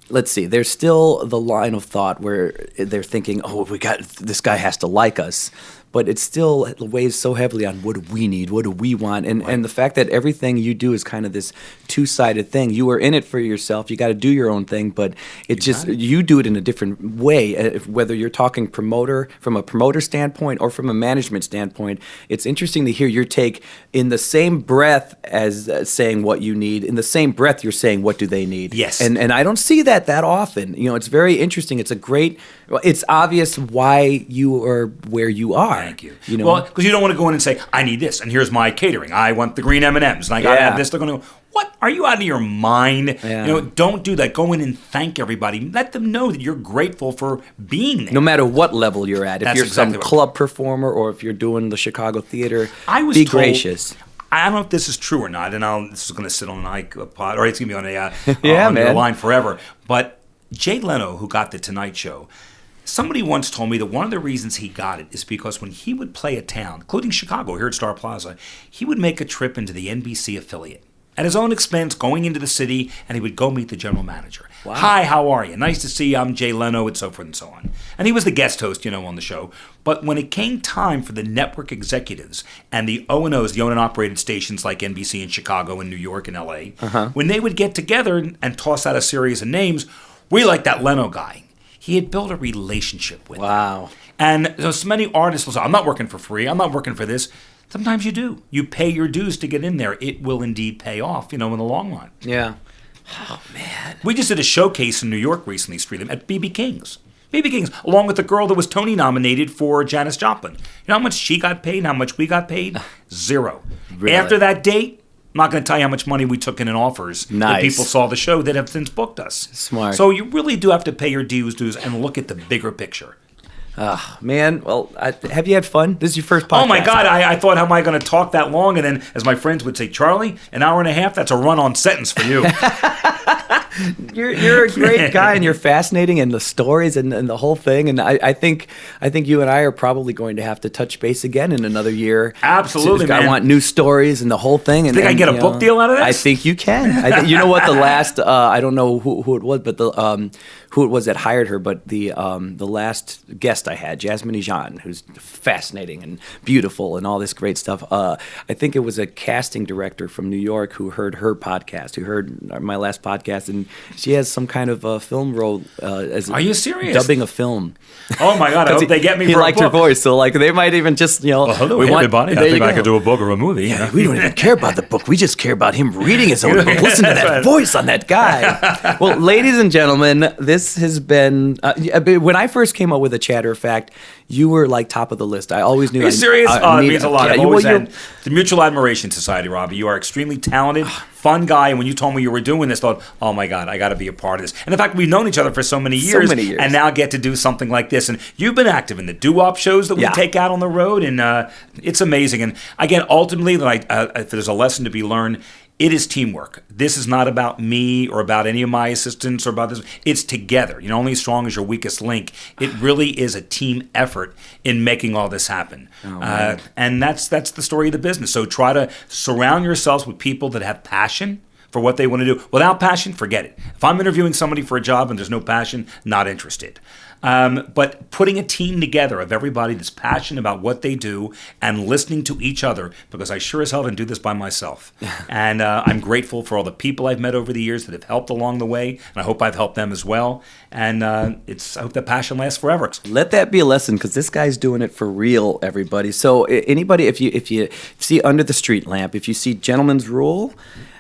A: Let's see. There's still the line of thought where they're thinking, "Oh, this guy has to like us," but it still weighs so heavily on what do we need, what do we want, and the fact that everything you do is kind of this two-sided thing. You are in it for yourself. You got to do your own thing, but you do it in a different way. Whether you're talking from a promoter standpoint or from a management standpoint, it's interesting to hear your take in the same breath as saying what you need. In the same breath, you're saying what do they need.
B: Yes,
A: and I don't see that often. It's very interesting. It's obvious why you are where you are.
B: Thank you. Well, because you don't want to go in and say, I need this, and here's my catering. I want the green M&Ms, and I got to have this. They're going to go, what? Are you out of your mind?
A: Yeah.
B: Don't do that. Go in and thank everybody. Let them know that you're grateful for being there.
A: No matter what level you're at. If you're some club performer or if you're doing the Chicago theater, be gracious.
B: I don't know if this is true or not, and this is going to sit on an iPod, or it's going to be on a
A: on
B: your line forever. But Jay Leno, who got the Tonight Show, somebody once told me that one of the reasons he got it is because when he would play a town, including Chicago here at Star Plaza, he would make a trip into the NBC affiliate at his own expense, going into the city, and he would go meet the general manager. Wow. Hi, how are you? Nice to see you. I'm Jay Leno, and so forth and so on. And he was the guest host, on the show. But when it came time for the network executives and the O&Os, the owned and operated stations like NBC in Chicago and New York and L.A., when they would get together and toss out a series of names, we like that Leno guy. He had built a relationship with them. And so many artists will say, I'm not working for free. I'm not working for this. Sometimes you do. You pay your dues to get in there. It will indeed pay off, in the long run.
A: Yeah. Oh, man.
B: We just did a showcase in New York recently, Streetem, at B.B. King's. B.B. King's, along with the girl that was Tony nominated for Janis Joplin. You know how much she got paid and how much we got paid? Zero.
A: Really?
B: After that date, I'm not going to tell you how much money we took in offers that people saw the show that have since booked us.
A: Smart.
B: So you really do have to pay your dues and look at the bigger picture.
A: Man, well, have you had fun? This is your first podcast.
B: Oh, my God. I thought, how am I going to talk that long? And then, as my friends would say, Charlie, an hour and a half, that's a run-on sentence for you.
A: You're a great guy, and you're fascinating, and the stories and the whole thing. And I think you and I are probably going to have to touch base again in another year.
B: Absolutely, man.
A: I want new stories and the whole thing.
B: Think I can get a book deal out of this?
A: I think you can. You know what? The last I don't know who it was, but who it was that hired her, but the last guest I had, Jasmine Jean, who's fascinating and beautiful and all this great stuff. I think it was a casting director from New York who heard her podcast, who heard my last podcast, and she has some kind of a film role. Are
B: you serious?
A: Dubbing a film.
B: Oh my God! I hope they get me.
A: He
B: for
A: liked
B: a book.
A: her voice, so they might even just
B: Well, hello, everybody. I think I could do a book or a movie.
A: Yeah, we don't even care about the book. We just care about him reading his own book. Listen to that voice on that guy. Well, ladies and gentlemen, this has been. When I first came up with a Chatter Fact, you were top of the list. I always knew.
B: Are you serious? It means a lot. I've always had the Mutual Admiration Society, Robby. You are extremely talented, fun guy. And when you told me you were doing this, I thought, oh my God, I got to be a part of this. And in fact, we've known each other for so many years, and now get to do something like this. And you've been active in the doo-wop shows that we take out on the road, and it's amazing. And again, ultimately, if there's a lesson to be learned, it is teamwork. This is not about me or about any of my assistants or about this. It's together. Only as strong as your weakest link. It really is a team effort in making all this happen. And that's the story of the business. So try to surround yourselves with people that have passion for what they want to do. Without passion, forget it. If I'm interviewing somebody for a job and there's no passion, not interested. But putting a team together of everybody that's passionate about what they do and listening to each other, because I sure as hell didn't do this by myself. And I'm grateful for all the people I've met over the years that have helped along the way, and I hope I've helped them as well. And I hope that passion lasts forever.
A: Let that be a lesson, because this guy's doing it for real, everybody. So anybody, if you see Under the Street Lamp, if you see Gentleman's Rule,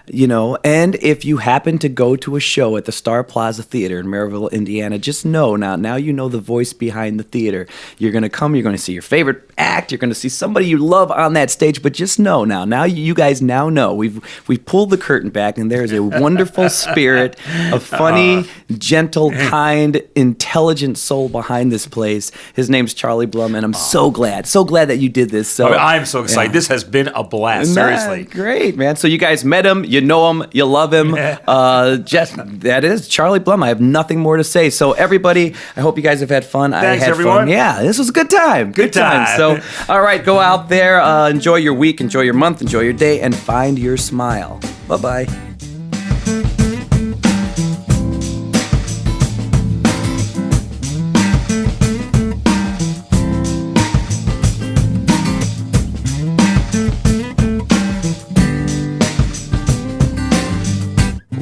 A: and if you happen to go to a show at the Star Plaza Theater in Maryville, Indiana, just know now you know the voice behind the theater. You're going to come, you're going to see your favorite act, you're going to see somebody you love on that stage, but just know now you guys now know. We've pulled the curtain back, and there's a wonderful spirit, a funny, gentle, kind, intelligent soul behind this place. His name's Charlie Blum, and I'm so glad that you did this. So
B: I'm so excited. Yeah. This has been a blast, seriously.
A: Great, man. So you guys met him, you know him, you love him. That is Charlie Blum. I have nothing more to say. So everybody, I hope you guys have had fun.
B: Thanks,
A: I had
B: everyone.
A: fun. Yeah, this was a good time. Good time. So, all right, go out there, enjoy your week, enjoy your month, enjoy your day, and find your smile. Bye-bye.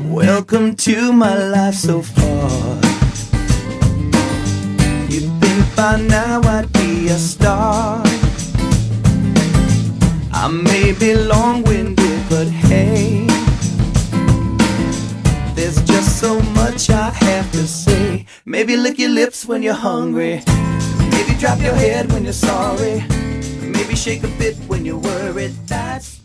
A: Welcome to my life so far. You'd think by now I'd be a star. I may be long-winded, but hey, there's just so much I have to say. Maybe lick your lips when you're hungry. Maybe drop your head when you're sorry. Maybe shake a bit when you're worried. That's